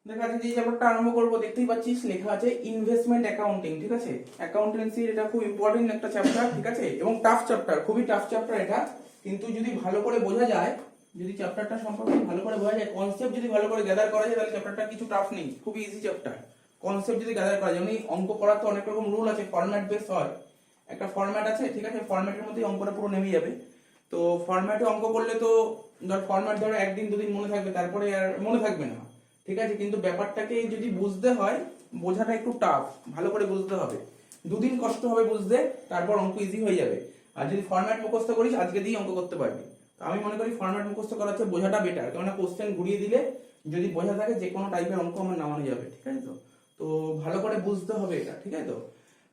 দেখা যাচ্ছে যে চ্যাপ্টারটা আরম্ভ করবো, দেখতেই পাচ্ছিস লেখা আছে ইনভেস্টমেন্ট অ্যাকাউন্টিং। ঠিক আছে, অ্যাকাউন্টেন্সির এটা খুব ইম্পর্টেন্ট একটা চ্যাপ্টার। ঠিক আছে, এবং টাফ চ্যাপ্টার, খুবই টাফ চ্যাপ্টার এটা। কিন্তু যদি ভালো করে বোঝা যায়, যদি চ্যাপ্টারটা সম্পর্কে ভালো করে বোঝা যায়, কনসেপ্ট যদি ভালো করে গ্যাদার করা যায়, তাহলে চ্যাপ্টারটা কিছু টাফ নেই, খুবই ইজি চ্যাপ্টার। কনসেপ্ট যদি গ্যাদার করা যায়, যেমন অঙ্ক করার তো অনেক রকম রুল আছে, ফরম্যাট বেস হয়, একটা ফরম্যাট আছে। ঠিক আছে, ফরম্যাটের মধ্যেই অঙ্কটা পুরো নেমে যাবে। তো ফরম্যাটে অঙ্ক করলে তো ধর ফরম্যাট ধরো একদিন দুদিন মনে থাকবে, তারপরে আর মনে থাকবে না। ঠিক আছে, কিন্তু ব্যাপারটাকে যদি বুঝতে হয়, বোঝাটা একটু টাফ, ভালো করে বুঝতে হবে, দুদিন কষ্ট হবে বুঝতে, তারপর অঙ্ক ইজি হয়ে যাবে। আর যদি ফরম্যাট মুখস্থ করিস, আজকে দিয়ে অঙ্ক করতে পারবি। তো আমি মনে করি ফরম্যাট মুখস্থ করার চেয়ে বোঝাটা বেটার, কেননা কোশ্চেন ঘুরিয়ে দিলে যদি বোঝা থাকে, যে কোনো টাইপের অঙ্ক আমার নামানো যাবে। ঠিক আছে, তো তো ভালো করে বুঝতে হবে এটা। ঠিক আছে, তো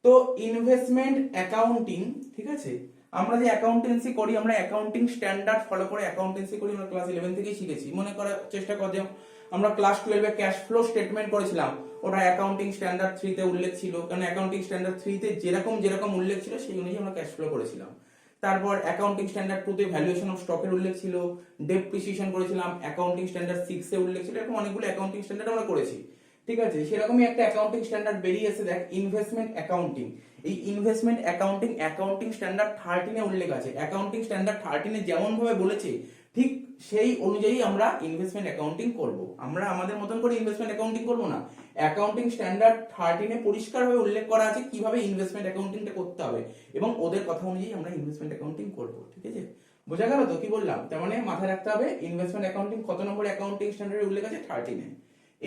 তো ইনভেস্টমেন্ট অ্যাকাউন্টিং, ঠিক আছে, আমরা যে অ্যাকাউন্টেন্সি করি, আমরা অ্যাকাউন্টিং স্ট্যান্ডার্ড ফলো করে অ্যাকাউন্টেন্সি করি, আমরা ক্লাস 11 থেকেই শিখেছি। মনে করার চেষ্টা কর, যে আমরা ক্লাস 12 ক্যাশ ফ্লো স্টেটমেন্ট করেছিলাম, ওটা অ্যাকাউন্টিং স্ট্যান্ডার্ড 3 তে উল্লেখ ছিল, কারণ অ্যাকাউন্টিং স্ট্যান্ডার্ড 3 তে যেরকম যেরকম উল্লেখ ছিল সেই অনুযায়ী আমরা ক্যাশ ফ্লো করেছিলাম। তারপর অ্যাকাউন্টিং স্ট্যান্ডার্ড 2 তে ভ্যালুয়েশন অফ স্টকের উল্লেখ ছিল, ডেপ্রিসিয়েশন করেছিলাম, অ্যাকাউন্টিং স্ট্যান্ডার্ড 6 এ উল্লেখ ছিল, এরকম অনেকগুলো অ্যাকাউন্টিং স্ট্যান্ডার্ড আমরা করেছি। ঠিক আছে, সেরকমই একটা অ্যাকাউন্টিং স্ট্যান্ডার্ড বেরিয়ে এসে দেখ, ইনভেস্টমেন্ট অ্যাকাউন্টিং। এই ইনভেস্টমেন্ট অ্যাকাউন্টিং অ্যাকাউন্টিং স্ট্যান্ডার্ড 13 এ উল্লেখ আছে। অ্যাকাউন্টিং স্ট্যান্ডার্ড 13 এ যেমন ভাবে বলেছে, ঠিক সেই অনুযায়ী আমরা ইনভেস্টমেন্ট অ্যাকাউন্টিং করব। আমরা আমাদের মতন করে ইনভেস্টমেন্ট অ্যাকাউন্টিং করব না। অ্যাকাউন্টিং স্ট্যান্ডার্ড 13 এ পরিষ্কারভাবে উল্লেখ করা আছে কিভাবে ইনভেস্টমেন্ট অ্যাকাউন্টিংটা করতে হবে, এবং ওদের কথা অনুযায়ী আমরা ইনভেস্টমেন্ট অ্যাকাউন্টিং করব। ঠিক আছে, বোঝা গেল তো কি বললাম? তার মানে মাথায় রাখতে হবে ইনভেস্টমেন্ট অ্যাকাউন্টিং কত নম্বর অ্যাকাউন্টিং স্ট্যান্ডার্ডে উল্লেখ আছে? 13 এ,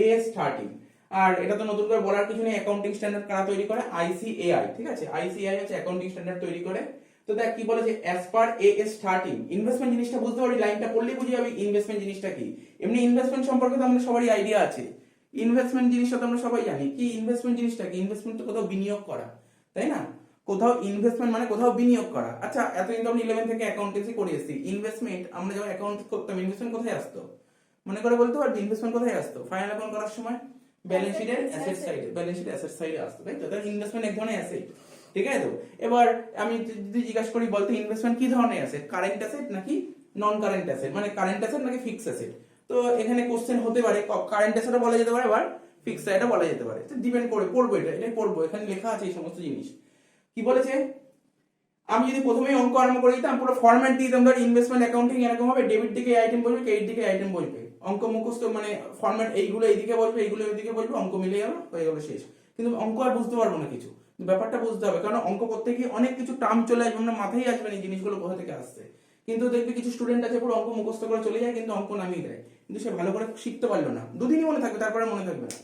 AS 13। আর এটা তো নতুন করে বলার কিছু নেই, অ্যাকাউন্টিং স্ট্যান্ডার্ড কারা তৈরি করে? ICAI। ঠিক আছে, ICAI হচ্ছে অ্যাকাউন্টিং স্ট্যান্ডার্ড তৈরি করে। তো দেখ কি বলেছে, অ্যাজ পার AS 13, ইনভেস্টমেন্ট জিনিসটা বুঝতে পারি, লাইনটা পড়লেই বুঝে যাবে ইনভেস্টমেন্ট জিনিসটা কি। এমনি ইনভেস্টমেন্ট সম্পর্কে তো আমাদের সবারই আইডিয়া আছে, ইনভেস্টমেন্ট জিনিসটা তো আমরা সবাই জানি কি। ইনভেস্টমেন্ট জিনিসটা কি? ইনভেস্টমেন্ট তো কোথাও বিনিয়োগ করা, তাই না? কোথাও ইনভেস্টমেন্ট মানে কোথাও বিনিয়োগ করা। আচ্ছা, এতদিন তো আমরা 11 থেকে অ্যাকাউন্টেন্সি করে এসেছি, ইনভেস্টমেন্ট আমরা যখন অ্যাকাউন্ট করতাম, ইনভেস্টমেন্ট কোথায় আসতো? মনে করে বলতে পারবি ইনভেস্টমেন্ট কোথায় আসতো? ফাইনাল অ্যাকাউন্ট করার সময় ব্যালেন্স শিটের অ্যাসেট সাইডে, ব্যালেন্স শিট অ্যাসেট সাইডে আসতো, তাই তো? তাহলে ইনভেস্টমেন্ট এক ধরনের অ্যাসেট। ঠিক আছে, তো এবার আমি যদি জিজ্ঞাসা করি, বলতে ইনভেস্টমেন্ট কি ধরনের অ্যাসেট? কারেন্ট অ্যাসেট নাকি নন কারেন্ট অ্যাসেট, মানে কারেন্ট অ্যাসেট নাকি ফিক্সড অ্যাসেট? তো এখানে কোশ্চেন হতে পারে, কারেন্ট অ্যাসেটও বলা যেতে পারে, আবার ফিক্সড অ্যাসেটও বলা যেতে পারে। তো ডিপেন্ড করে, পড়বো এটাই পড়বো, এখানে লেখা আছে এই সমস্ত জিনিস। কি বলেছে? আমি যদি প্রথমেই অঙ্ক আরম্ভ করে দিতাম, পুরো ফরম্যাট দিয়ে দিতাম, ধর ইনভেস্টমেন্ট অ্যাকাউন্টিং এরকম হবে, ডেবিট দিকে আইটেম বসবে, ক্রেডিট দিকে আইটেম বসবে, অঙ্ক মুখস্থ, মানে ফরম্যাট এইগুলো এইদিকে বসবে, এইগুলো এইদিকে বসবে, অঙ্ক মিলে গেল, হয়ে গেল, শেষ। কিন্তু অঙ্ক আর বুঝতে পারবো না কিছু, ব্যাপারটা বুঝতে হবে, কারণ অঙ্ক করতে গিয়ে অনেক কিছু টার্ম চলে আসবে, আমরা মাথায় আসবে না এই জিনিসগুলো কোথা থেকে আসছে। কিন্তু দেখবি কিছু স্টুডেন্ট আছে পুরো অঙ্ক মুখস্থ করে চলে যায়, কিন্তু অঙ্ক নামিয়ে দেয়, কিন্তু সে ভালো করে শিখতে পারলো না, দুদিনই মনে থাকবে, তারপরে মনে থাকবে না।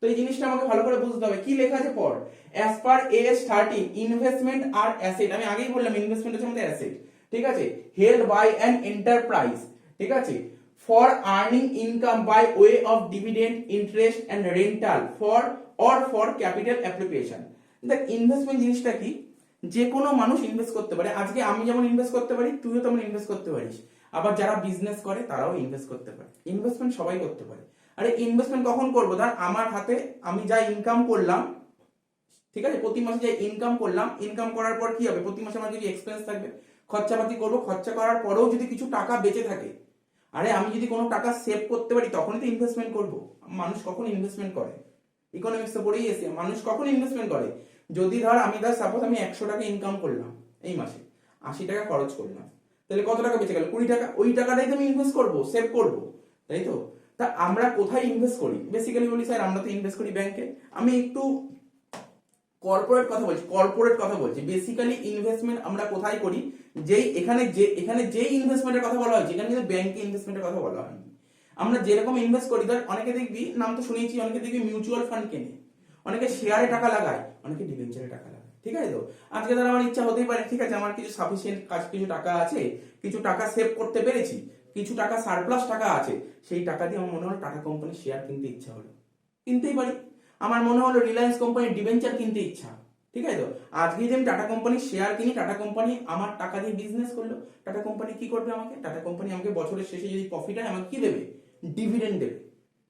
তো এই জিনিসটা আমাকে ভালো করে বুঝতে হবে, কি লেখা আছে পর। As per AS 13, investment are asset, আমি আগেই বললাম ইনভেস্টমেন্ট হচ্ছে আমাদের অ্যাসেট। ঠিক আছে, হেল্ড বাই অ্যান এন্টারপ্রাইজ, ঠিক আছে, for earning income by way of dividend, interest and rental for capital application. দেখ ইনভেস্টমেন্ট জিনিসটা কি, যে কোনো মানুষ ইনভেস্ট করতে পারে। আজকে আমি যেমন ইনভেস্ট করতে পারি, তুইও তেমন ইনভেস্ট করতে পারিস। আবার যারা বিজনেস করে তারাও ইনভেস্ট করতে পারে, ইনভেস্টমেন্ট সবাই করতে পারে। আরে ইনভেস্টমেন্ট কখন করবো? ধর আমার হাতে আমি যা ইনকাম করলাম, ঠিক আছে, প্রতি মাসে যে ইনকাম করলাম, ইনকাম করার পর কি হবে? প্রতি মাসে আমার কিছু এক্সপেন্স থাকবে, খরচাপাতি করবো, খরচা করার পরেও যদি কিছু টাকা বেঁচে থাকে, আরে আমি যদি কোনো টাকা সেভ করতে পারি, তখনই তো ইনভেস্টমেন্ট করবো। মানুষ কখন ইনভেস্টমেন্ট করে? ইকোনমিক্সে পড়েই এসে, মানুষ কখন ইনভেস্টমেন্ট করে? যদি ধর আমি সাপোজ আমি 100 টাকা ইনকাম করলাম এই মাসে, 80 টাকা খরচ করলাম, তাহলে কত টাকা বেঁচে গেল? 20 টাকা। ওই টাকাটাই তো আমি ইনভেস্ট করবো, সেভ করবো, তাই তো? তা আমরা কোথায় ইনভেস্ট করি? বেসিক্যালি বলি স্যার আমরা তো ইনভেস্ট করি ব্যাংকে। আমি একটু কর্পোরেট কথা বলছি। বেসিক্যালি ইনভেস্টমেন্ট আমরা কোথায় করি? যেই এখানে যে ইনভেস্টমেন্টের কথা বলা হয়েছে, এখানে কিন্তু ব্যাংকে ইনভেস্টমেন্টের কথা বলা হয়নি। আমরা যেরকম ইনভেস্ট করি, ধর অনেকে দেখবি, নাম তো শুনেছি, অনেকে দেখবি মিউচুয়াল ফান্ড কেনে, অনেকে শেয়ারে টাকা লাগায়, অনেকে ডিবেঞ্চারে টাকা লাগায়। ঠিক আছে, তো আজকে ধর আমার ইচ্ছা হতেই পারে, ঠিক আছে, আমার কিছু সাফিসিয়েন্ট কিছু টাকা আছে, কিছু টাকা সেভ করতে পেরেছি, কিছু টাকা সারপ্লাস টাকা আছে, সেই টাকা দিয়ে আমার মনে হলো টাটা কোম্পানির শেয়ার কিনতে ইচ্ছা হলো, কিনতেই পারি। আমার মনে হলো রিলায়েন্স কোম্পানির ডিবেঞ্চার কিনতে ইচ্ছা, ঠিক আছে, তো আজকে যদি আমি টাটা কোম্পানির শেয়ার কিনি, টাটা কোম্পানি আমার টাকা দিয়ে বিজনেস করলো, টাটা কোম্পানি কি করবে আমাকে? টাটা কোম্পানি আমাকে বছরের শেষে যদি প্রফিট হয় আমাকে কি দেবে? ডিভিডেন্ড দেবে।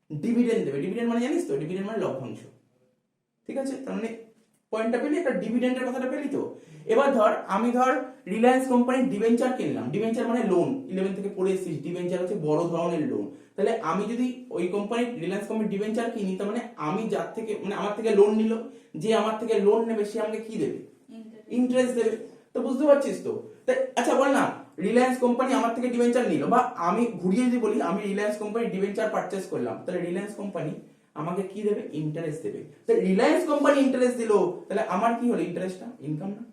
ডিভিডেন্ড মানে জানিস তো, ডিভিডেন্ড মানে লভ্যাংশ। ঠিক আছে, তার মানে পয়েন্টটা পেলি, একটা ডিভিডেন্ডের কথাটা পেলি তো। এবার ধর আমি রিলায়েন্স কোম্পানির ডিবেঞ্চার কিনলাম, ডিবেঞ্চার মানে লোন, 11 থেকে পড়ে এসেছিস, ডিবেঞ্চার হচ্ছে বড় ধরনের লোন। তাহলে আমি যদি ওই কোম্পানির রিলায়েন্স কোম্পানির ডিবেঞ্চার কিনি, তার মানে আমি যার থেকে মানে আমার থেকে লোন নিল, যে আমার থেকে লোন নেবে সে আমাকে কি দেবে? ইন্টারেস্ট দেবে। তো বুঝতে পারছিস তো? আচ্ছা বল না, রিলায়েন্স কোম্পানি আমার থেকে ডিবেঞ্চার নিল, বা আমি ঘুরিয়ে যদি বলি আমি রিলায়েন্স কোম্পানির ডিবেঞ্চার পারচেস করলাম, তাহলে রিলায়েন্স কোম্পানি আমাকে কি দেবে? ইন্টারেস্ট দেবে। তাহলে রিলায়েন্স কোম্পানি ইন্টারেস্ট দিল, তাহলে আমার কি হলো? ইন্টারেস্টটা ইনকাম না?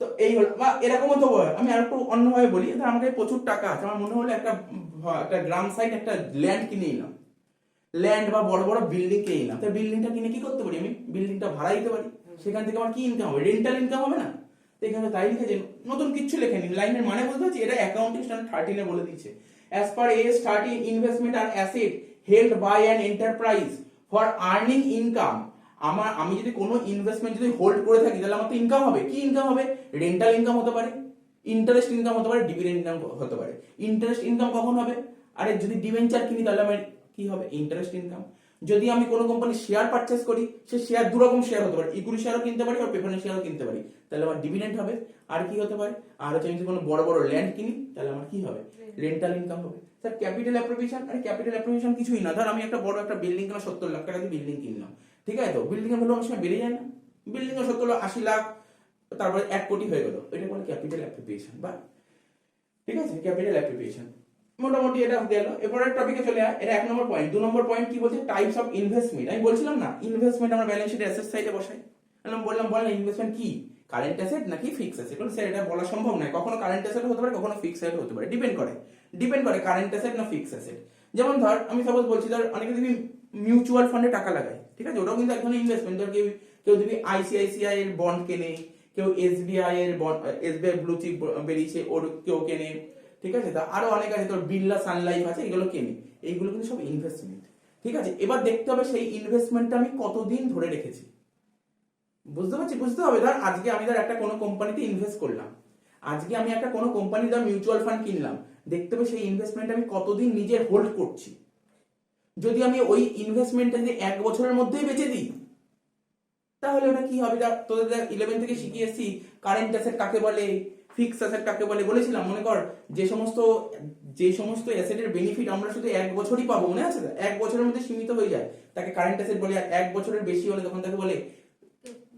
তো এই হলো। বা এরকম তো আমি আর একটু অন্যভাবে বলি, আমাকে প্রচুর টাকা আছে, আমার মনে হলো একটা গ্রাম সাইড একটা ল্যান্ড কিনে নিলাম, ল্যান্ড বা বড় বড় বিল্ডিং কিনে নিলাম। তাই বিল্ডিংটা কিনে কি করতে পারি? আমি বিল্ডিংটা ভাড়া দিতে পারি, সেখান থেকে আমার কি ইনকাম হবে? রেন্টাল ইনকাম হবে না? তো এখানে তাই লিখেছে, নতুন কিচ্ছু লেখেনি, লাইনের মানে বুঝতে পারছি, এটা অ্যাকাউন্টিং স্ট্যান্ডার্ড 13 বলে দিচ্ছে। As per S 13, investment are asset held by an enterprise for earning income. আমি যদি কোনো ইনভেস্টমেন্ট যদি হোল্ড করে থাকি, তাহলে আমার তো ইনকাম হবে। কি ইনকাম হবে? রেন্টাল ইনকাম হতে পারে, ইন্টারেস্ট ইনকাম হতে পারে, ডিভিডেন্ড ইনকাম হতে পারে। ইন্টারেস্ট ইনকাম কখন হবে? আরে যদি ডিবেঞ্চার কিনি তাহলে আমার কি হবে? Interest income. যদি আমি কোনো কোম্পানির শেয়ার পারচেস করি, সে শেয়ার দু রকম শেয়ার হতে পারে, ইকুইটি শেয়ারও কিনতে পারি আর প্রেফারেন্স শেয়ারও কিনতে পারি, তাহলে আমার ডিভিডেন্ড হবে। আর কি হতে পারে? আর হচ্ছে আমি যদি কোনো বড় বড় ল্যান্ড কিনি, তাহলে আমার কি হবে? রেন্টাল ইনকাম হবে। স্যার ক্যাপিটাল অ্যাপ্রোপ্রিয়েশন, আরে ক্যাপিটাল অ্যাপ্রোপ্রিয়েশন কিছুই না। ধর আমি একটা বড় একটা বিল্ডিং কিনলাম, 70 লাখ টাকা দিয়ে বিল্ডিং কিনলাম, ঠিক আছে? তো বিল্ডিং এর ভ্যালু অনেক সময় বেড়ে যায় না? বিল্ডিং এর 70 লাখ 80 লাখ, তারপরে 1 কোটি হয়ে গেল, এটা বলে ক্যাপিটাল অ্যাপ্রোপ্রিয়েশন। বা ঠিক আছে, ক্যাপিটাল অ্যাপ্রোপ্রিয়েশন মোটামুটি এটা গেল। এরপরের টপিকে চলে আয়, এটা 1 নম্বর পয়েন্ট। 2 নম্বর পয়েন্ট কি বলছে? Types of investment. আমি বলছিলাম না, ইনভেস্টমেন্ট আমরা ব্যালেন্স শিটে অ্যাসেট সাইডে বসাই। বললাম বল না, ইনভেস্টমেন্ট কি? কারেন্ট অ্যাসেট নাকি ফিক্সড অ্যাসেট? স্যার এটা বলা সম্ভব নয়, কখনো কারেন্ট অ্যাসেট হতে পারে, কখনো ফিক্সড অ্যাসেট হতে পারে, ডিপেন্ড করে কারেন্ট অ্যাসেট না ফিক্সড অ্যাসেট। যেমন ধর আমি সাপোজ বলছি, ধর অনেকে যদি মিউচুয়াল ফান্ডে টাকা লাগায়, ঠিক আছে, ওটাও কিন্তু এক ধরনের ইনভেস্টমেন্ট। ধর কেউ যদি আইসিআইসিআই এর বন্ড কেনে, কেউ এসবিআই এর বন্ড, এসবিআই ব্লু চিপ বেরিয়েছে ওর কেউ কেনে, ঠিক আছে? তা আরো অনেক আছে, তোর বিড়লা সানলাইফ আছে, এগুলো কেনে। এইগুলো কিন্তু সব ইনভেস্টমেন্ট, ঠিক আছে? এবার দেখতে হবে সেই ইনভেস্টমেন্টটা আমি কতদিন ধরে রেখেছি। বুঝতে হবে। ধর আজকে আমি একটা কোনো কোম্পানিতে ইনভেস্ট করলাম, আজকে আমি একটা কোনো কোম্পানি মিউচুয়াল ফান্ড কিনলাম, দেখতে হবে সেই ইনভেস্টমেন্ট আমি কতদিন নিজের হোল্ড করছি। যদি আমি ওই ইনভেস্টমেন্টটা যদি 1 বছরের মধ্যেই বেচে দিই, তাহলে ওটা কি হবে? তোদের 11 থেকে শিখিয়ে এসেছি কারেন্ট অ্যাসেট কাকে বলে, ফিক্সড অ্যাসেট কাকে বলে, বলেছিলাম মনে কর। যে সমস্ত অ্যাসেটের বেনিফিট আমরা শুধু 1 বছরই পাবো, মনে আছে? 1 বছরের মধ্যে সীমিত হয়ে যায়, তাকে কারেন্ট অ্যাসেট বলে। আর 1 বছরের বেশি হলে তখন তাকে বলে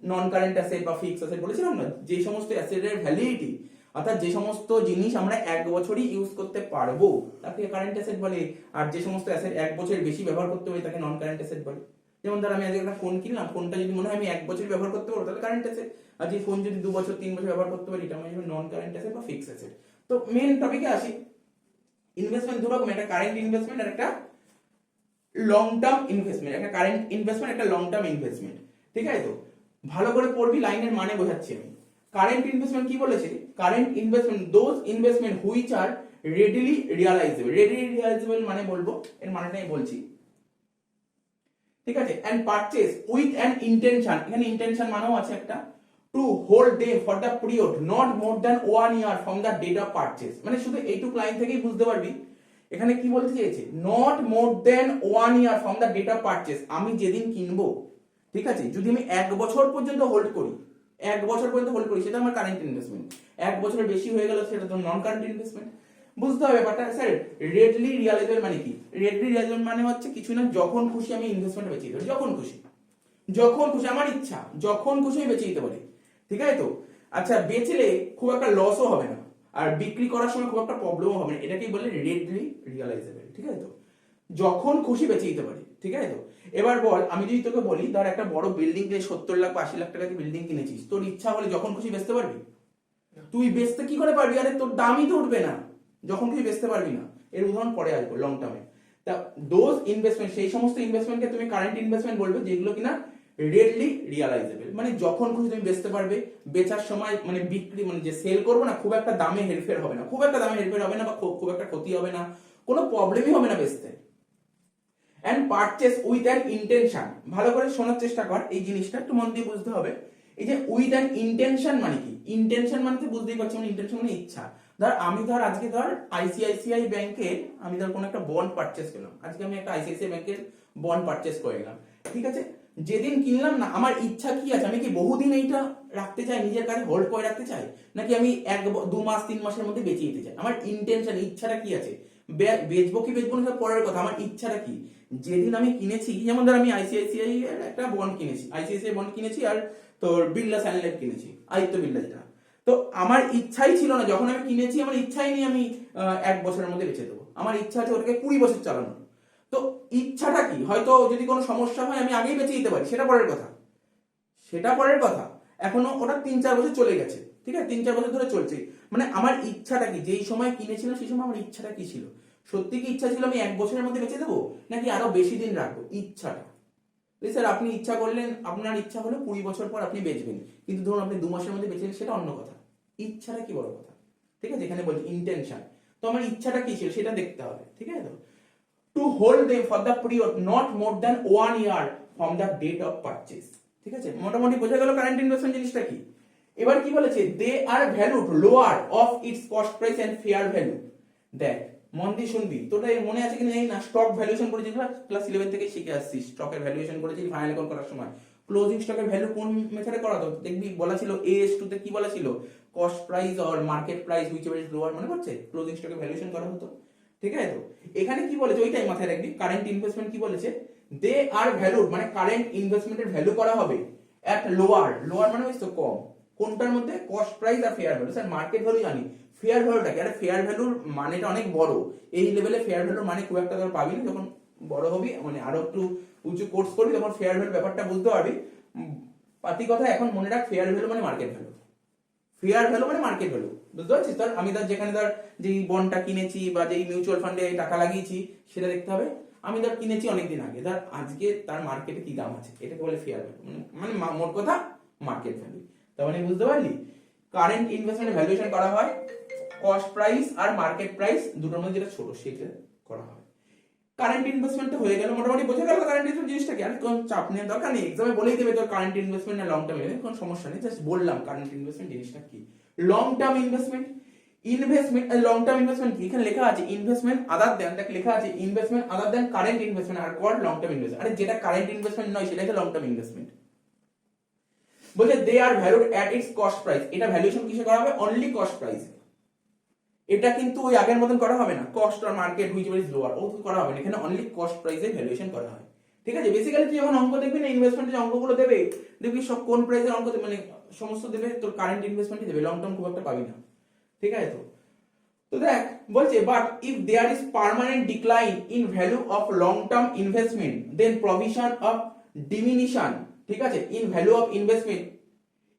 নন কারেন্ট অ্যাসেট বা ফিক্সড অ্যাসেট। বলেছিলাম না, যে সমস্ত অ্যাসেটের ভ্যালিডিটি, অর্থাৎ যে সমস্ত জিনিস আমরা 1 বছরই ইউজ করতে পারবো, তাকে কারেন্ট অ্যাসেট বলে। আর যে সমস্ত অ্যাসেট 1 বছরের বেশি ব্যবহার করতে পারি, তাকে নন কারেন্ট অ্যাসেট বলে। যেমন ধর আমি আজকে একটা ফোন কিনলাম, ফোনটা যদি মনে হয় আমি 1 বছর ব্যবহার করতে পারবো, তাহলে কারেন্ট অ্যাসেট। আর যে ফোন যদি 2 বছর 3 বছর ব্যবহার করতে পারি, এটা আমি নন কারেন্ট অ্যাসেট বা ফিক্সড অ্যাসেট। তো মেন টপিকে আসি। ইনভেস্টমেন্ট দু রকম, একটা কারেন্ট ইনভেস্টমেন্ট আর একটা লং টার্ম ইনভেস্টমেন্ট। একটা কারেন্ট ইনভেস্টমেন্ট, একটা লং টার্ম ইনভেস্টমেন্ট, ঠিক আছে? তো ভালো করে পড়বি, লাইনের মানে বোঝাচ্ছি আমি। কারেন্ট ইনভেস্টমেন্ট কি বলেছে? Current investment those investment which are readily realisable. Readily realisable মানে বলবো, এর মানেটাই বলছি, ঠিক আছে? And purchase with an intention, এখানে ইন্টেনশন মানেও আছে একটা, to hold them for the period not more than 1 year from the date of purchase. মানে শুধু এইটুকু লাইন থেকেই বুঝতে পারবি এখানে কি বলতে চেয়েছে। Not more than 1 year from the date of purchase, আমি যেদিন কিনবো, ঠিক আছে, যদি আমি 1 বছর পর্যন্ত হোল্ড করি, 1 বছর পর্যন্ত হোল্ড করি, সেটা আমার কারেন্ট ইনভেস্টমেন্ট। 1 বছরের বেশি হয়ে গেল, সেটা তো নন কারেন্ট ইনভেস্টমেন্ট। বুঝতে হবে ব্যাপারটা। স্যার রেডলি রিয়ালাইজেবল মানে কি? রেডলি রিয়ালাইজেবল মানে হচ্ছে কিছু না, যখন খুশি আমি ইনভেস্টমেন্ট বেচে দিতে পারি, যখন খুশি আমার ইচ্ছা, যখন খুশি আমি বেচে দিতে পারি, ঠিক আছে? তো আচ্ছা, বেচলে খুব একটা লসও হবে না, আর বিক্রি করার সময় খুব একটা প্রবলেমও হবে না, এটাকেই বলে রেডলি রিয়ালাইজেবল, ঠিক আছে? তো যখন খুশি বেচে দিতে পারি, ঠিক আছে? তো এবার বল, আমি যদি তোকে বলি ধর একটা বড় বিল্ডিং কিনে 70 লাখ বা 80 লাখ টাকা দিয়ে বিল্ডিং কিনেছিস, তোর ইচ্ছা হলে যখন খুশি বেচতে পারবি? তুই বেচতে কি করে পারবি? আরে তোর দামই তো উঠবে না, যখন খুশি বেচতে পারবি না। এর উদাহরণ পরে আসবো লং টার্মে। তা দোজ ইনভেস্টমেন্ট, সেই সমস্ত ইনভেস্টমেন্টকে তুমি কারেন্ট ইনভেস্টমেন্ট বলবে যেগুলো কিনা রেডলি রিয়ালাইজেবল, মানে যখন খুশি তুমি বেচতে পারবে। বেচার সময় মানে বিক্রি, মানে যে সেল করবো না, খুব একটা দামে হেরফের হবে না, খুব একটা বা খুব একটা ক্ষতি হবে না, কোনো প্রবলেমই হবে না বেচতে। And purchase with an intention, ভালো করে শোনার চেষ্টা কর, এই জিনিসটা একটু মন দিয়ে বুঝতে হবে। এই যে উইথ অ্যান ইন্টেনশন মানে কি? ইন্টেনশন মানে তুই বুঝতেই পারছিস, মানে ইন্টেনশন মানে ইচ্ছা। আজকে আইসিআইসিআই ব্যাংকের আমি কোনো একটা বন্ড পারচেজ করলাম, আজকে আমি একটা আইসিআইসিআই ব্যাংকের বন্ড পারচেজ করে নিলাম, ঠিক আছে? যেদিন কিনলাম না, আমার ইচ্ছা কি আছে, আমি কি বহুদিন এইটা রাখতে চাই, নিজের কাছে হোল্ড করে রাখতে চাই, নাকি আমি 2 মাস 3 মাসের মধ্যে বেঁচে দিতে চাই? আমার ইন্টেনশন, ইচ্ছাটা কি আছে? বেচবো কি বেচবো না পরের কথা, আমার ইচ্ছাটা কি? যেদিন আমি কিনেছি, যেমন ধর আমি আইসিআইসিআই এর একটা বন্ড কিনেছি, আইসিআইসিআই বন্ড কিনেছি, আর তোর বিড়লা স্যানেলাইট কিনেছি, আদিত্য বিড়লা যেটা। তো আমার ইচ্ছাই ছিল না, যখন আমি কিনেছি আমার ইচ্ছাই নেই আমি 1 বছরের মধ্যে বেঁচে দেবো, আমার ইচ্ছা আছে ওটাকে 20 বছর চালানো। তো ইচ্ছাটা কি, হয়তো যদি কোনো সমস্যা হয় আমি আগেই বেঁচে দিতে পারি, সেটা পরের কথা, সেটা পরের কথা। এখনো ওটা 3-4 বছর চলে গেছে, ঠিক আছে, 3-4 বছর ধরে চলছে। মানে আমার ইচ্ছাটা কি, যেই সময় কিনেছিলাম সেই সময় আমার ইচ্ছাটা কি ছিল? সত্যি কি ইচ্ছা ছিল আমি 1 বছরের মধ্যে বেঁচে দেবো, নাকি আরো বেশি দিন রাখবো? ইচ্ছাটা। স্যার আপনি ইচ্ছা করলেন, আপনার ইচ্ছা হলো 20 বছর পর আপনি বেচবেন, কিন্তু ধরুন আপনি 2 মাসের মধ্যে বেচেন, সেটা অন্য কথা। ইচ্ছাটা কি বড় কথা, ঠিক আছে, এখানে বলছি ইন্টেনশন। তো আমার ইচ্ছাটা কি ছিল সেটা দেখতে হবে, ঠিক আছে। তো to hold them for the period not more than 1 year from the date of purchase, ঠিক আছে, মোটামুটি বোঝা গেল কারেন্ট ইনভেস্টমেন্ট জিনিসটা কি। এবার কি বলেছে, they are valued lower of its cost price and fair value. দেখ মন দিয়ে শুনবি, তোটা মনে আছে কিনা জানি না, স্টক ভ্যালুয়েশন করেছিস ক্লাস 11 থেকে শিখে আসছিস, স্টকের ভ্যালুয়েশন করেছিস ফাইনাল অ্যাকাউন্ট করার সময়। ক্লোজিং স্টকের ভ্যালু কোন মেথডে করা হতো দেখবি, বলা ছিল AS2 তে কি বলা ছিল, cost price or market price which ever is lower, মনে পড়ছে? ক্লোজিং স্টকের ভ্যালুয়েশন করা হতো, ঠিক আছে। তো এখানে কি বলেছে ওইটাই মাথায় রাখবি, কারেন্ট ইনভেস্টমেন্ট কি বলেছে, দে আর ভ্যালুড, মানে কারেন্ট ইনভেস্টমেন্টের ভ্যালু করা হবে এট লোয়ার, লোয়ার মানে হচ্ছে কম, কোনটার মধ্যে, কস্ট প্রাইস আর fair value. Sir market value জানি, ফেয়ার ভ্যালুটা কি? আরে ফেয়ার ভ্যালুর মানেটা অনেক বড়, এই লেভেলে ফেয়ার ভ্যালুর মানে খুব একটা তোর পাবি না, যখন বড় হবি মানে আরো একটু উঁচু কোর্স করবি তখন ফেয়ার ভ্যালু ব্যাপারটা বুঝতে পারবি। পাতি কথা এখন মনে রাখ, ফেয়ার ভ্যালু মানে মার্কেট ভ্যালু, ফেয়ার ভ্যালু মানে মার্কেট ভ্যালু, বুঝতে পারছিস? ধর আমি ধর যেখানে ধর যেই বন্ডটা কিনেছি বা যেই মিউচুয়াল ফান্ডে টাকা লাগিয়েছি সেটা দেখতে হবে, আমি ধর কিনেছি অনেকদিন আগে, ধর আজকে তার মার্কেটে কি দাম আছে, এটাকে বলে ফেয়ার ভ্যালু, মানে মোট কথা মার্কেট ভ্যালু। তার মানে বুঝতে পারলি, কারেন্ট ইনভেস্টমেন্ট ভ্যালুয়েশন করা হয় কস্ট প্রাইস আর মার্কেট প্রাইস দুটোর মধ্যে যেটা ছোট সেটা করা হয়। কারেন্ট ইনভেস্টমেন্ট হয়ে গেল, মোটামুটি বোঝা গেল কারেন্ট ইনভেস্টমেন্ট জিনিসটা কি। আর কোন চাপ নেওয়ার দরকার নেই, এক্সামে বলেই দেবে তোর কারেন্ট ইনভেস্টমেন্ট না লং টার্ম, কোনো সমস্যা নেই, জাস্ট বললাম কারেন্ট ইনভেস্টমেন্ট জিনিসটা কি। Long term investment, investment long term investment কি, এখানে লেখা আছে ইনভেস্টমেন্ট আদার দেন, দেখ লেখা আছে investment other than current investment are called long term investment. আরে যেটা কারেন্ট ইনভেস্টমেন্ট নয় সেটাই তো লং টার্ম ইনভেস্টমেন্ট। বলছে they are valued at its cost price, এটা ভ্যালুয়েশন কিসে করা হবে, অনলি কস্ট প্রাইস। এটা কিন্তু ওই আগের মতন করা হবে না, কস্ট আর market whichever is lower, ও করা হবে না, এখানে অনলি কস্ট প্রাইসে ভ্যালুয়েশন করা হয়, ঠিক আছে। বেসিক্যালি তুই যখন অঙ্ক দেখবি না, ইনভেস্টমেন্টের যে অঙ্কগুলো দেবে দেখবি সব কোন প্রাইসের অঙ্ক, মানে সমস্ত দেবে তোর কারেন্ট ইনভেস্টমেন্টই দেবে, লং টার্ম খুব একটা পাবি না, ঠিক আছে। তো তো দেখ বলছে but if there is permanent decline in value of long term investment then provision of diminution, ঠিক আছে, in value of investment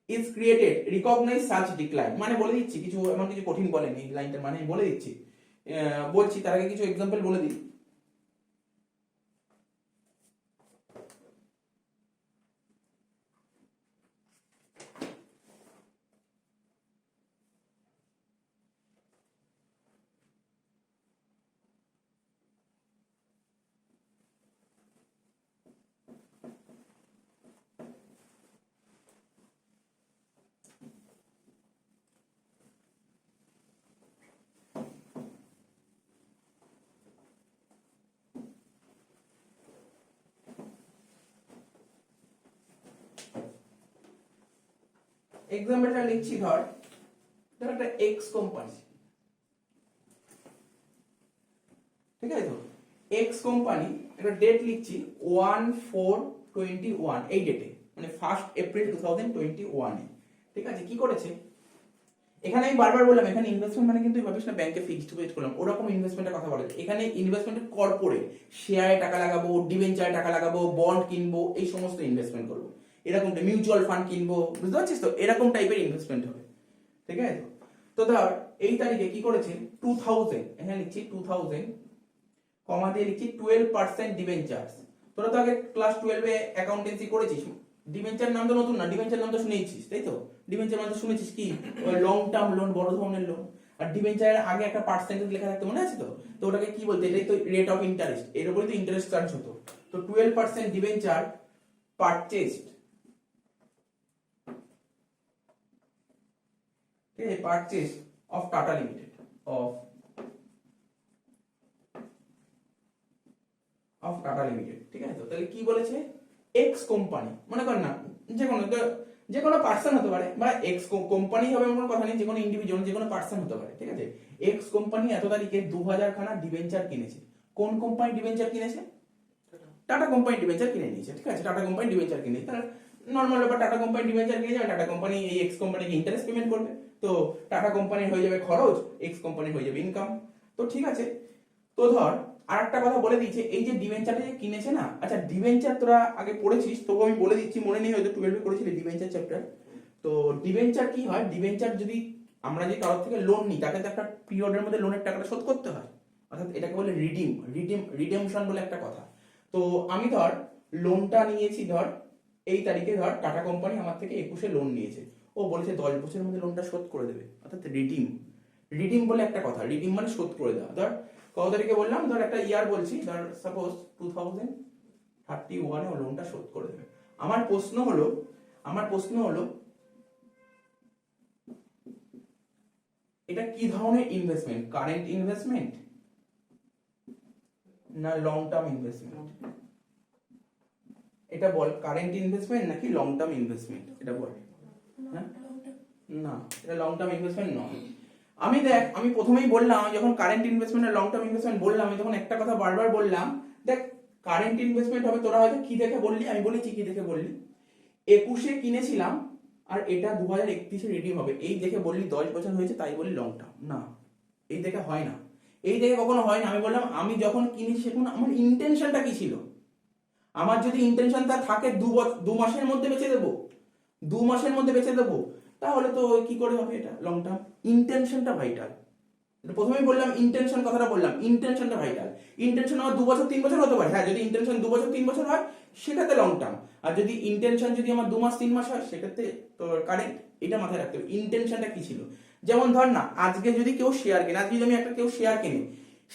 is created recognise such decline. মানে বলে দিচ্ছি, কিছু এমন কিছু কঠিন বলেনি এই লাইনটার মানে, বলে দিচ্ছি, বলছি তার আগে কিছু এক্সাম্পল বলে দিই। এক্সাম্পলটা লিখছি, ধর ধর একটা এক্স কোম্পানি, ঠিক আছে। তো এক্স কোম্পানি একটা ডেট লিখছি 1/4/21, এই ডেটে মানে 1 এপ্রিল 2021 এ, ঠিক আছে। কি করেছে এখানে, আমি বারবার বললাম এখানে ইনভেস্টমেন্ট মানে কিন্তু ভাবিস না ব্যাংকে ফিক্সড ডিপোজিট করলাম, ওরকম ইনভেস্টমেন্টের কথা বলে। এখানে ইনভেস্টমেন্টের কর্পোরেট শেয়ারে টাকা লাগাবো, ডিবেঞ্চারে টাকা লাগাবো, বন্ড কিনবো, এই সমস্ত ইনভেস্টমেন্ট করবো, এরকম মিউচুয়াল ফান্ড কিনবো, বুঝতে পারছিস তো, এরকম টাইপের ইনভেস্টমেন্ট হবে, ঠিক আছে। তো ধর এই তারিখে কি করেছে 2000, এখানে লিখছি 2000 কমা দিয়ে লিখছি 12% ডিবেঞ্চার্স। তোরা তো আগে ক্লাস 12 এ অ্যাকাউন্টেন্সি করেছিস, ডিবেঞ্চার নাম তো নতুন না, ডিবেঞ্চার নাম তো শুনেছিস, তাই তো। ডিবেঞ্চার মানে তো শুনেছিস কি, লং টার্ম লোন, বড় ধরনের লোন। আর ডিবেঞ্চারের আগে একটা পার্সেন্টেজ লেখা থাকতো, মনে আছে তো। তো ওটাকে কি বলতে, এটাই তো রেট অফ ইন্টারেস্ট, এর উপরে তো ইন্টারেস্ট চার্জ হতো। তো 12% ডিবেঞ্চার পারচেজড, ঠিক আছে, purchase of tata limited, of tata limited, ঠিক আছে। তো তাহলে কি বলেছে, এক্স কোম্পানি, মনে কর না যে কোনো পার্সন হতে পারে, বা এক্স কোম্পানি হবে এমন কথা নেই, যে কোনো ইন্ডিভিজুয়াল যে কোনো পার্সন হতে পারে, ঠিক আছে। এক্স কোম্পানি এত তারিখে 2000 খানা ডিবেঞ্চার কিনেছে। কোন কোম্পানি ডিবেঞ্চার কিনেছে? টাটা কোম্পানি ডিবেঞ্চার কিনে নিয়েছে, ঠিক আছে। টাটা কোম্পানি ডিবেঞ্চার কিনে, তার নর্মাল ব্যাপার, টাটা কোম্পানি ডিবেঞ্চার কিনে যাবে, টাটা কোম্পানি এই এক্স কোম্পানিকে ইন্টারেস্ট পেমেন্ট করবে, তো টাটা কোম্পানির হয়ে যাবে খরচ, এক্স কোম্পানির হয়ে যাবে ইনকাম। তো ঠিক আছে, তো ধর আর একটা কথা বলে দিয়েছে, এই যে ডিবেঞ্চারটা যে কিনেছে না, আচ্ছা ডিবেঞ্চার তোরা আগে পড়েছিস, তবু আমি বলে দিচ্ছি, মনে নেই হয়তো 12 পড়েছিলি ডিবেঞ্চার চ্যাপ্টার। তো ডিবেঞ্চার কি হয়, ডিবেঞ্চার যদি আমরা যে কারোর থেকে লোন নিই, তাকে তো একটা পিরিয়ডের মধ্যে লোনের টাকাটা শোধ করতে হয়, অর্থাৎ এটাকে বলে রিডিমশন বলে একটা কথা। তো আমি ধর লোনটা নিয়েছি, ধর এই তারিখে, ধর টাটা কোম্পানি আমার থেকে 21-এ লোন নিয়েছে, ও বলেছে 10 বছরের মধ্যে লোনটা শোধ করে দেবে, অর্থাৎ রিডিম বলে একটা কথা, রিডিম মানে শোধ করে দেওয়া। ধর কত তারিখে বললাম, ধর একটা ইয়ার বলছি, ধর সাপোজ 2031-এ ও লোনটা শোধ করে দেবে। আমার প্রশ্ন হলো এটা কি ধরনের ইনভেস্টমেন্ট, কারেন্ট ইনভেস্টমেন্ট না লং টার্ম ইনভেস্টমেন্ট? এটা বল, কারেন্ট ইনভেস্টমেন্ট নাকি লং টার্ম ইনভেস্টমেন্ট, এটা বল। হ্যাঁ, না এটা লং টার্ম ইনভেস্টমেন্ট নয়। আমি প্রথমেই বললাম, যখন কারেন্ট ইনভেস্টমেন্ট আর লং টার্ম ইনভেস্টমেন্ট বললাম, আমি তখন একটা কথা বারবার বললাম, দেখ কারেন্ট ইনভেস্টমেন্ট হবে, তোরা হয়তো কি দেখে বললি, আমি বলেছি কি দেখে বললি, 21-এ কিনেছিলাম আর এটা 2031-এ রিডিম হবে, এই দেখে বললি 10 বছর হয়েছে তাই বললি লং টার্ম। না, এই দেখে হয় না, এই দেখে কখনো হয় না। আমি বললাম আমি যখন কিনেছি সেখন আমার ইন্টেনশনটা কি ছিল, আমার যদি ইন্টেনশন তা থাকে 2 মাসের মধ্যে বেচে দেবো, 2 মাসের মধ্যে বেচে দেবো, তাহলে তো কি করে হবে এটা লং টার্ম। ইন্টেনশনটা ভাইটাল, প্রথমেই বললাম ইন্টেনশন কথাটা বললাম, ইন্টেনশনটা ভাইটাল। ইন্টেনশন আমার 2 বছর 3 বছর হতে পারে, হ্যাঁ যদি ইন্টেনশন 2 বছর 3 বছর হয় সেক্ষেত্রে লং টার্ম, আর যদি ইন্টেনশন যদি আমার 2 মাস 3 মাস হয় সেক্ষেত্রে তোর কারেন্ট। এটা মাথায় রাখতে হবে ইন্টেনশনটা কি ছিল। যেমন ধর না, আজকে যদি কেউ শেয়ার কেনে, আজকে যদি আমি একটা কেউ শেয়ার কেনে,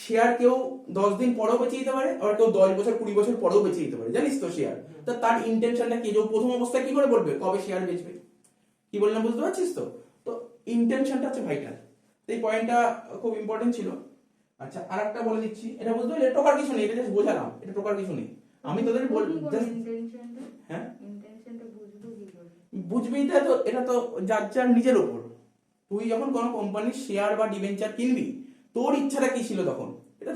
শেয়ার কেউ 10 দিন পরেও বেঁচে দিতে পারে, আবার কেউ 10 বছর 20 বছর পরেও বেঁচে দিতে পারে, জানিস তো শেয়ার। তো তার ইন্টেনশনটা কি, যে প্রথম অবস্থায় কি করে বলবে কবে শেয়ার বেচবে, কি বললাম বুঝতে পারছিস তো? তো ইন্টেনশনটা হচ্ছে ভাইটাল, এই পয়েন্টটা খুব ইম্পর্টেন্ট ছিল। আচ্ছা আর একটা বলে দিচ্ছি, এটা বুঝতে পারলি, টোকার কিছু নেই, এটা জাস্ট বোঝালাম, এটা টোকার কিছু নেই। আমি তোদের হ্যাঁ বুঝবি, এটা তো যার যার নিজের উপর। তুই যখন কোনো কোম্পানির শেয়ার বা ডিবেঞ্চার কিনবি, তোর ইচ্ছাটা কি ছিল তখন, এটা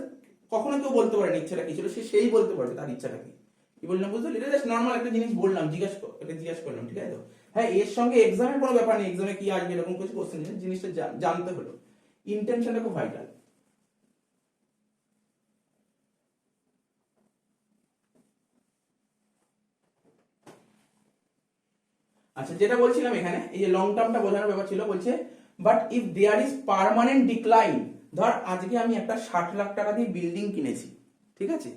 কখনো কেউ বলতে পারেনি ইচ্ছাটা কি ছিল, সেই বলতে পারবে তার ইচ্ছাটা কি। কি বললাম বুঝতে পারলি, এটা জাস্ট নর্মাল একটা জিনিস বললাম, জিজ্ঞাসা করলাম, ঠিক আছে তো। হ্যাঁ, এর সঙ্গে এক্সামের কোনো ব্যাপার নেই, এক্সামে কি আসবে এরকম কিছু কোশ্চেন নেই, জিনিসটা জানতে হলো। ইন্টেনশনটা খুব ভাইটাল। আচ্ছা যেটা বলছিলাম এখানে, এই যে লং টার্মটা বোঝানোর ব্যাপার ছিল, বলছে but if there is permanent decline. ধর আজকে আমি একটা 60 লাখ টাকা দিয়ে বিল্ডিং কিনেছি, ঠিক আছে।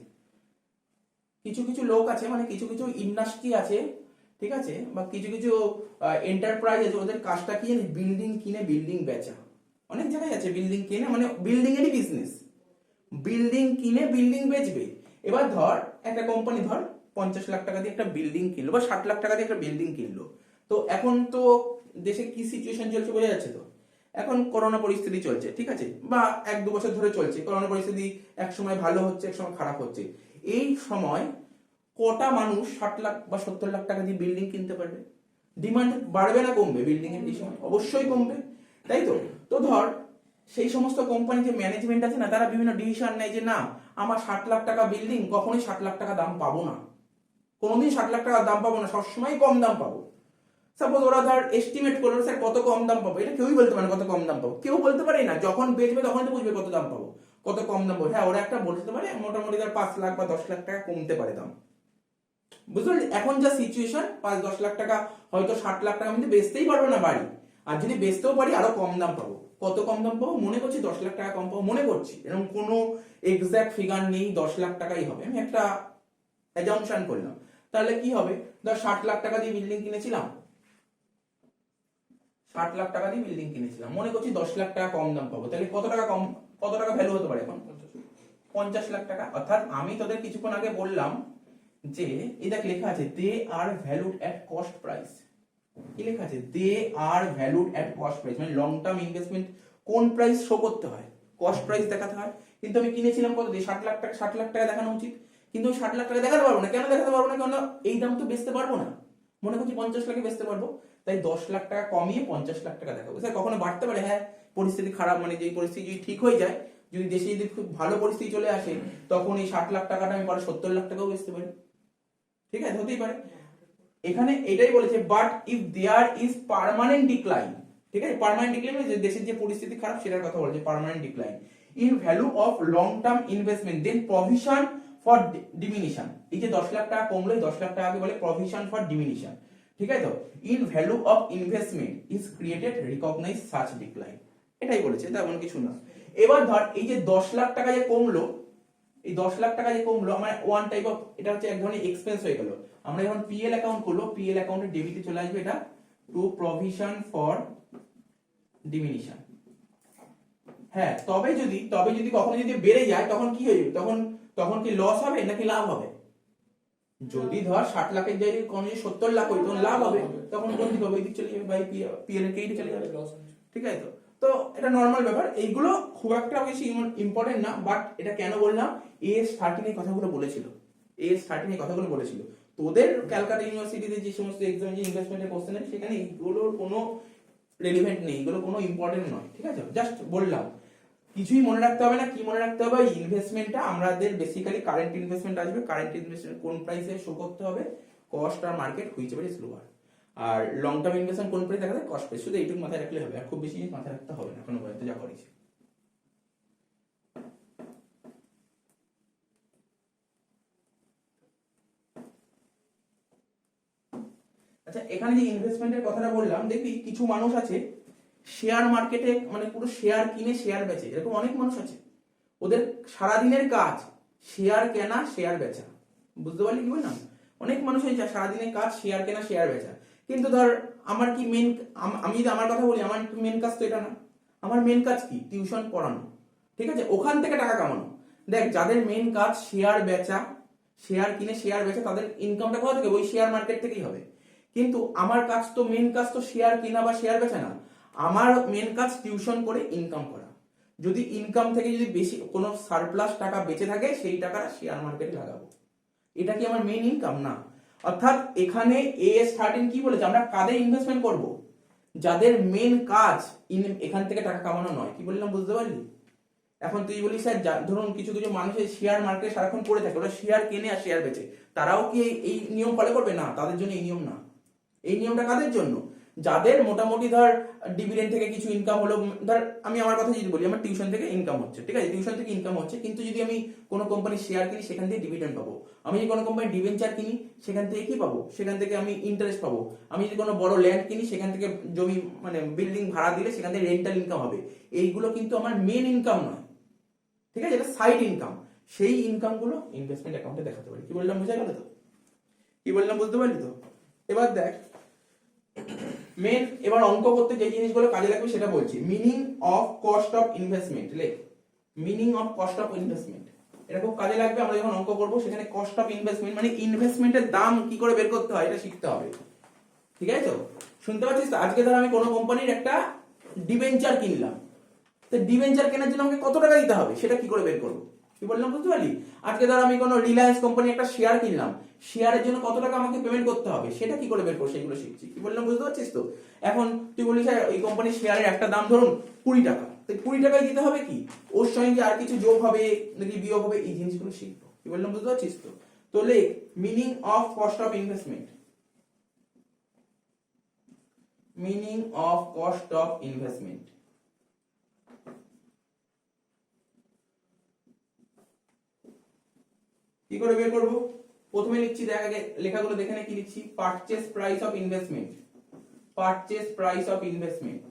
কিছু কিছু লোক আছে, মানে কিছু কিছু ইন্ডাস্ট্রি আছে, ঠিক আছে, বা কিছু কিছু এন্টারপ্রাইজ আছে, ওদের কাজটা কি জানিস, বিল্ডিং কিনে বিল্ডিং বেচা। অনেক জায়গায় আছে বিল্ডিং কিনে, মানে বিল্ডিং এরই বিজনেস, বিল্ডিং কিনে বিল্ডিং বেচবে। এবার ধর একটা কোম্পানি ধর 50 লাখ টাকা দিয়ে একটা বিল্ডিং কিনলো, বা 60 লাখ টাকা দিয়ে একটা বিল্ডিং কিনলো। তো এখন তো দেশে কি সিচুয়েশন চলছে বোঝা যাচ্ছে তো, এখন করোনা পরিস্থিতি চলছে, ঠিক আছে, বা 1-2 বছর ধরে চলছে করোনা পরিস্থিতি, এক সময় ভালো হচ্ছে এক সময় খারাপ হচ্ছে। এই সময় কটা মানুষ 60 লাখ বা 70 লাখ টাকা দিয়ে বিল্ডিং কিনতে পারবে? ডিমান্ড বাড়বে না কমবে বিল্ডিং এর? এই সময় অবশ্যই কমবে, তাই তো। তো ধর সেই সমস্ত কোম্পানি যে ম্যানেজমেন্ট আছে না, তারা বিভিন্ন ডিসিশন নেয় যে না, আমার 60 লাখ টাকা বিল্ডিং, কখনোই 60 লাখ টাকা দাম পাবো না, কোনোদিন 60 লাখ টাকা দাম পাবো না, সবসময় কম দাম পাবো। সাপোজ ওরা ধর এস্টিমেট করলো স্যার কত কম দাম পাবো, এটা কেউই বলতে পারে না কত কম দাম পাবো, কেউ বলতে পারে না, যখন বেচবে তখন তো বুঝবে কত দাম পাবো, কত কম দাম পাবো। হ্যাঁ ওরা একটা বলতে পারে মোটামুটি ধর 5 লাখ বা 10 লাখ টাকা কমতে পারে দাম, বুঝতে পারলি। এখন যা সিচুয়েশন, 5-10 লাখ টাকা হয়তো 60 লাখ টাকা মধ্যে বেচতেই পারবো না বাড়ি, আর যদি বেচতেও পারি আরো কম দাম পাবো। কত কম দাম পাবো মনে করছি, 10 লাখ টাকা কম পাবো মনে করছি, এরকম কোনো এক্সাক্ট ফিগার নেই, 10 লাখ টাকাই হবে, আমি একটা অ্যাজাম্পশন করলাম। তাহলে কি হবে, ধর 60 লাখ টাকা দিয়ে বিল্ডিং কিনেছিলাম, 60 লাখ টাকা দিয়ে বিল্ডিং কিনেছিলাম, মনে করছি 10 লাখ টাকা কম দাম পাবো, তাহলে কত টাকা কম, কত টাকা ভ্যালু হতে পারে এখন? 50 লাখ টাকা। অর্থাৎ আমি তোদের কিছুক্ষণ আগে বললাম যে এই দেখ লেখা আছে দে are valued at cost price. কি লেখা আছে? দে are valued at cost price, মানে লং টার্ম ইনভেস্টমেন্ট কোন প্রাইস শো করতে হয়, কস্ট প্রাইস দেখাতে হয়। কিন্তু আমি কিনেছিলাম কত দিয়ে, 60 লাখ টাকা, 60 লাখ টাকা দেখানো উচিত, কিন্তু 60 লাখ টাকা দেখাতে পারবো না। কেন দেখাতে পারবো না? কারণ এই দাম তো বেচতে পারবো না। মনে করছি 50 লাখে বেচতে পারবো, তাই 10 লাখ টাকা কমিয়ে 50 লাখ টাকা দেখাবো। স্যার কখনো বাড়তে পারে, হ্যাঁ পরিস্থিতি খারাপ, মানে যে পরিস্থিতি যদি ঠিক হয়ে যায়, যদি দেশে যদি খুব ভালো পরিস্থিতি চলে আসে, তখন এই 60 লাখ টাকাটা আমি পরে 70 লাখ টাকাও বেচতে পারি। ঠিক আছে, হতেই পারে। এখানে এটাই বলেছে, but if there is permanent decline, ঠিক আছে, পার্মানেন্ট ডিক্লাইন মানে দেশের যে পরিস্থিতি খারাপ সেটার কথা বলছে, permanent decline in value of long term investment, then provision for diminution. এই যে 10 লাখ টাকা কমলো, 10 লাখ টাকাকে বলে প্রভিশন ফর ডিমিনিশন। ঠিক আছে, তো in value of investment is created recognise such decline, এটাই বলেছে, তেমন কিছু না। এবার ধর এই যে 10 লাখ টাকা যে কমলো, এই 10 লাখ টাকা যে কমলো, আমার ওয়ান টাইপ অফ, এটা হচ্ছে এক ধরনের এক্সপেন্স হয়ে গেল। আমরা যখন পিএল অ্যাকাউন্ট করলো, পিএল অ্যাকাউন্টে ডেবিটে চলে আসবে এটা টু প্রভিশন ফর ডিমিনিশন। হ্যাঁ, তবে যদি কখনো যদি বেড়ে যায় তখন কি হয়ে যাবে? তখন কি লস হবে নাকি লাভ হবে? যদি ধর 60 লাখের জায়গায় কোনো 70 লাখ হই, তখন লাভ হবে, তখন কোন দিকে হবে? এই দিক চলে যাবে, বাই পিএল এর কেটে চলে যাবে। ঠিক আছে, তো তো এটা নরমাল ব্যাপার, এইগুলো খুব একটা বেশি ইম্পর্টেন্ট না। বাট এটা কেন বললাম, AS13 এই কথাগুলো বলেছিল, AS13 এই কথাগুলো বলেছিল। তোদের ক্যালকাটা ইউনিভার্সিটিতে যে সমস্ত এক্সাম, যে ইনভেস্টমেন্টের কোশ্চেন আছে, সেখানে এইগুলোর কোনো রেলিভেন্ট নেই, এগুলো কোনো ইম্পর্টেন্ট নয়। ঠিক আছে, জাস্ট বললাম, কিছুই মনে রাখতে হবে না। কি মনে রাখতে হবে? ইনভেস্টমেন্টটা আমাদের বেসিক্যালি কারেন্ট ইনভেস্টমেন্ট আসবে, কারেন্ট ইনভেস্টমেন্ট কোন প্রাইসে শো করতে হবে, কস্ট আর market whichever is lower. আর লং টার্ম ইনভেস্টমেন্ট কোন প্রাইস দেখা যায়, কস্ট প্রাইস। শুধু এইটুকু মাথায় রাখলে হবে, আর খুব বেশি মাথায় রাখতে হবে না এখনো পর্যন্ত যা করেছি। আচ্ছা, এখানে যে ইনভেস্টমেন্টের কথাটা বললাম, দেখবি কিছু মানুষ আছে শেয়ার মার্কেটে, মানে পুরো শেয়ার কিনে শেয়ার বেচে, এরকম অনেক মানুষ আছে। ওদের সারাদিনের কাজ শেয়ার কেনা শেয়ার বেচা। বুঝতে পারলি কি বললাম? অনেক মানুষ এই সারাদিনের কাজ শেয়ার কেনা শেয়ার বেচা। কিন্তু ধর আমার কি মেন, আমি যদি আমার কথা বলি, আমার মেন কাজ তো এটা না। আমার মেন কাজ কি? টিউশন পড়ানো। ঠিক আছে, ওখান থেকে টাকা কামানো। দেখ, যাদের মেন কাজ শেয়ার বেচা, শেয়ার কিনে শেয়ার বেচা, তাদের ইনকামটা কোথা থেকে? ওই শেয়ার মার্কেট থেকেই হবে। কিন্তু আমার কাজ তো, মেন কাজ তো শেয়ার কেনা বা শেয়ার বেচা না। আমার মেন কাজ টিউশন করে ইনকাম করা। যদি ইনকাম থেকে যদি বেশি কোনো সারপ্লাস টাকা বেঁচে থাকে, সেই টাকাটা শেয়ার মার্কেটে লাগাবো। এটা কি আমার মেইন ইনকাম? না। অর্থাৎ এখানে AS13 কি বলেছে, আমরা কাদের ইনভেস্টমেন্ট করব? যাদের মেন কাজ এখান থেকে টাকা কামানো নয়। কি বললাম বুঝতে পারলি? এখন তুই বলিস স্যার, ধরুন কিছু কিছু মানুষের শেয়ার মার্কেটে সারাক্ষণ পড়ে থাকে, ওরা শেয়ার কেনে আর শেয়ার বেচে, তারাও কি এই নিয়ম ফলো করবে? না, তাদের জন্য এই নিয়ম না। এই নিয়মটা কাদের জন্য? যাদের মোটামুটি ধর ডিভিডেন্ড থেকে কিছু ইনকাম হলো, ধর আমি আমার কথা যদি বলি, আমার টিউশন থেকে ইনকাম হচ্ছে, ঠিক আছে, টিউশন থেকে ইনকাম হচ্ছে, কিন্তু যদি আমি কোনো কোম্পানির শেয়ার কিনি, সেখান থেকে ডিভিডেন্ড পাবো। আমি যদি কোনো কোম্পানির ডিবেঞ্চার কিনি, সেখান থেকে কি পাবো? সেখান থেকে আমি ইন্টারেস্ট পাবো। আমি যদি কোনো বড় ল্যান্ড কিনি, সেখান থেকে জমি, মানে বিল্ডিং ভাড়া দিলে সেখান থেকে রেন্টাল ইনকাম হবে। এইগুলো কিন্তু আমার মেন ইনকাম নয়। ঠিক আছে, এটা সাইড ইনকাম। সেই ইনকাম গুলো ইনভেস্টমেন্ট অ্যাকাউন্টে দেখাতে পারি। কি বললাম, বোঝা গেল তো? কি বললাম বুঝতে পারলি তো? এবার দেখ, মেন এবার অঙ্ক করতে যে জিনিসগুলো কাজে লাগবে সেটা বলছি। Meaning of cost of investment, লেখ meaning of cost of investment. এটা খুব কাজে লাগবে। আমরা যখন অঙ্ক করবো, সেখানে কস্ট অফ ইনভেস্টমেন্ট মানে ইনভেস্টমেন্টের দাম কি করে বের করতে হয়, এটা শিখতে হবে। ঠিক আছে, তো শুনতে পাচ্ছিস তো? আজকে ধর আমি কোনো কোম্পানির একটা ডিবেঞ্চার কিনলাম, তো ডিবেঞ্চার কেনার জন্য আমাকে কত টাকা দিতে হবে, সেটা কি করে বের করবো? কি বললাম বুঝতে পারলি? আজকে ধর আমি কোনো রিলায়েন্স কোম্পানি একটা শেয়ার কিনলাম, শেয়ারের জন্য কত টাকা আমাকে পেমেন্ট করতে হবে, সেটা কি করে বের করবো, সেগুলো শিখছি। কি বললাম বুঝতে পারছিস তো? এখন তুই বলিস এই কোম্পানির শেয়ারের একটা দাম ধরুন 20 টাকা, তো 20 টাকায় দিতে হবে কি, ওর সঙ্গে আর কিছু যোগ হবে নাকি বিয়োগ হবে, এই জিনিসগুলো শিখবো। কি বললাম বুঝতে পারছিস তো? তো লেখ meaning of cost of investment. Meaning of cost of investment কি করে বের করবো? প্রথমে লিখছি, দেখ আগে লেখাগুলো দেখে নে কি লিখছি। Purchase price of investment, purchase price of investment.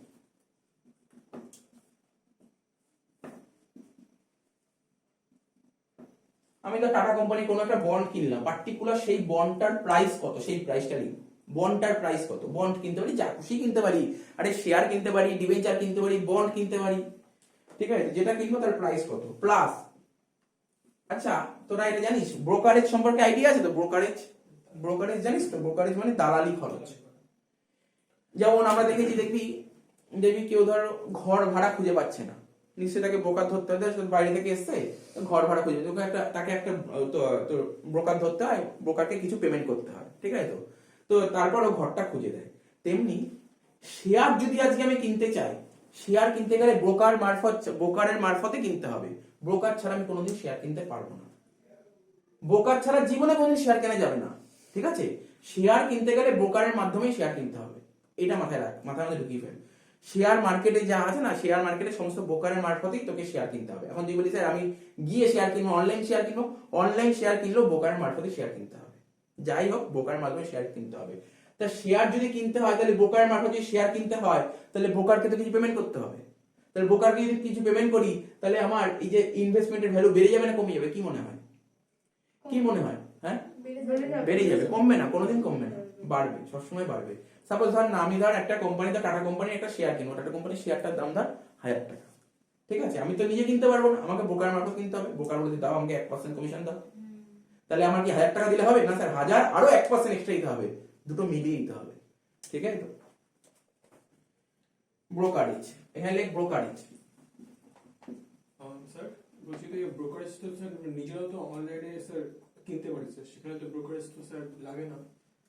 আমি তো টাটা কোম্পানি কোনো একটা বন্ড কিনলাম, পার্টিকুলার সেই বন্ডটার প্রাইস কত, সেই প্রাইসটা লিখব। বন্ডটার প্রাইস কত? বন্ড কিনতে পারি, যা খুশি কিনতে পারি, আরে শেয়ার কিনতে পারি, ডিবেঞ্চার কিনতে পারি, বন্ড কিনতে পারি। ঠিক আছে, যেটা কিনবো তার প্রাইস কত, প্লাস, আচ্ছা তোরা এটা জানিস ব্রোকারেজ সম্পর্কে আইডিয়া আছে তো? ব্রোকারেজ, ব্রোকারেজ জানিস তো? ব্রোকারেজ মানে দালালি খরচ। যেমন আমরা দেখেছি, দেখবি কেউ ধর ঘর ভাড়া খুঁজে পাচ্ছে না, নিশ্চয়ই তাকে ব্রোকার ধরতে হবে, বাইরে থেকে এসছে ঘর ভাড়া খুঁজে তোকে একটা তাকে একটা তোর ব্রোকার ধরতে হয়, ব্রোকারকে কিছু পেমেন্ট করতে হয়, ঠিক আছে? তো তো তারপর ও ঘরটা খুঁজে দেয়। তেমনি শেয়ার যদি আজকে আমি কিনতে চাই, শেয়ার কিনতে গেলে ব্রোকারের মারফতে কিনতে হবে। ব্রোকার ছাড়া আমি কোনোদিন শেয়ার কিনতে পারবো না। ব্রোকার ছাড়া জীবনে কোনোদিন শেয়ার কেনা যাবে না, ঠিক আছে? শেয়ার কিনতে গেলে ব্রোকারের মাধ্যমেই শেয়ার কিনতে হবে, এটা মাথায় রাখ, মাথার মধ্যে ঢুকিয়ে ফেল। শেয়ার মার্কেটে যা আছে না, শেয়ার মার্কেটে সমস্ত ব্রোকারের মারফতেই তোকে শেয়ার কিনতে হবে। এখন তুই বলি স্যার আমি গিয়ে শেয়ার কিনবো, অনলাইন শেয়ার কিনবো, অনলাইন শেয়ার কিনলেও ব্রোকারের মারফতে শেয়ার কিনতে হবে। যাই হোক, ব্রোকারের মাধ্যমে শেয়ার কিনতে হবে। তা শেয়ার যদি কিনতে হয়, তাহলে ব্রোকারের মারফতে যদি শেয়ার কিনতে হয়, তাহলে ব্রোকারকে তো কিছু পেমেন্ট করতে হবে। তাহলে ব্রোকারকে যদি কিছু পেমেন্ট করি, তাহলে আমার এই যে ইনভেস্টমেন্টের ভ্যালু বেড়ে যাবে না কমে যাবে, কি মনে হয়? কি মনে হয়? হ্যাঁ, বেড়ে যাবে, কমবে না, কোনোদিন কমবে না, বাড়বে, সবসময় বাড়বে। সাপোজ ধর না, আমি ধর একটা কোম্পানিতে, টাটা কোম্পানির একটা শেয়ার কিনবো, টাটা কোম্পানির শেয়ারটার দাম ধর 1000 টাকা, ঠিক আছে? আমি তো নিজে কিনতে পারবো না, আমাকে ব্রোকার মারফত কিনতে হবে। ব্রোকার বলে দাও আমাকে 1% কমিশন দাও। তাহলে আমার কি 1000 টাকা দিলে হবে না স্যার? 1000 আরো 1% এক্সট্রা দিতে হবে, দুটো মিলিয়ে দিতে হবে, ঠিক আছে? তো ব্রোকারেজ, এখানে লেখ ব্রোকারেজ। স্যার বলছি তো ব্রোকারেজ তো স্যার নিজেরাও তো অনলাইনে স্যার কিনতে পারি স্যার, সেখানে তো ব্রোকারেজ তো স্যার লাগে না।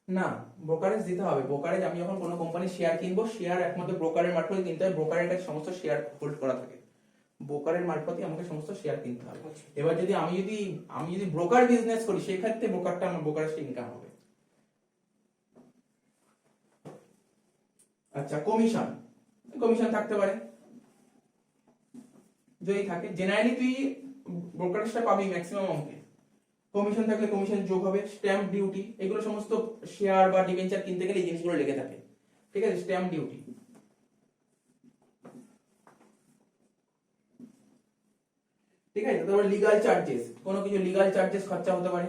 না, ব্রোকারেজ দিতে হবে। ব্রোকারেজ আমি যখন কোনো কোম্পানির শেয়ার কিনবো, শেয়ার একমাত্র ব্রোকারের মারফতে কিনতে হয়। ব্রোকারের কাছে সমস্ত শেয়ার হোল্ড করা থাকে, ব্রোকারের মারফতে আমাকে সমস্ত শেয়ার কিনতে হবে। এবার যদি আমি যদি ব্রোকার বিজনেস করি, সেই ক্ষেত্রে ব্রোকারটা আমার ব্রোকারেজ ইনকাম হবে। আচ্ছা, কমিশন, কমিশন থাকতে পারে, যদি থাকে জেনারেলি তুই ব্রোকারেজটা পাবি ম্যাক্সিমাম অঙ্কে। কমিশন থাকলে কমিশন যোগ হবে। স্ট্যাম্প ডিউটি, এগুলো সমস্ত শেয়ার বা ডিবেঞ্চার কিনতে গেলে এই জিনিসগুলো লেগে থাকে, ঠিক আছে? স্ট্যাম্প ডিউটি, ঠিক আছে? তারপর লিগাল চার্জেস, কোনো কিছু লিগাল চার্জেস খরচা হতে পারে।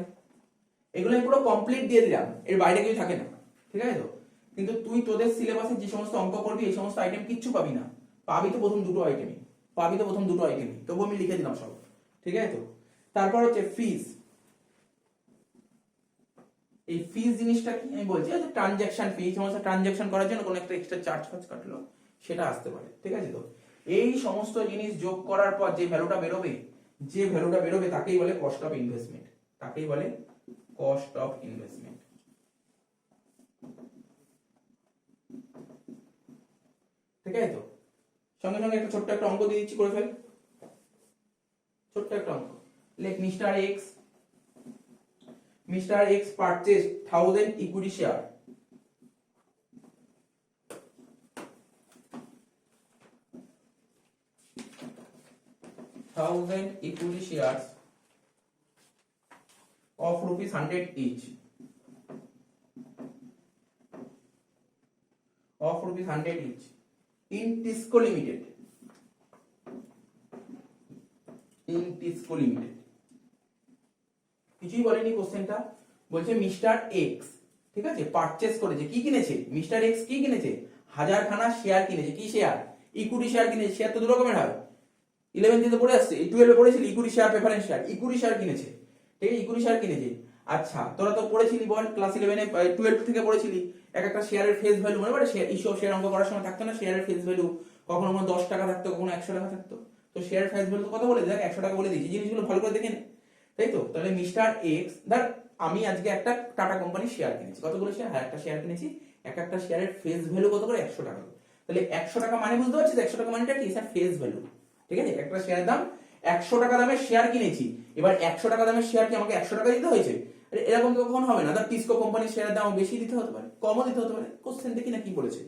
এগুলো আমি পুরো কমপ্লিট দিয়ে দিলাম, এর বাইরে কিছু থাকে না, ঠিক আছে? তো কিন্তু তুই তোদের সিলেবাসে যে সমস্ত অঙ্ক করবি, এই সমস্ত আইটেম কিচ্ছু পাবি না। পাবি তো প্রথম দুটো আইটেমই, তবু আমি লিখে দিলাম সব, ঠিক আছে? তো তারপর হচ্ছে ফিস। এই ফিস জিনিসটা কি আমি বলছি, যে ট্রানজাকশন ফি, সমস্ত ট্রানজাকশন করার জন্য কোনো একটা এক্সট্রা চার্জ ফার্জ কাটলো, সেটা আসতে পারে, ঠিক আছে? তো এই সমস্ত জিনিস যোগ করার পর যে ভ্যালুটা বেরোবে, তাকেই বলে কস্ট অফ ইনভেস্টমেন্ট, তাকেই বলে কস্ট অফ ইনভেস্টমেন্ট, ঠিক আছে? তো সঙ্গে সঙ্গে একটা ছোট্ট একটা অঙ্ক দিয়ে দিচ্ছি, করে ফেল। ছোট্ট একটা অঙ্ক লেখ, mister x purchase 1000 equity share, 1000 equity shares of rupees 100 each, in Tisco Limited, কিছুই বলেনি কোশ্চেনটা। বলছে মিস্টার এক্স, ঠিক আছে, পারচেজ করেছে, কি কিনেছে? মিস্টার এক্স কি কিনেছে? 1000 খানা শেয়ার কিনেছে। কি শেয়ার? ইকুইটি শেয়ার কিনেছে। শেয়ার তো দু রকমের হয়, 11th পড়ে আসছে, 12 পড়েছিল equity share, preference share. Equity share কিনেছে, ঠিক আছে? ইকুইটি শেয়ার কিনেছে। আচ্ছা, তোরা তো পড়েছিলি বল, ক্লাস 11 12 থেকে পড়েছিলি এক একটা শেয়ারের ফেস ভ্যালু, মনে পড়ে? ইস্যু অফ শেয়ার অঙ্ক করার সময় থাকতো না শেয়ারের ফেস ভ্যালু, কখনো 10 টাকা থাকতো, কখনো 100 টাকা থাকতো। তো শেয়ারের ফেস ভ্যালু কত বলে দেখ, 100 টাকা বলে দিয়েছি। জিনিসগুলো ভালো করে দেখে নে, তাই তো? তাহলে মিস্টার এক্স, ধর আমি আজকে একটা টাটা কোম্পানির শেয়ার কিনেছি, কতগুলো শেয়ার? একটা শেয়ার কিনেছি, এক একটা শেয়ারের ফেস ভ্যালু কত করে? 100 টাকা। তাহলে 100 টাকা মানে বুঝতে পারছিস? 100 টাকা মানেটা কি স্যার? ফেস ভ্যালু, ঠিক আছে? একটা শেয়ারের দাম 100 টাকা দামের শেয়ার কিনেছি, এবার 100 টাকা দামের শেয়ার কি আমাকে 100 টাকা দিতে হয়েছে? এরকম তো কখনো হবে না। ধর টিসকো কোম্পানির শেয়ারের দাম বেশি দিতে হতে পারে, কমও দিতে হতে পারে। কোশ্চেন দেখি না কি বলেছে,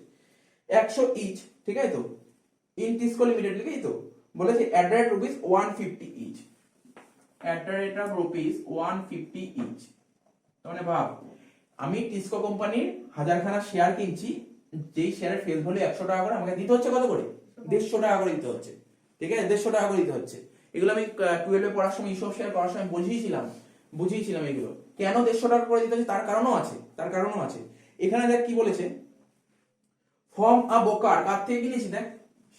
100 ইচ, ঠিক আছে? তো ইন টিসকো লিমিটেড লিখেই তো বলেছে at rate rupees 150 each, at rate of rupees 150 each. মানে ভাব, আমি টিসকো কোম্পানির 1000 খানা শেয়ার কিনছি, যেই শেয়ারের ফেস ভ্যালু 100 টাকা করে, আমাকে দিতে হচ্ছে কত করে? 150 টাকা করে দিতে হচ্ছে, ঠিক আছে? 150 টাকা করে দিতে হচ্ছে। এগুলো আমি 12 এ পড়ার সময়, ইস্যু অফ শেয়ার পড়ার সময় বুঝিয়েছিলাম এগুলো কেন 150 টাকা করে দিতে হচ্ছে, তার কারণও আছে। এখানে দেখ কি বলেছে, ফর্ম আ বোকার, কার থেকে কিনেছি? দেখ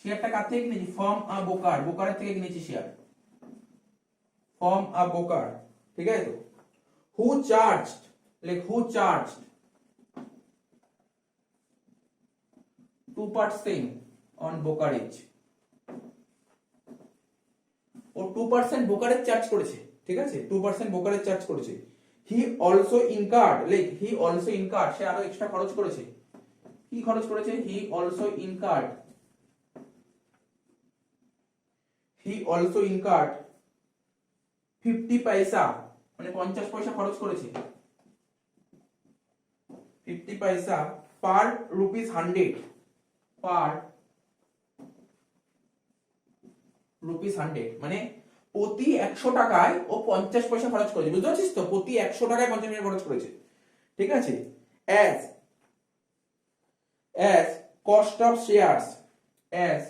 শেয়ারটা কার থেকে কিনেছি? ফর্ম আ বোকার, বোকারের থেকে কিনেছি শেয়ার, ফর্ম আ বোকার, ঠিক আছে? তো who charged, like who charged 2% on brokerage, ও 2% ব্রোকারেজ চার্জ করেছে, ঠিক আছে, 2% ব্রোকারেজ চার্জ করেছে। He also incurred, like he also incurred, সে আরো এক্সট্রা খরচ করেছে। কি খরচ করেছে? He also incurred, he also incurred 50 পয়সা, মানে 50 পয়সা খরচ করেছে, 50 পয়সা পার রুপিস 100, পার রুপিস 100, মানে প্রতি 100 টাকায় ও 50 পয়সা খরচ করেছে, বুঝতে পারছিস তো? প্রতি 100 টাকায় 50 পয়সা খরচ করেছে, ঠিক আছে। As cost of shares, as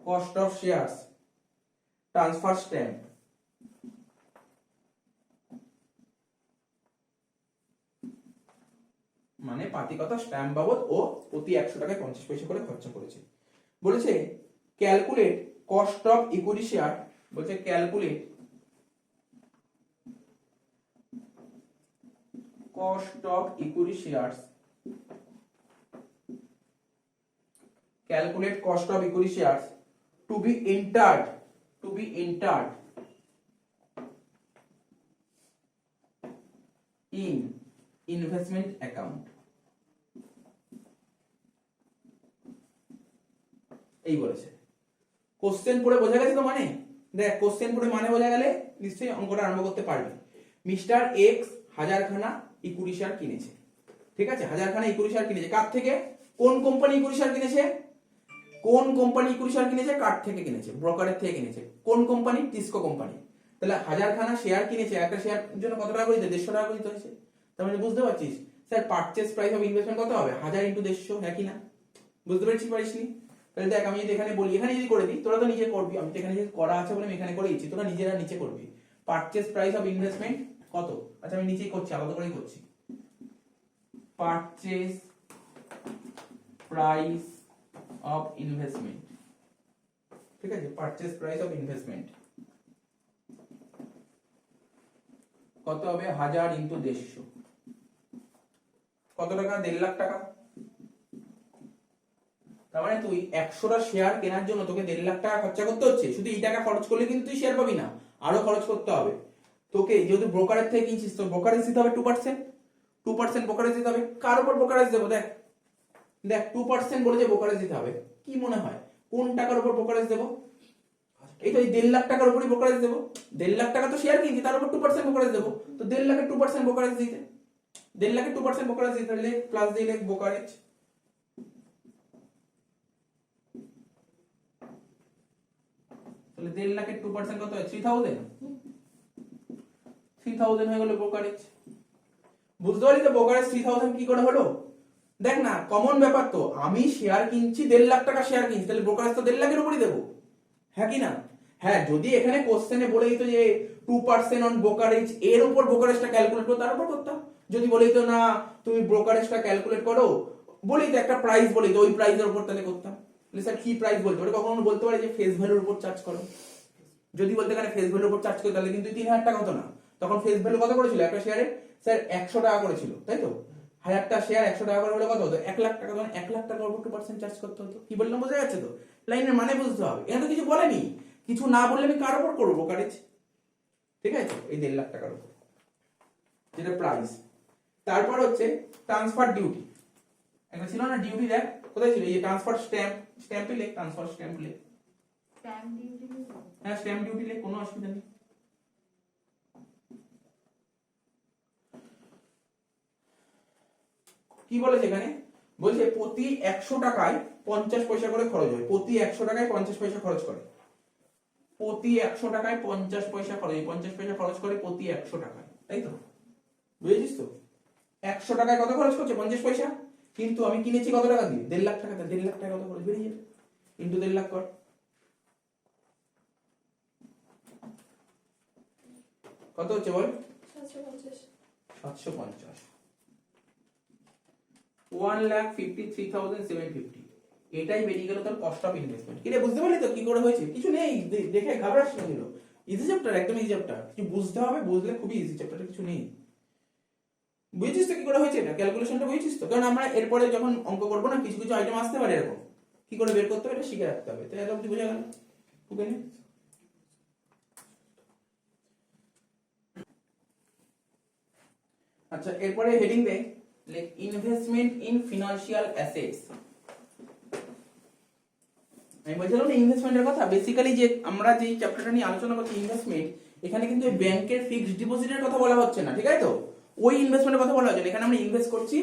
cost of shares transfer stamp, মানে পাতিকতা স্ট্যাম্প বাবদ ও প্রতি 100 টাকায় 50 পয়সা করে খরচা করেছে। বলেছে calculate cost of equity share, বলছে calculate cost of equity shares, calculate cost of equity shares to be entered in investment account. এই বলেছে। কোশ্চেন পড়ে বোঝা গেছে তো? মানে দেখ, কোশ্চেন পড়ে মানে বোঝা গেলে নিশ্চয়ই অঙ্কটা আরম্ভ করতে পারবি। মিস্টার এক্স 1000খানা ইকুইটি শেয়ার কিনেছে, ঠিক আছে, 1000খানা ইকুইটি শেয়ার কিনেছে। কার থেকে? কোন কোম্পানি ইকুইটি শেয়ার কিনেছে? কোন কোম্পানি ইকুইটি শেয়ার কিনেছে? কার থেকে কিনেছে? ব্রোকারের থেকে কিনেছে। কোন কোম্পানি? TISCO company. তাহলে 1000খানা শেয়ার কিনেছে, একটা শেয়ার জন্য কত টাকা করে দিতে? 150 টাকা করে দিতে হয়েছে। তার মানে বুঝতে পারছিস sir purchase price of investment কত হবে? 1000 × 150, হ্যাঁ কি না? বুঝতে পারিসনি? তাহলে দেখ, আমি যদি এখানে বলি, এখানে যদি করে দিই, তোরা তো নিজে করবি, আমি তো এখানে যদি করা আছে বলে আমি এখানে করে দিচ্ছি, তোরা নিজেরা নিচে করবি। পারচেজ প্রাইস অফ ইনভেস্টমেন্ট কত? আচ্ছা আমি নিচেই করছি, আলাদা করেই করছি। পারচেজ প্রাইস অফ ইনভেস্টমেন্ট, ঠিক আছে, পারচেজ প্রাইস অফ ইনভেস্টমেন্ট কত হবে? 1000 × 150, কত টাকা? 1.5 লাখ টাকা। তার মানে তুই 100টা শেয়ার কেনার জন্য তোকে 1.5 লাখ টাকা খরচা করতে হচ্ছে। শুধু এই টাকা খরচ করলে কিন্তু তুই শেয়ার পাবি না, আরো খরচ করতে হবে তোকে। যেহেতু ব্রোকারের থেকে কিনছিস, তো ব্রোকারেজ দিতে হবে 2% ব্রোকারেজ দিতে হবে। কার উপর ব্রোকারেজ দেবো? দেখ 2% বলে যে ব্রোকারেজ দিতে হবে, কি মনে হয় কোন টাকার উপর ব্রোকারেজ দেবো? এই তো এই 1.5 লাখ টাকার উপরই ব্রোকারেজ দেবো। 1.5 লাখ টাকা তো শেয়ার কিনছি, তার উপর 2% ব্রোকারেজ দেবো। তো 1.5 লাখের 2% ব্রোকারেজ দিতে, 1.5 লাখের 2% ব্রোকারেজ দিতে হলে প্লাস দিলে ব্রোকারেজ, তাহলে 1.5 লাখের 2% কত হয়? 3000 হয়ে গেল ব্রোকারেজ। বুঝতে পারলি তো ব্রোকারেজ 3000 কি করে হলো? দেখ না, কমন ব্যাপার তো। আমি শেয়ার কিনছি, 1.5 লাখ টাকা শেয়ার কিনছি, তাহলে ব্রোকারেজ তো 1.5 লাখের উপরই দেবো, হ্যাঁ কি না? হ্যাঁ, যদি এখানে কোশ্চেনে বলে দিত যে 2% অন ব্রোকারেজ, এর উপর ব্রোকারেজটা ক্যালকুলেট করো, তার উপর করতাম। যদি বলে দিত না তুমি ব্রোকারেজটা ক্যালকুলেট করো, বলে দিত একটা প্রাইস, বলে দিত ওই প্রাইসের উপর, তাহলে করতাম। স্যার কি প্রাইস বলতে পারে? কখনো বলতে পারে যে ফেস ভ্যালুর উপর চার্জ করো। যদি বলতে এখানে ফেস ভ্যালুর উপর চার্জ করো, তাহলে কিন্তু 3000 টাকা হতো না। তখন ফেস ভ্যালু কত করেছিল একটা শেয়ারে? স্যার 100 টাকা করেছিল, তাই তো? 1000টা শেয়ার 100 টাকা করে হলে কত হতো? 1 লাখ টাকা। তখন 1 লাখ টাকার উপর 2% চার্জ করতে হতো। কি বললাম বোঝা যাচ্ছে তো? লাইনের মানে বুঝতে হবে। এখানে তো কিছু বলেনি, কিছু না বললে আমি কার উপর করবো ব্রোকারেজ? ঠিক আছে, এই 1.5 লাখ টাকার উপর, যেটা প্রাইস। তারপর হচ্ছে ট্রান্সফার ডিউটি, একটা ছিল না ডিউটি, দেখ কোথায় ছিল? এই ট্রান্সফার স্ট্যাম্পে লেখ, ট্রান্সফার স্ট্যাম্প লেখ, হ্যাঁ স্ট্যাম্প ডিউটি লেখ, কোনো অসুবিধা নেই। কি বলেছে এখানে? বলছে প্রতি 100 টাকায় 50 পয়সা করে খরচ হয়। প্রতি 100 টাকায় 50 পয়সা খরচ করে। প্রতি 100 টাকায় 50 পয়সা খরচ, 50 পয়সা খরচ করে প্রতি 100 টাকায়, তাই তো? বুঝেছিস তো? 100 টাকায় কত খরচ করছে? 50 পয়সা। কিন্তু আমি কিনেছি কত টাকা দিয়ে? 1.5 লাখ টাকা। 1.5 লাখ টাকা কত খরচ বেরিয়ে যাবে, ইন্টু 1.5 লাখ কর। কত হচ্ছে বল? 750। 1,53,750। এটাই বেরিয়ে গেল তোর কস্ট অফ ইনভেস্টমেন্ট। কি রে, বুঝতে পারলি তো কি করে হয়েছে? কিছু নেই, দেখে ঘাবড়াস না। দিল ইজি চ্যাপ্টার, একদম ইজি চ্যাপ্টার। কিছু বুঝতে হবে, বুঝলে খুবই ইজি চ্যাপ্টারে কিছু নেই। বুঝেছিস তো কি করে হয়েছে? এটা ক্যালকুলেশনটা বুঝেছিস তো? কারণ আমরা এরপরে যখন অঙ্ক করবো না, কিছু কিছু আইটেম আসতে পারে এরকম, কি করে বের করতে হবে এটা শিখে রাখতে হবে। তো এত অবধি বোঝা গেল? ওকে। আচ্ছা, এরপরে হেডিং দেই like investment in financial assets. আমি বলছিলাম না ইনভেস্টমেন্টের কথা, বেসিক্যালি যে আমরা যে চ্যাপ্টারটা নিয়ে আলোচনা করছি ইনভেস্টমেন্ট, এখানে কিন্তু ব্যাংকের ফিক্সড ডিপোজিটের কথা বলা হচ্ছে না, ঠিক আছে? তো ওই ইনভেস্টমেন্টের কথা বলা হচ্ছে, এখানে আমরা ইনভেস্ট করছি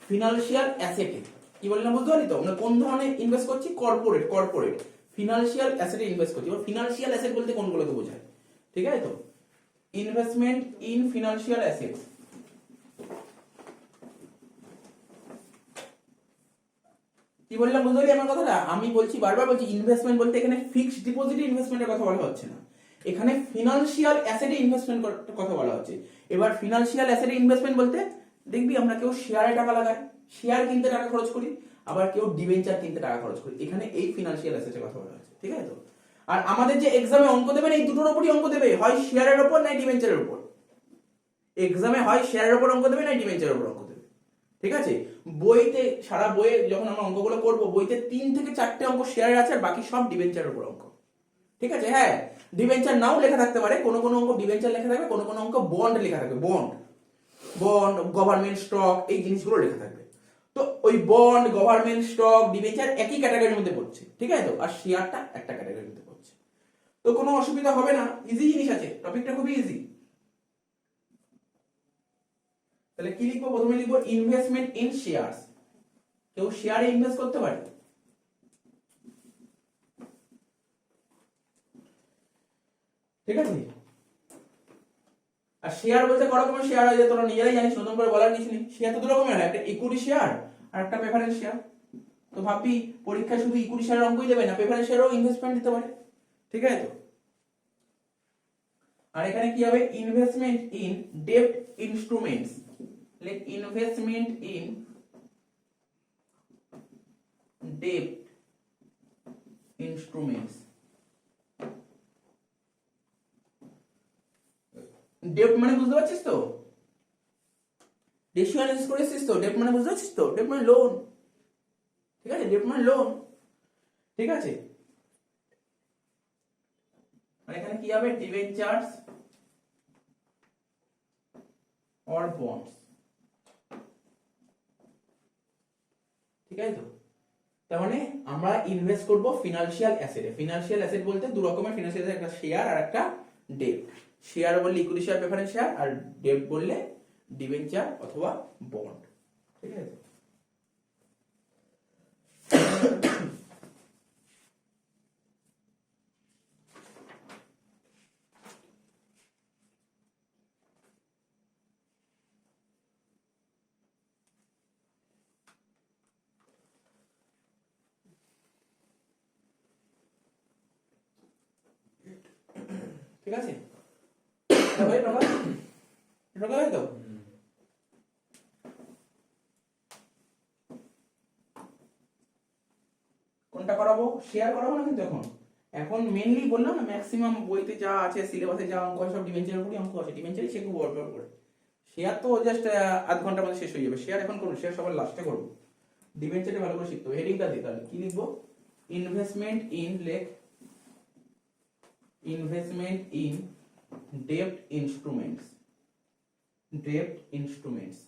ফিনান্সিয়াল অ্যাসেটে। কি বললাম বুঝতে পারলি তো? আমরা কোন ধরনের ইনভেস্ট করছি? কর্পোরেট ফিনান্সিয়াল অ্যাসেটে ইনভেস্ট করছি। এবার ফিনান্সিয়াল অ্যাসেট বলতে কোনগুলোকে বোঝায়, ঠিক আছে? তো ইনভেস্টমেন্ট ইন ফিনান্সিয়াল অ্যাসেটস, কি বললাম বুঝতে পারলি আমার কথাটা? আমি বলছি, বারবার বলছি, ইনভেস্টমেন্ট বলতে এখানে ফিক্সড ডিপোজিটে ইনভেস্টমেন্টের কথা বলা হচ্ছে না, এখানে ফিনান্সিয়াল অ্যাসেটে ইনভেস্টমেন্ট কথা বলা হচ্ছে। এবার ফিনান্সিয়াল অ্যাসেটে ইনভেস্টমেন্ট বলতে দেখবি আমরা কেউ শেয়ারে টাকা লাগাই, শেয়ার কিনতে টাকা খরচ করি, আবার কেউ ডিবেঞ্চার কিনতে টাকা খরচ করি, এখানে এই ফিনান্সিয়াল অ্যাসেটের কথা বলা হচ্ছে, ঠিক আছে? তো আর আমাদের যে এক্সামে অঙ্ক দেবেন এই দুটোর উপরই অঙ্ক দেবে, হয় শেয়ারের উপর না ডিবেঞ্চারের উপর। এক্সামে হয় শেয়ারের উপর অঙ্ক দেবে না ডিবেঞ্চারের উপর অঙ্ক দেবে, ঠিক আছে? বইতে সারা বইয়ে যখন আমরা অঙ্কগুলো করব, বইতে 3 থেকে 4টে অঙ্ক শেয়ারের আছে আর বাকি সব ডিবেঞ্চারের উপর অঙ্ক, ঠিক আছে? হ্যাঁ, ডিবেঞ্চার নাও লেখা থাকতে পারে, কোনো কোনো অঙ্ক ডিবেঞ্চার লেখা থাকবে, কোনো কোনো অঙ্ক বন্ড লেখা থাকবে, বন্ড গভর্নমেন্ট স্টক, এই জিনিসগুলো লেখা থাকবে। তো ওই বন্ড গভর্নমেন্ট স্টক ডিবেঞ্চার একই ক্যাটাগরির মধ্যে পড়ছে, ঠিক আছে? তো আর শেয়ারটা একটা ক্যাটাগরির মধ্যে পড়ছে, তো কোনো অসুবিধা হবে না, ইজি জিনিস আছে, টপিকটা খুবই ইজি। তাহলে কি লিখবো? প্রথমে লিখবো ইনভেস্টমেন্ট ইন শেয়ারস, কেউ শেয়ারে ইনভেস্ট করতে পারে, ঠিক আছে? আর শেয়ার বলতে কত রকমের শেয়ার হয় যে তোরা নিজেরাই জানিস, নতুন করে বলার কিছু নেই। শেয়ার তো দু রকমের হয়, একটা ইকুইটি শেয়ার আর একটা প্রেফারেন্স শেয়ার। তো ভাববি পরীক্ষায় শুধু ইকুইটি শেয়ারের অঙ্কই দেবে না, প্রেফারেন্স শেয়ারও ইনভেস্টমেন্ট দিতে পারে, ঠিক আছে? তো আর এখানে কি হবে? Investment in ডেব্ট instruments, like investment in ডেব্ট instruments. ডেব্ট মানে বুঝতে পারছিস তো? রেশিও অ্যানালাইসিস করেছিস তো? ডেব্ট মানে বুঝতে পারছিস তো? ডেব্ট মানে লোন, ঠিক আছে? ডেব্ট মানে লোন, ঠিক আছে? আর এখানে কি হবে? ডিবেঞ্চারস অর বন্ডস, ঠিক আছে? তো তার মানে আমরা ইনভেস্ট করব ফিনান্সিয়াল অ্যাসেটে। ফিনান্সিয়াল অ্যাসেট বলতে দু রকমের ফিনান্সিয়াল অ্যাসেট, একটা শেয়ার আর একটা ডেব্ট। শেয়ার বললে ইকুইটি শেয়ার প্রেফারেন্স শেয়ার, আর ডেব্ট বললে ডিবেঞ্চার অথবা বন্ড, ঠিক আছে? ঠিক আছে? এটা হয়ে প্রকাশ, প্রকাশ হয় তো? কোনটা করাবো? শেয়ার করাবো না কিন্তু এখন। এখন মেইনলি বললাম না, ম্যাক্সিমাম বইতে যা আছে, সিলেবাসে যা অঙ্ক আছে সব ডিবেঞ্চারের উপরই অঙ্ক আছে, ডিবেঞ্চারই সে খুব অল্প করে। শেয়ার তো জাস্ট আধ ঘন্টার মধ্যে শেষ হয়ে যাবে। শেয়ার এখন করবো, শেয়ার সবার লাস্টে করবো। ডিবেঞ্চারে ভালো করে শিখতে হবে। হেডিংটা দিই তাহলে কি লিখবো? ইনভেস্টমেন্ট ইন লেখ ইনভেস্টমেন্ট ইন ডেব্ট ইনস্ট্রুমেন্টস, ডেব্ট ইনস্ট্রুমেন্টস।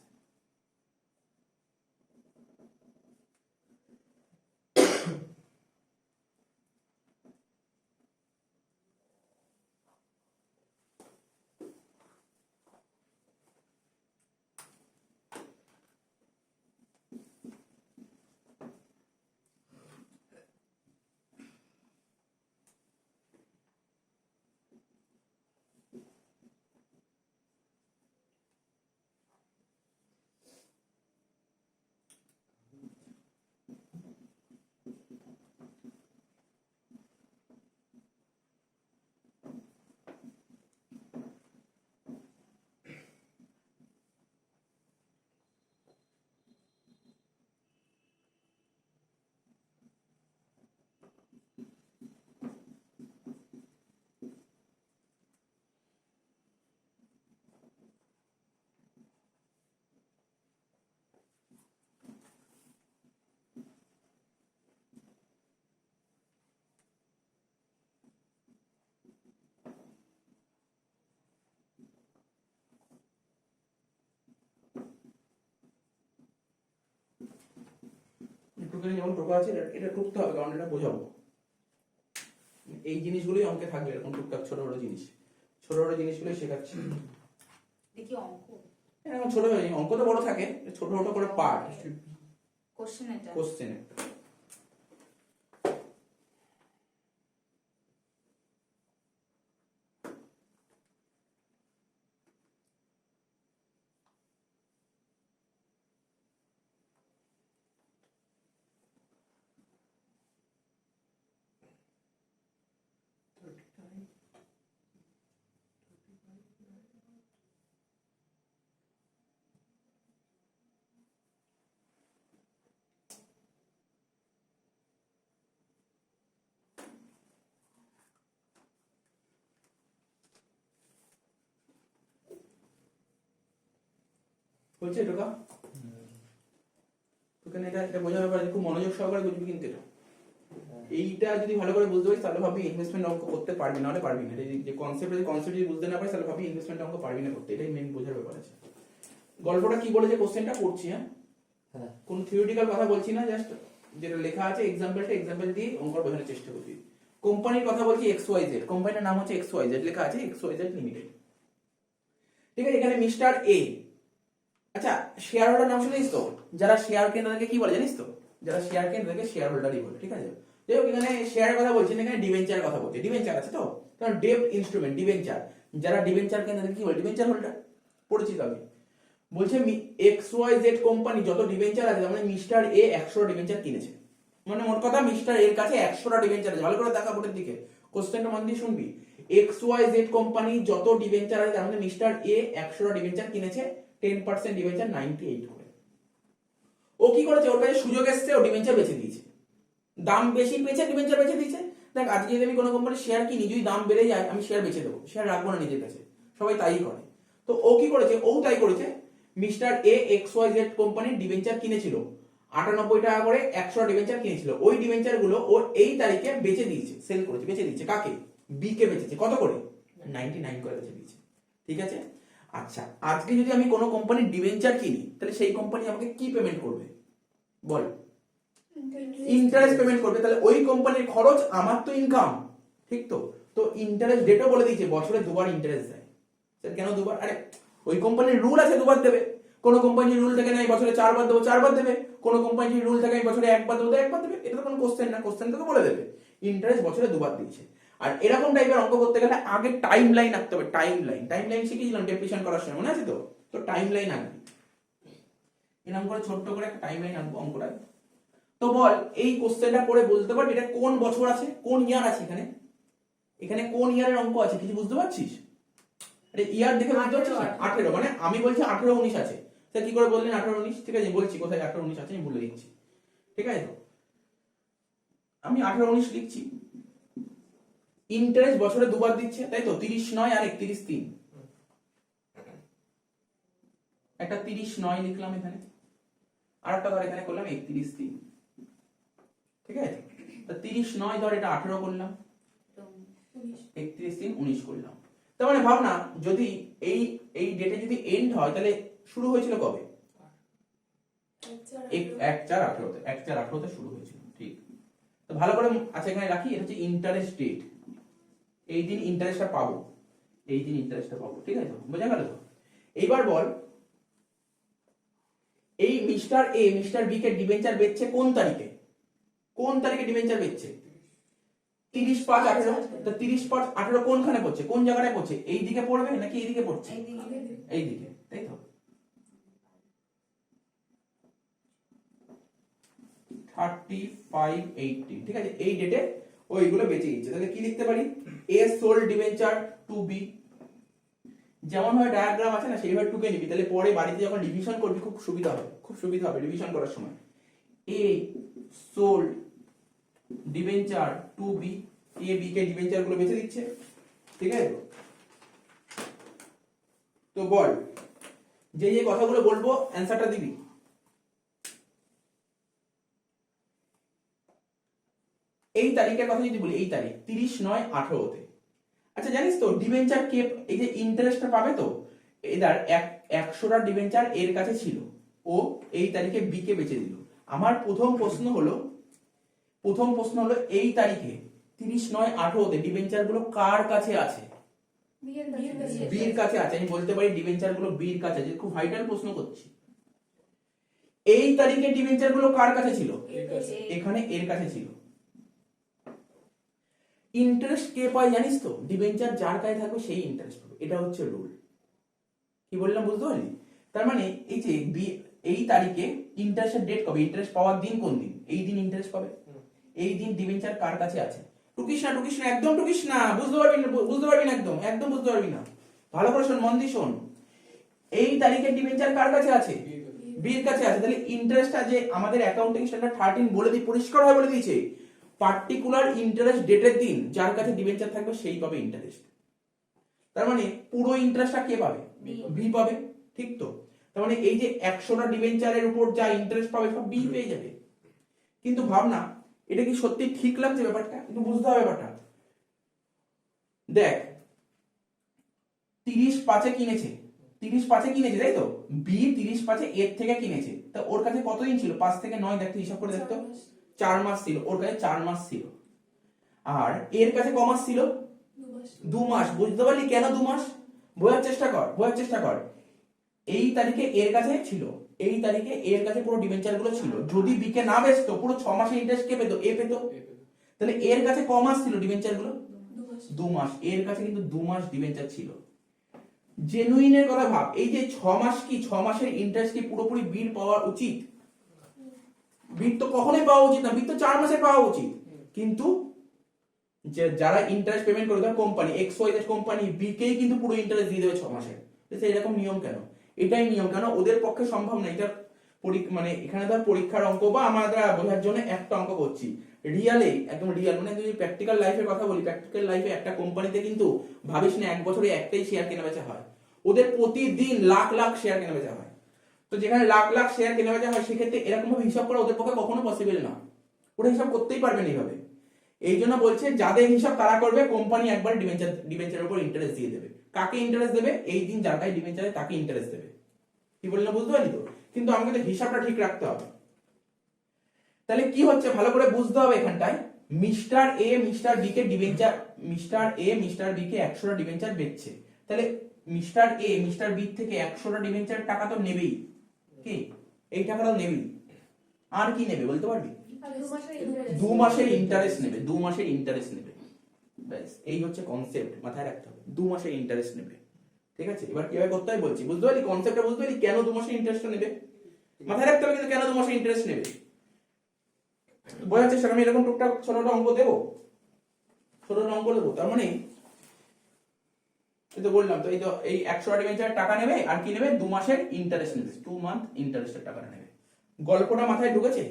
এখানে যেমন টোকা আছে এটা টুকতে হবে, কারণ এটা বোঝাবো। এই জিনিসগুলোই অঙ্কে থাকবে, এরকম টুকটাক ছোট ছোট জিনিস, ছোট ছোট জিনিসগুলোই শেখাচ্ছি। দেখি অঙ্ক এরকম ছোট অঙ্ক তো বড় থাকে, ছোট ছোট করে পার্ট কোশ্চেন এটা কোশ্চেন। বলছে টোকা তোকে এটা বোঝার ব্যাপার, খুব মনোযোগ সহকারে বুঝবি কিন্তু এটা। এইটা যদি ভালো করে বুঝতে পারিস তাহলে ভাবি ইনভেস্টমেন্ট অঙ্ক করতে পারবি, নাহলে পারবি না। যে কনসেপ্ট যদি বুঝতে না পারিস তাহলে ভাবি ইনভেস্টমেন্ট অঙ্ক পারবি না করতে, এটাই মেন বোঝার ব্যাপার আছে। গল্পটা কি বলেছে, কোশ্চেনটা পড়ছি, হ্যাঁ কোন থিওরিটিক্যাল কথা বলছি না, জাস্ট যেটা লেখা আছে এক্সাম্পল দিয়ে অঙ্ক বোঝানোর চেষ্টা করছি। কোম্পানির কথা বলছি XYZ, কোম্পানির নাম হচ্ছে XYZ, লেখা আছে XYZ লিমিটেড, ঠিক আছে। এখানে মিস্টার এ, আচ্ছা শেয়ার হোল্ডার নাম শুনেছিস তো? যারা শেয়ার কেনে তাদেরকে কি বলে জানিস তো? যারা শেয়ার কেনে তাদেরকে শেয়ার হোল্ডারই বলে, ঠিক আছে। যাই হোক, এখানে শেয়ারের কথা বলছি না, এখানে ডিবেঞ্চার কথা বলছি। ডিবেঞ্চার আছে তো, কারণ ডেব্ট ইনস্ট্রুমেন্ট ডিবেঞ্চার, যারা ডিবেঞ্চার কেনে তাদেরকে কি বলে? ডিবেঞ্চার হোল্ডার, পরিচিত আমি। বলছে XYZ কোম্পানি যত ডিবেঞ্চার আছে, মানে মিস্টার এ 100 ডিবেঞ্চার কিনেছে, মানে মোট কথা মিস্টার এর কাছে 100টা ডিবেঞ্চার আছে। ভালো করে দেখা বোর্ডের দিকে, কোশ্চেনটা মন দিয়ে শুনবি। XYZ কোম্পানি যত ডিবেঞ্চার আছে তার মধ্যে মিস্টার এ 100টা ডিবেঞ্চার কিনেছে, 10% ডিবেঞ্চার 98 করে। ও কি করেছে, ওর কাছে সুযোগ এসছে, ও ডিবেঞ্চার বেচে দিয়েছে, দাম বেশি পেয়েছে, ডিবেঞ্চার বেচে দিয়েছে। দেখ আজকে যদি আমি কোনো কোম্পানির শেয়ার কিনি, যদি দাম বেড়ে যায় আমি শেয়ার বেচে দেবো, শেয়ার রাখবো না নিজের কাছে, সবাই তাই করে। তো ও কি করেছে, ও তাই করেছে। মিস্টার এ XYZ কোম্পানির ডিবেঞ্চার কিনেছিল 98 টাকা করে, 100 ডিবেঞ্চার কিনেছিল। ওই ডিবেঞ্চার গুলো ও এই তারিখে বেচে দিয়েছে, সেল করেছে, বেচে দিয়েছে। কাকে? বি কে বেচেছে। কত করে? 99 করে বেচে দিয়েছে, ঠিক আছে। আচ্ছা, আজকে যদি আমি কোনো কোম্পানির ডিবেঞ্চার কিনি, তাহলে সেই কোম্পানি আমাকে কি পেমেন্ট করবে বল? ইন্টারেস্ট পেমেন্ট করবে। তাহলে ওই কোম্পানির খরচ, আমার তো ইনকাম, ঠিক তো। তো ইন্টারেস্ট ডেটও বলে দিয়েছে, বছরে দুবার ইন্টারেস্ট দেয়। স্যার কেন দুবার? আরে ওই কোম্পানির রুল আছে দুবার দেবে। কোন কোম্পানির রুল থাকে না আমি বছরে 4 বার দেবো, 4 বার দেবে। কোন কোম্পানির রুল থাকে আমি বছরে 1 বার দেবো, 1 বার দেবে। এটা তো কোনো কোশ্চেন না, কোশ্চেন থেকে বলে দেবে ইন্টারেস্ট বছরে দুবার দিয়েছে। আর এরকম টাইপের অঙ্ক করতে গেলে আগে টাইম লাইন আঁকতে হবে। টাইম লাইন শিখেছিলাম ডেফিনিশন করার সময়, মনে আছে তো? তো টাইম লাইন আঁকবি, এরকম করে ছোট্ট করে একটা টাইম লাইন আঁকবো অঙ্কটা। তো বল, এই কোশ্চেনটা পড়ে বলতে পারবি এটা কোন বছর আছে, কোন ইয়ার আছে? এখানে এখানে কোন ইয়ারের অঙ্ক আছে, কিছু বুঝতে পারছিস? আরে ইয়ার দেখে বুঝতে পারছিস? 18, মানে আমি বলছি 18 19 আছে। স্যার কি করে বললেন 18 19? ঠিক আছে, বলছি কোথায় 18 19 আছে, আমি বলে দিচ্ছি, ঠিক আছে। তো আমি 18 19 লিখছি। ইন্টারেস্ট বছরে দুবার দিচ্ছে, তাই তো? 30 9 আর 31 3। একটা 30 9 লিখলাম এখানে, আর একটা ধর এখানে করলাম 31 3, ঠিক আছে। তো 30 9 ধর এটা 18 করলাম, 31 3 19 করলাম। তার মানে ভাব না, যদি এই এই ডেটে যদি এন্ড হয় তাহলে শুরু হয়েছিল কবে? 1/4/18 1/4/18 শুরু হয়েছিল, ঠিক। তো ভালো করে আচ্ছা এখানে রাখি, এটা হচ্ছে ইন্টারেস্ট ডেট, এই দিন ইন্টারেস্টটা পাবো, এই দিন ইন্টারেস্টটা পাবো, ঠিক আছে। বোঝা গেল তো? এইবার বল, এই মিস্টার এ মিস্টার বি কে ডিবেঞ্চার বেচছে কোন তারিখে? কোন তারিখে ডিবেঞ্চার বেচছে? 30/5/18। তো 30/5/18 কোনখানে পড়ছে, কোন জায়গাটায় পড়ছে? এই দিকে পড়বে নাকি এই দিকে পড়ছে? এই দিকে, তাই তো। 35/18, ঠিক আছে। এই ডেটে ওইগুলো বেঁচে গেছে। তাহলে কি লিখতে পারি? এ সোল্ড ডিবেঞ্চার টু বি, যেমন হয় ডায়াগ্রাম আছে না, সেইভাবে টুকে নিবি, তাহলে পরে বাড়িতে যখন রিভিশন করবি খুব সুবিধা হবে, খুব সুবিধা হবে রিভিশন করার সময়। এ sold debenture two B, A B কে ডিবেঞ্চার গুলো বেঁচে দিচ্ছে, ঠিক আছে। তো বল, যে যে কথাগুলো বলবো অ্যানসারটা দিবি। এই তারিখের কথা যদি বলি, এই তারিখ 30 9 18 তে। আচ্ছা জানিস তো ডিবেঞ্চার কে, এই যে ইন্টারেস্টটা পাবে তো, এদার 100টা ডিবেঞ্চার এর কাছে ছিল, ও এই তারিখে বি কে বেচে দিল। আমার প্রথম প্রশ্ন হলো এই তারিখে 30/9/18 ডিবেঞ্চার গুলো কার কাছে আছে? বীর কাছে আছে। আমি বলতে পারি ডিবেঞ্চার গুলো বীর কাছে আছে। খুব ভাইটাল প্রশ্ন করছি। এই তারিখে ডিবেঞ্চার গুলো কার কাছে ছিল? এখানে এর কাছে ছিল। ইন্টারেস্ট কে পায় জানিস তো? ডিবেঞ্চার যার কাছে থাকবে সেই ইন্টারেস্ট পাবে, এটা হচ্ছে রুল। কি বললাম বুঝতে পারলি? তার মানে এই যে এই তারিখে ইন্টারেস্টের ডেট কবে? ইন্টারেস্ট পাওয়ার দিন কোন দিন? এই দিন ইন্টারেস্ট পাবে। এই দিন ডিবেঞ্চার কার কাছে আছে? টুকিস না, একদম টুকিস না, বুঝতে পারবি না, একদম বুঝতে পারবি না। ভালো করে শোন, মন দিয়ে শোন। এই তারিখে ডিবেঞ্চার কার কাছে আছে? বীর কাছে আছে। তাহলে ইন্টারেস্টটা যে আমাদের অ্যাকাউন্টিং স্ট্যান্ডার্ড 13 বলে দিয়ে পরিষ্কার ভাবে বলে দিয়েছে, পার্টিকুলার ইন্টারেস্ট ডেটের দিন যার কাছে ডিবেঞ্চার থাকবে সেই পাবে ইন্টারেস্ট। তার মানে পুরো ইন্টারেস্টটা কে পাবে? বি পাবে, ঠিক তো? তার মানে এই যে 100টা ডিবেঞ্চারের উপর যা ইন্টারেস্ট পাবে সব বি পেয়ে যাবে। কিন্তু ভাবনা, এটা কি সত্যি ঠিক লাগছে ব্যাপারটা? একটু বুঝতে হবে ব্যাপারটা। দেখ, 30/5 কিনেছে, তাই তো? বি 30/5 এর থেকে কিনেছে, তা ওর কাছে কতদিন ছিল? 5 থেকে 9, দেখতে হিসাব করে দেখতো। 4 মাস ছিল, ওর কাছে 4 মাস ছিল। আর এর কাছে ক মাস ছিল? 2 মাস। বুঝতে পারলি কেন 2 মাস? বোঝার চেষ্টা কর। এই তারিখে এর কাছে ছিল, এই তারিখে এর কাছে পুরো ডিবেঞ্চার গুলো ছিল। যদি বি কে না বেচতো, পুরো 6 মাসের ইন্টারেস্ট কে পেত? এ পেত। তাহলে এর কাছে ক মাস ছিল ডিবেঞ্চার গুলো? 2 মাস। এর কাছে কিন্তু 2 মাস ডিবেঞ্চার ছিল। জেনুইনের কথা ভাব, এই যে 6 মাস কি 6 মাসের ইন্টারেস্ট কি পুরোপুরি বিল পাওয়া উচিত? বিল তো কখনোই পাওয়া উচিত না, বিল তো 4 মাসে পাওয়া উচিত। কিন্তু যে যারা ইন্টারেস্ট পেমেন্ট করে, ধর কোম্পানি XYZ কোম্পানি বি কেই কিন্তু পুরো ইন্টারেস্ট দিয়ে দেবে 6 মাসে। এরকম নিয়ম কেন? এটাই নিয়ম কেন? ওদের পক্ষে সম্ভব না। এটা মানে এখানে ধর পরীক্ষার অঙ্ক বা আমরা বোঝার জন্য একটা অঙ্ক করছি। রিয়ালে একদম রিয়াল, মানে যদি প্র্যাকটিক্যাল লাইফের কথা বলি, প্র্যাকটিক্যাল লাইফে একটা কোম্পানিতে কিন্তু ভাবিস না 1 বছরে একটাই শেয়ার কেনা বেচা হয়। ওদের প্রতিদিন লাখ লাখ শেয়ার কেনা বেচা হয়। তো যেখানে লাখ লাখ শেয়ার কেনা বেচা হয়, সেক্ষেত্রে এরকম ভাবে হিসাব করা ওদের পক্ষে কখনো পসিবল না। ওরা হিসাব করতেই পারবে না এইভাবে। এই জন্য বলছে যাদের হিসাব তারা করবে, কোম্পানি একবার ডিবেঞ্চারের উপর ইন্টারেস্ট দিয়ে দেবে। কাকে ইন্টারেস্ট দেবে? এই দিন যার কাছে ডিবেঞ্চার তাকে ইন্টারেস্ট দেবে। কি বললাম বুঝতে পারলি তো? কিন্তু আমাকে হিসাবটা ঠিক রাখতে হবে। তাহলে কি হচ্ছে ভালো করে বুঝতে হবে এখানটায়। মিস্টার এ মিস্টার বি কে debenture, mister A mister B কে 100টা ডিবেঞ্চার বেচছে। তাহলে মিস্টার এ মিস্টার বি থেকে 100টা ডিবেঞ্চার টাকা তো নেবেই। কি এই টাকাটা নেবেই। আর কি নেবে বলতে পারবি? 2 মাসের ইন্টারেস্ট নেবে, 2 মাসের ইন্টারেস্ট নেবে। ব্যাস, এই হচ্ছে কনসেপ্ট, মাথায় রাখতে হবে। 2 মাসের ইন্টারেস্ট নেবে, ঠিক আছে? এবার কিভাবে করতে হয় বলছি, বুঝতে পারলি কনসেপ্টটা? বুঝতে পারলি কেন 2 মাসের ইন্টারেস্ট নেবে? মাথায় রাখতে হবে কিন্তু কেন 2 মাসের ইন্টারেস্ট নেবে। বোঝার চেষ্টা কর। আমি এরকম টুকটাক ছোটটা অঙ্ক দেবো, তার মানে এই তো বললাম তো, এই 100টা ডিবেঞ্চার টাকা নেবে, আর কি নেবে? 2 মাসের ইন্টারেস্ট নেবে, 2 মান্থ ইন্টারেস্টের টাকা নেবে। গল্পটা মাথায় ঢুকেছে?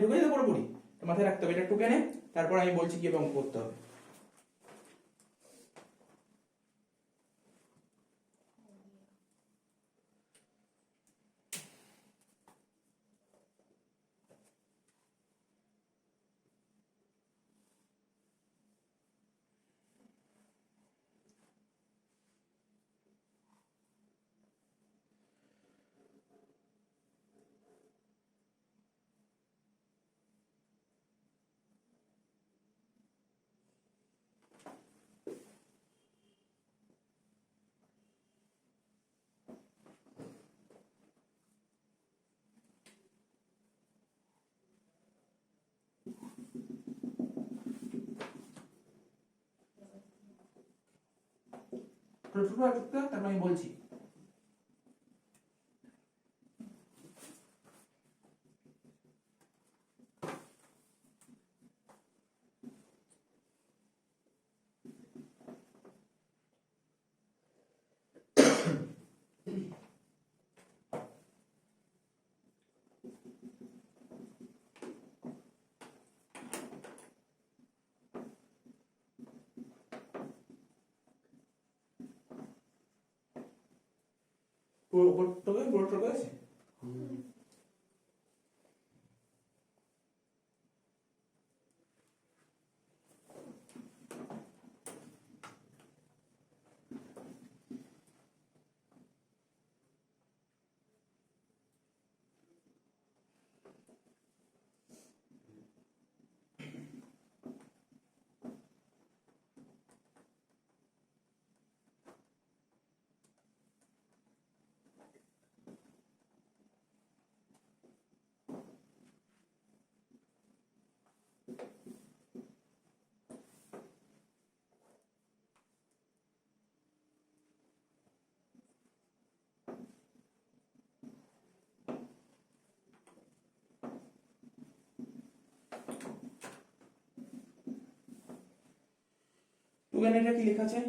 তো পুরোপুরি মাথায় রাখতে হবে। এটা টুকে নে, তারপর আমি বলছি কিভাবে অঙ্ক করতে হবে। তারপর আমি বলছি। পুরো টুকে আছে। টুকেন এটা কি লেখা আছে?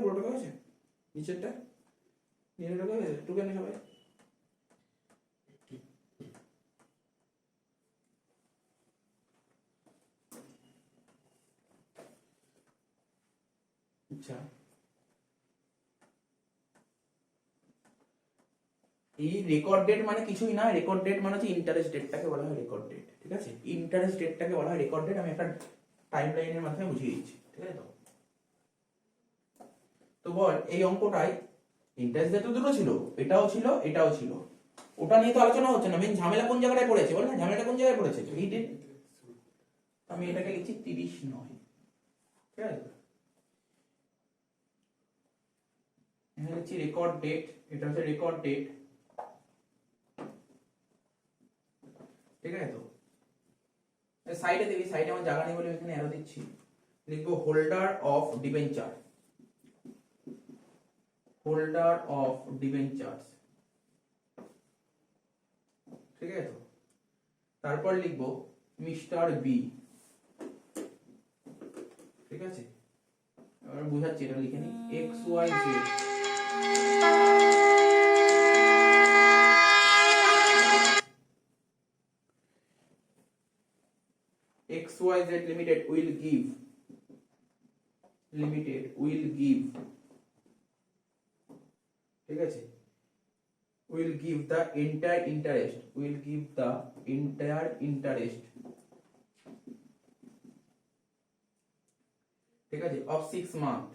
পুরোটা আছে নিচেরটা নিচেরটা টুকেন সবাই আচ্ছা। এই রেকর্ড ডেট মানে কিছুই না, রেকর্ড ডেট মানে হচ্ছে ইন্টারেস্ট ডেটটাকে বলা হয় রেকর্ড ডেট, ঠিক আছে? ইন্টারেস্ট ডেটটাকে বলা হয় রেকর্ড ডেট। আমি একটা টাইম লাইনের মাধ্যমে বুঝিয়ে দিচ্ছি, ঠিক আছে? তো বল এই অঙ্কটাই ইন্টারেস্ট ডেট তো দুটো ছিল, এটাও ছিল এটাও ছিল, ওটা নিয়ে তো আলোচনা হচ্ছে না। মেন ঝামেলা কোন জায়গাটায় পড়েছে বল না, ঝামেলাটা কোন জায়গায় পড়েছে? এই ডেট। আমি এটাকে লিখছি 30/9, ঠিক আছে? এখানে লিখছি রেকর্ড ডেট, এটা হচ্ছে রেকর্ড ডেট, ঠিক আছে? তো সাইডে দেখবি, সাইডে আমার জায়গা নেই বলে এখানে অ্যারো দিচ্ছি, লিখবো holder of debenture, holder of debentures, ঠিক আছে? তো তারপর লিখবো মিস্টার বি, ঠিক আছে? এবার বুঝাচ্ছি, এটা লিখে নি XYZ, XYZ limited will give, limited will give, ঠিক আছে? will give the entire interest, will give the entire interest, ঠিক আছে? of 6 months,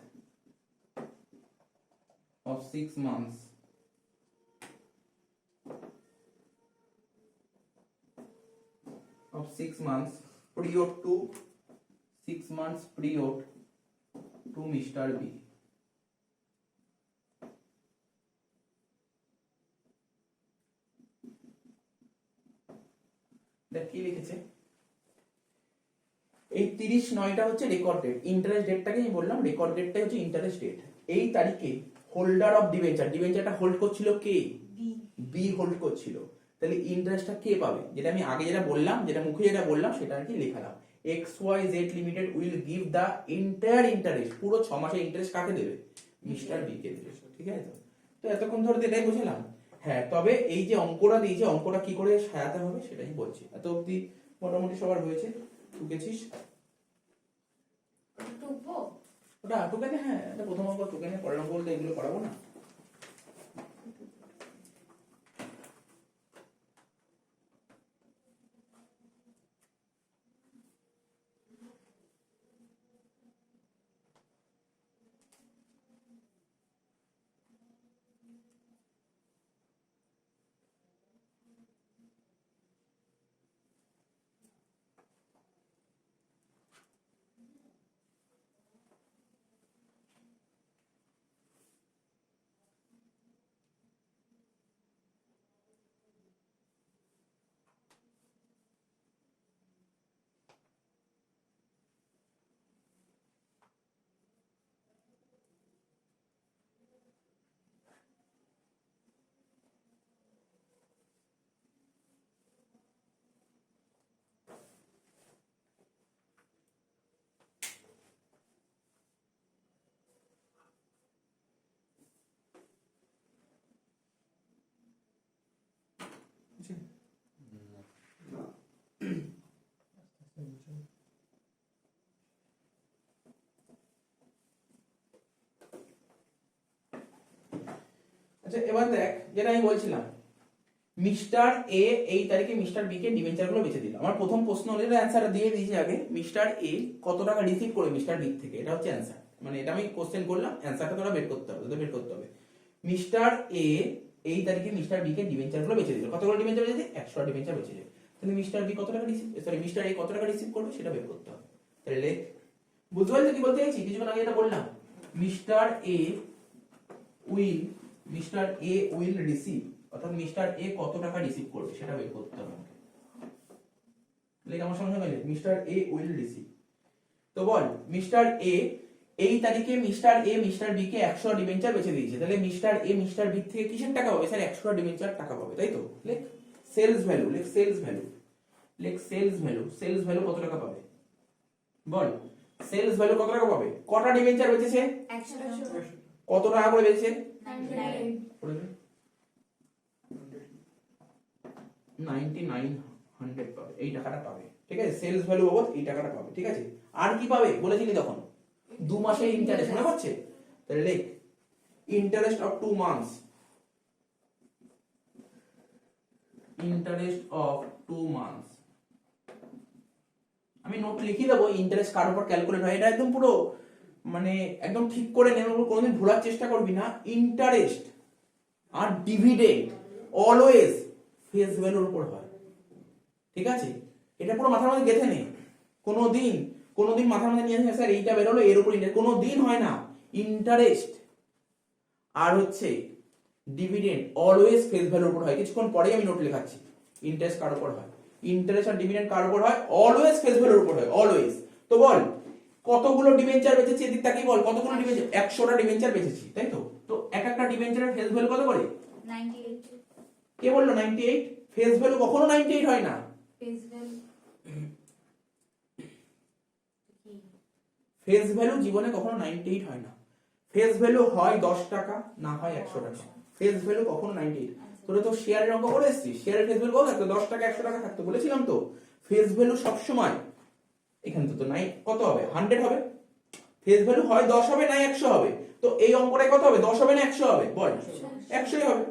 of 6 months, of 6 months period to 6 months period to Mr. B, দেখ কি লিখেছে। এই 30/9টা হচ্ছে record date, interest ডেটটাকে আমি বললাম রেকর্ড ডেটটাই হচ্ছে ইন্টারেস্ট ডেট। এই তারিখে হোল্ডার অফ ডিবেঞ্চার, ডিবেঞ্চারটা হোল্ড করছিল কে? বি হোল্ড করছিল। তাহলে ইন্টারেস্টটা কে পাবে? যেটা আমি আগে যেটা বললাম, যেটা মুখে যেটা বললাম সেটা আর কি লেখালাম। XYZ limited will give the entire interest, পুরো 6 মাসের ইন্টারেস্ট কাকে দেবে? মিস্টার বি কে দেবে, ঠিক আছে? তো এতক্ষণ ধরে তো এটাই বুঝলাম। হ্যাঁ, তবে এই যে অঙ্কটা দিয়েছে, অঙ্কটা কি করে সাজাতে হবে সেটাই বলছি। এত অবধি মোটামুটি সবার হয়েছে, টুকেছিস? টুকবো ওটা টুকেনে, হ্যাঁ এটা প্রথম অঙ্ক টুকেনে, পরের অঙ্ক বলতে এগুলো করাবো না। আচ্ছা এবার দেখ, যেটা আমি বলছিলাম মিস্টার এ এই তারিখে মিস্টার বি কে ডিবেঞ্চার গুলো বেচে দিল। আমার প্রথম প্রশ্ন এর অ্যান্সার দিয়ে দিয়েছি আগে, মিস্টার এ কত টাকা রিসিভ করে মিস্টার বি থেকে, এটা হচ্ছে অ্যান্সার। মানে এটা আমি কোশ্চেন করলাম, অ্যান্সারটা তোরা বের করতে হবে, তোদের বের করতে হবে। মিস্টার এ এই তারিখে মিস্টার বি কে ডিবেঞ্চার গুলো বেচে দিল। কতগুলো ডিবেঞ্চার বেচে দিল? 100 ডিবেঞ্চার বেচে দিল। তাহলে মিস্টার বি কত টাকা রিসিভ, সরি মিস্টার এ কত টাকা রিসিভ করবে সেটা বের করতে হবে। তাহলে লেখ, বুঝতে পারছো কি বলতে চাইছি? কিছুক্ষণ আগে এটা বললাম, মিস্টার এ উইল রিসিভ, অর্থাৎ মিস্টার এ কত টাকা রিসিভ করবে সেটা বের করতে হবে আমাকে। লেখ আমার সঙ্গে সঙ্গে, মিস্টার এ উইল রিসিভ। তো বল, মিস্টার এ এই তারিখে মিস্টার এ মিস্টার বি কে 100 ডিবেঞ্চার বেচে দিয়েছে। তাহলে মিস্টার এ মিস্টার বি থেকে কিসের টাকা পাবে? স্যার 100 ডিবেঞ্চার টাকা পাবে, তাই তো? লেখ সেলস ভ্যালু, লেখ সেলস ভ্যালু, লেখ সেলস ভ্যালু। সেলস ভ্যালু কত টাকা পাবে বল? সেলস ভ্যালু কত টাকা পাবে? কটা ডিবেঞ্চার বেচেছে? 100 কত টাকা করে বেচেছে? 9900 পাবে, এই টাকাটা পাবে, ঠিক আছে? সেলস ভ্যালু বাবদ এই টাকাটা পাবে, ঠিক আছে? আর কি পাবে বলেছিলি তখন? 2 মাসের ইন্টারেস্ট, মনে পড়ছে? তাহলে লেখ interest of 2 months, interest of 2 months. আমি নোট লিখে দেবো, ইন্টারেস্ট কার উপর ক্যালকুলেট হয়, এটা একদম পুরো মানে একদম ঠিক করে নেবে, কোনোদিন ভুলার চেষ্টা করবি না। ইন্টারেস্ট আর ডিভিডেন্ড অলওয়েজ ফেস ভ্যালুর উপর হয়, ঠিক আছে? এটা পুরো মাথার মধ্যে গেঁথে নে। কোনোদিন মাথার মধ্যে নিয়ে আসে স্যার এইটা বেরোলো এর উপর ইন্টারেস্ট, কোনোদিন হয় না। ইন্টারেস্ট আর হচ্ছে ডিভিডেন্ড অলওয়েজ ফেস ভ্যালুর উপর হয়। কিছুক্ষণ পরেই আমি নোট লেখাচ্ছি। ইন্টারেস্ট কার উপর হয়? ইন্টারেস্ট আর ডিভিডেন্ড কার উপর হয়? অলওয়েজ ফেস ভ্যালুর উপর হয়, অলওয়েজ। তো বল কতগুলো ডিবেঞ্চার বেচেছি, এদিক তাকিয়ে বল কতগুলো ডিবেঞ্চার? 100টা ডিবেঞ্চার বেচেছি, তাই তো? তো এক একটা ডিবেঞ্চারের ফেস ভ্যালু কত করে? 98 কে বললো 98? ফেস ভ্যালু কখনো 98 হয় না। পেজ ভ্যালু ফেস ভ্যালু জীবনে কখনো 98 হয় না। ফেস ভ্যালু হয় 10 টাকা, না হয় 100 টাকা। ফেস ভ্যালু কখনো 98। তোরা তো শেয়ারের অঙ্ক করে এসেছিস, শেয়ারের ফেস ভ্যালু কত থাকতো? 10 টাকা 100 টাকা থাকতো, বলেছিলাম তো। ফেস ভ্যালু সব সময় এখানে তো নাই, কত হবে? 100 হবে। ফেস ভ্যালু হয় 10 হবে না 100 হবে। তো এই অঙ্কটায় কত হবে? 10 হবে না 100 হবে? বল 100ই হবে।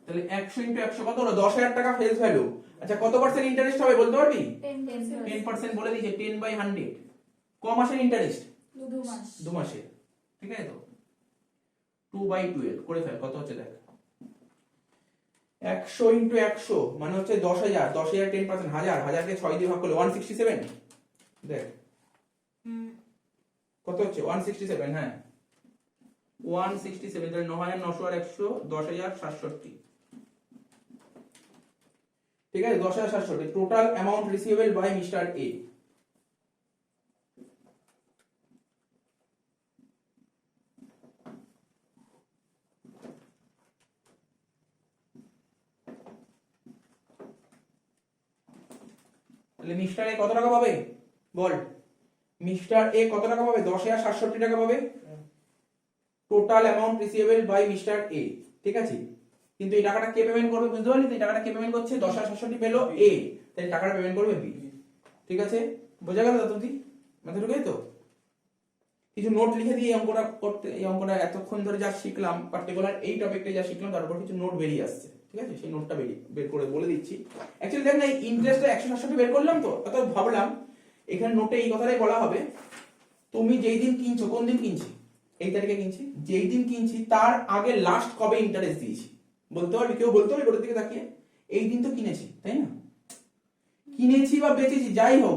তাহলে 100 × 100 কত হলো? 10,000 টাকা ফেস ভ্যালু। আচ্ছা কত পার্সেন্ট ইন্টারেস্ট হবে বলতে পারবি? 10% বলে দিয়েছে, 10/100। ক মাসের ইন্টারেস্ট? 2 মাস 2 মাসের, ঠিক আছে তো? 2/12 করে ফেল, কত হচ্ছে দেখ। 100 × 100 মানে হচ্ছে 10,000, 10,000 10%, হাজারকে 6 দিয়ে ভাগ করলে 167। দেখ কত হচ্ছে? 167, হ্যাঁ 167। তাহলে 9,900 আর 100 10,067, ঠিক আছে? 10,067 total amount receivable by mister A. তাহলে মিস্টার এ কত টাকা পাবে বল? মিস্টার এ কত টাকা পাবে? 10,067 টাকা পাবে total amount receivable by mister A, ঠিক আছে? কিন্তু এই টাকাটা কে পেমেন্ট করবে বুঝতে পারলি? এই টাকাটা কে পেমেন্ট করছে? 10,067 পেলো এ, তাই টাকাটা পেমেন্ট করবে বি, ঠিক আছে? বোঝা গেল তো? তুই মাথা ঢুকে তো? কিছু নোট লিখে দিয়ে এই অঙ্কটা করতে, এই অঙ্কটা এতক্ষণ ধরে যা শিখলাম পার্টিকুলার এই টপিকটা যা শিখলাম তার উপর কিছু নোট বেরিয়ে আসছে, ঠিক আছে? সেই নোটটা বের করে বলে দিচ্ছি। অ্যাকচুয়ালি দেখ না, এই ইন্টারেস্টটা 167 বের করলাম তো, অর্থাৎ ভাবলাম এখানে নোটে এই কথাটাই বলা হবে, তুমি যেই দিন কিনছো, কোন দিন কিনছি? এই তারিখে কিনছি, যেই দিন কিনছি তার আগে লাস্ট কবে ইন্টারেস্ট দিয়েছি বলতে পারবি? কেউ বলতে পারবি ওটার দিকে তাকিয়ে? এই দিন তো কিনেছি, তাই না? কিনেছি বা বেচেছি যাই হোক,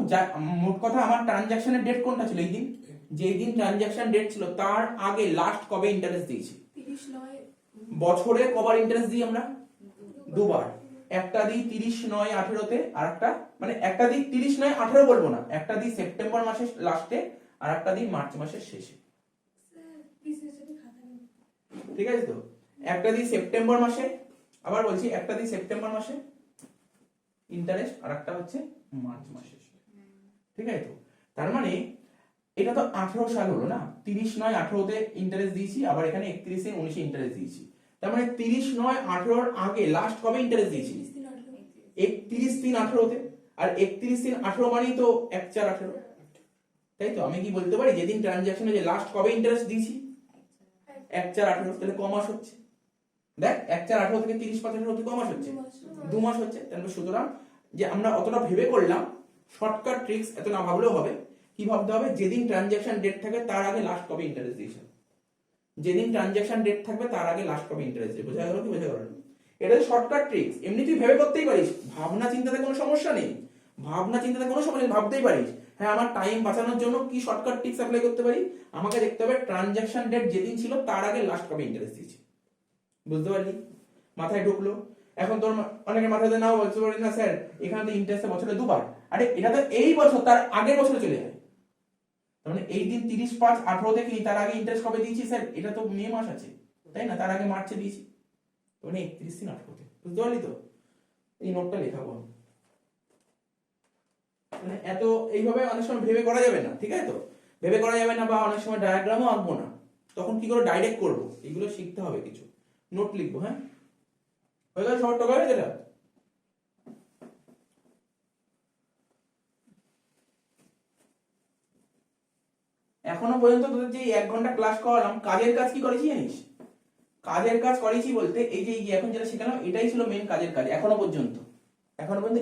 মোট কথা আমার ট্রানজাকশনের ডেট কোনটা ছিল? এই দিন, যেই দিন ট্রানজাকশন ডেট ছিল তার আগে লাস্ট কবে ইন্টারেস্ট দিয়েছি? বছরে কবার ইন্টারেস্ট দিই আমরা? 2 বার। একটা দিই 30/9/18 আর একটা, মানে একটা দিই 30/9/18 বলবো না, একটা দিই সেপ্টেম্বর মাসের লাস্টে আর একটা দিই মার্চ মাসের শেষে, ঠিক আছে তো? একটা দিই সেপ্টেম্বর মাসে, আবার বলছি একটা দিই সেপ্টেম্বর মাসে ইন্টারেস্ট আর একটা হচ্ছে মার্চ মাসে, ঠিক আছে তো? তার মানে এটা তো 18 সাল হলো না, 30/9/18 ইন্টারেস্ট দিয়েছি, আবার এখানে 31/19 ইন্টারেস্ট দিয়েছি। তার মানে 30/9/18 আগে লাস্ট কবে ইন্টারেস্ট দিয়েছি? 31/3/18 আর 31/3/18 মানেই তো 1/4/18, তাই তো? আমি কি বলতে পারি যেদিন ট্রানজাকশনে যে লাস্ট কবে ইন্টারেস্ট দিয়েছি? 1/4/18। তাহলে ক মাস হচ্ছে? দেখ 1/4/18 থেকে 30/5/18 অবধি কমাস হচ্ছে 2 মাস হচ্ছে। তাহলে সুতরাং যে আমরা অতটা ভেবে করলাম, শর্টকাট ট্রিক্স এত না ভাবলেও হবে। কি ভাবতে হবে, যেদিন ট্রানজাকশন ডেট থাকে তার আগে লাস্ট কবে ইন্টারেস্ট দিয়েছে, যেদিন ট্রানজাকশন ডেট থাকবে তার আগে লাস্ট কবে ইন্টারেস্ট দিয়ে। বোঝা গেল কি বোঝা গেল না? এটা শর্টকাট ট্রিক্স, এমনি তুই ভেবে করতেই পারিস, ভাবনা চিন্তাতে কোনো সমস্যা নেই, ভাবনা চিন্তাতে কোনো সমস্যা নেই, ভাবতেই পারিস হ্যাঁ আমার টাইম বাঁচানোর জন্য কি শর্টকাট ট্রিক্স অ্যাপ্লাই করতে পারি। আমাকে দেখতে হবে ট্রানজাকশন ডেট যেদিন ছিল তার আগে লাস্ট কবে ইন্টারেস্ট দিয়েছে। বুঝতে পারলি? মাথায় ঢুকলো? এখন তোর অনেকের মাথায় নাও বলতে পারি না স্যার এখানে তো ইন্টারেস্ট বছরে 2বার, আরে এটা তো এই বছর তার আগের বছরে চলে যায়। তার মানে এই দিন 30/5/18 থেকে তার আগে ইন্টারেস্ট কবে দিয়েছি স্যার, এটা তো মে মাস আছে তাই না, তার আগে মার্চে দিয়েছি, মানে 31/3/18। বুঝতে পারলি তো? এই নোটটা লেখাবো মানে এত এইভাবে অনেক সময় ভেবে করা যাবে না, ঠিক আছে তো? ভেবে করা যাবে না, বা অনেক সময় ডায়াগ্রামও আঁকবো না, তখন কি করে ডাইরেক্ট করবো, এগুলো শিখতে হবে, কিছু নোট লিখবো। হ্যাঁ হয়ে গেল, শর্ট টক যেটা। এখনো পর্যন্ত তোদের যে 1 ঘন্টা ক্লাস করালাম, কাজের কাজ কি করেছি জানিস? কাজের কাজ করেছি বলতে এই যে এখন যেটা শেখালাম এটাই ছিল মেন কাজের কাজ এখনো পর্যন্ত। এখনো পর্যন্ত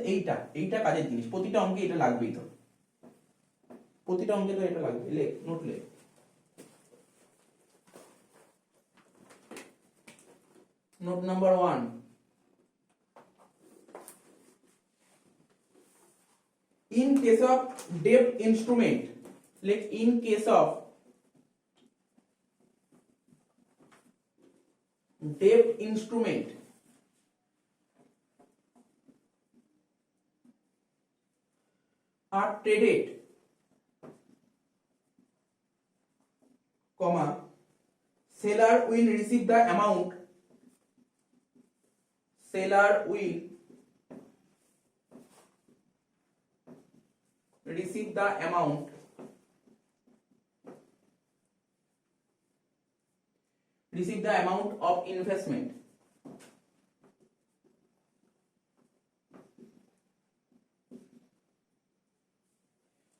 এইটা কাজের জিনিস, প্রতিটা অঙ্কে এটা লাগবেই, তো প্রতিটা অঙ্কে তো এটা লাগবে। লেখ, নোট লেখ। Note number 1, in case of debt instrument, like in case of debt instrument are traded, comma, seller will receive the amount, seller will receive the amount of investment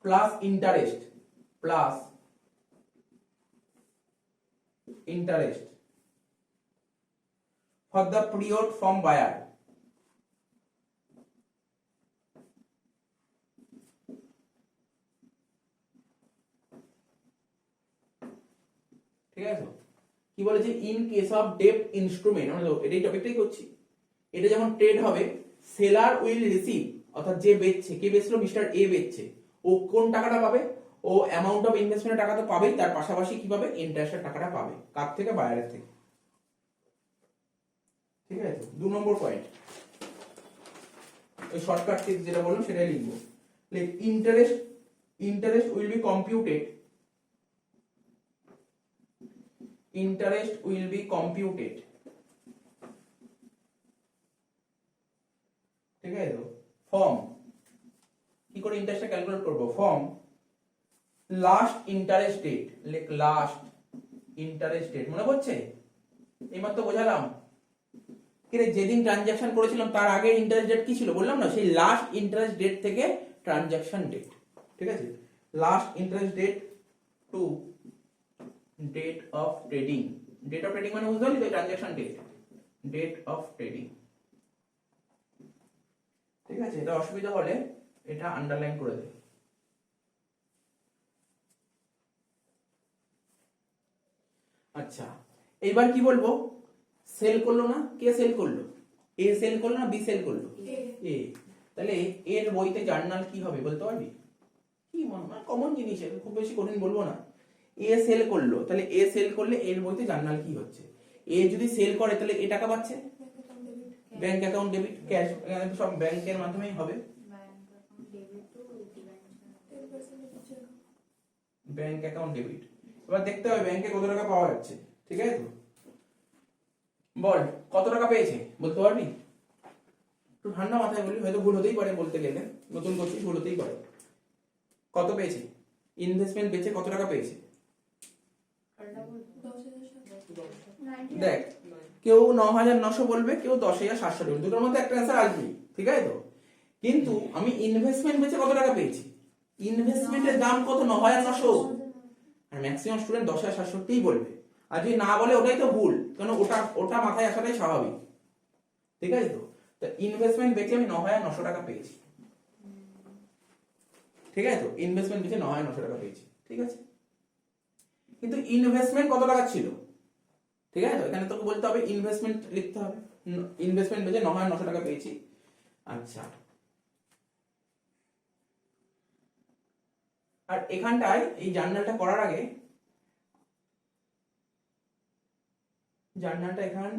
plus interest for the period from buyer, ঠিক আছে? কি বলেছে, in case of debt instrument, আমরা এটাই টপিকটাই করছি। এটা যখন trade হবে, সেলার উইল রিসিভ, অর্থাৎ যে বেচছে, কে বেচলো, মিস্টার এ বেচছে, ও কোন টাকাটা পাবে, ও অ্যামাউন্ট অফ ইনভেস্টমেন্টের টাকা তো পাবেই, তার পাশাপাশি কি পাবে, ইন্টারেস্টের টাকাটা পাবে। কার থেকে? বায়ারের থেকে। ঠিক আছে? 2 নম্বর পয়েন্ট, ওই শর্টকাট টিপস যেটা বললাম সেটাই লিখবো। Like interest will be computed, ঠিক আছে? ফর্ম কি করে ইন্টারেস্টটা ক্যালকুলেট করব, from last interest date, like last interest date, মনে পড়ছে? এইমাত্র বোঝালাম কিরে, যেদিন ট্রানজাকশন করেছিলাম তার আগে ইন্টারেস্ট ডেট কি ছিল বললাম না, সেই লাস্ট ইন্টারেস্ট ডেট থেকে ট্রানজাকশন ডেট, ঠিক আছে? Last interest date to date of trading, মানে বুঝতে পারলি তো, ট্রানজাকশন ডেট অফ ট্রেডিং, ঠিক আছে? এটা অসুবিধা হলে এটা আন্ডারলাইন করে দে। আচ্ছা, এইবার কি বলবো, সেল করলো না, কে সেল করলো? এ সেল করলো না বি সেল করলো? এ। তাহলে এর বইতে জার্নাল কি হবে বলতে পারবি? কি মনে হয় কমন জিনিস, খুব বেশি কঠিন বলবো না। এ সেল করলো, তাহলে এ সেল করলে এর বইতে জার্নাল কি হচ্ছে? এ যদি সেল করে তাহলে এ টাকা পাচ্ছে, ব্যাংক অ্যাকাউন্ট ডেবিট, ক্যাশ, সব ব্যাংকের মাধ্যমেই হবে। Bank account debit. এবার দেখতে হবে ব্যাংকে কত টাকা পাওয়া যাচ্ছে, ঠিক আছে তো? বল কত টাকা পেয়েছে বলতে পারবি? একটু ঠান্ডা মাথায় বলি, হয়তো ভুল হতেই পারে, বলতে গেলে নতুন করছি, ভুল হতেই পারে। কত পেয়েছে? ইনভেস্টমেন্ট বেচে কত টাকা পেয়েছে? দেখ, কেউ 9,900 বলবে, কেউ 10,700 বলবে, দুটোর মধ্যে একটা অ্যান্সার আসবেই, ঠিক আছে তো? কিন্তু আমি ইনভেস্টমেন্ট বেচে কত টাকা পেয়েছি, ইনভেস্টমেন্টের দাম কত? 9,900। আর ম্যাক্সিমাম স্টুডেন্ট 10,700 বলবে। আর যদি না বলে ওটাই তো ভুল, কারণ ওটা ওটা মাথায় আসাটাই স্বাভাবিক, ঠিক আছে? তো ইনভেস্টমেন্ট বেচে আমি 9,900 টাকা পেয়েছি, ঠিক আছে? তো ইনভেস্টমেন্ট বেচে 9,900 টাকা পেয়েছি, ঠিক আছে? কিন্তু ইনভেস্টমেন্ট কত টাকা ছিল, ঠিক আছে? তো এখানে তোকে বলতে হবে ইনভেস্টমেন্ট লিখতে হবে, ইনভেস্টমেন্ট বেচে 9,900 টাকা পেয়েছি। আচ্ছা, আর এখানটায় এই জার্নালটা করার আগে জার্নালটা এখান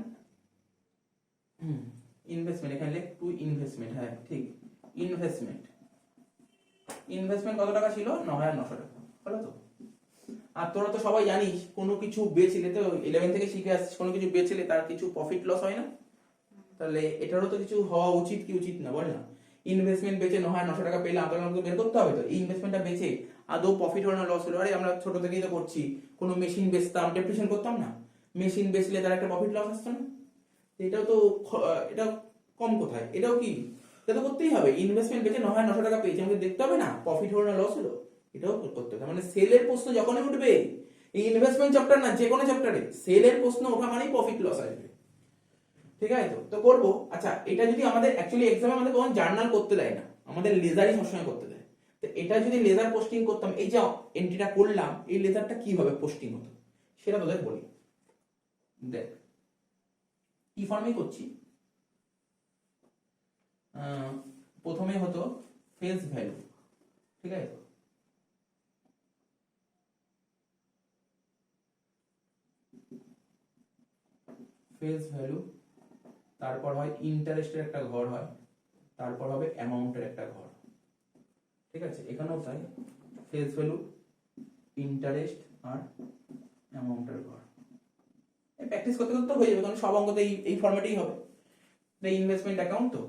ইনভেস্টমেন্ট এখানে লেখ টু ইনভেস্টমেন্ট, হ্যাঁ ঠিক, ইনভেস্টমেন্ট ইনভেস্টমেন্ট কত টাকা ছিল? 9,900 টাকা, হলো তো? আর তোরা তো সবাই জানিস কোনো কিছু বেচলে, তো 11 থেকে শিখে আসছিস, কোনো কিছু বেচলে তার কিছু প্রফিট লস হয় না, তাহলে এটারও তো কিছু হওয়া উচিত কি উচিত না, বল না? ইনভেস্টমেন্ট বেচে 9,900 টাকা পেলাম, তাহলে আমাকে বের করতে হবে তো এই ইনভেস্টমেন্টটা বেচে আদৌ প্রফিট হলো না লস হলো। আরে আমরা ছোট থেকেই তো করছি, কোনো মেশিন বেচতাম ডেপ্রিসিয়েশন করতাম না, মেশিন বেচলে তার একটা প্রফিট লস আসতো না, এটাও তো এটা কম কোথায়, এটাও কি, এটা তো করতেই হবে। ইনভেস্টমেন্ট বেচে 9,900 টাকা পেয়েছি, আমাকে দেখতে হবে না প্রফিট হলো না লস হলো, এটাও করতে হবে। মানে সেলের প্রশ্ন যখনই উঠবে, এই ইনভেস্টমেন্ট চ্যাপ্টার না যে কোনো চ্যাপ্টারে সেলের প্রশ্ন ওঠা মানেই প্রফিট লস আসবে, ঠিক আছে? তো করবো। আচ্ছা, এটা যদি আমাদের অ্যাকচুয়ালি এক্সামে আমাদের কোনো জার্নাল করতে দেয় না, আমাদের লেজারই সবসময় করতে দেয়। তো এটা যদি লেজার পোস্টিং করতাম, এই যে এন্ট্রিটা করলাম, এই লেজারটা কিভাবে পোস্টিং হতো সেটা তোদের বলি। দেখ, কি ফর্মেই করছি, প্রথমে হতো ফেস ভ্যালু, ঠিক আছে? তো ফেস ভ্যালু, তারপর হয় ইন্টারেস্টের একটা ঘর হয়, তারপর হবে অ্যামাউন্টের একটা ঘর, ঠিক আছে? এখানেও তাই, ফেস ভ্যালু, ইন্টারেস্ট আর অ্যামাউন্টের ঘর। এই প্র্যাকটিস করতে করতে হয়ে যাবে, কারণ সব অঙ্কতে এই ফরম্যাটেই হবে। ইনভেস্টমেন্ট অ্যাকাউন্ট তো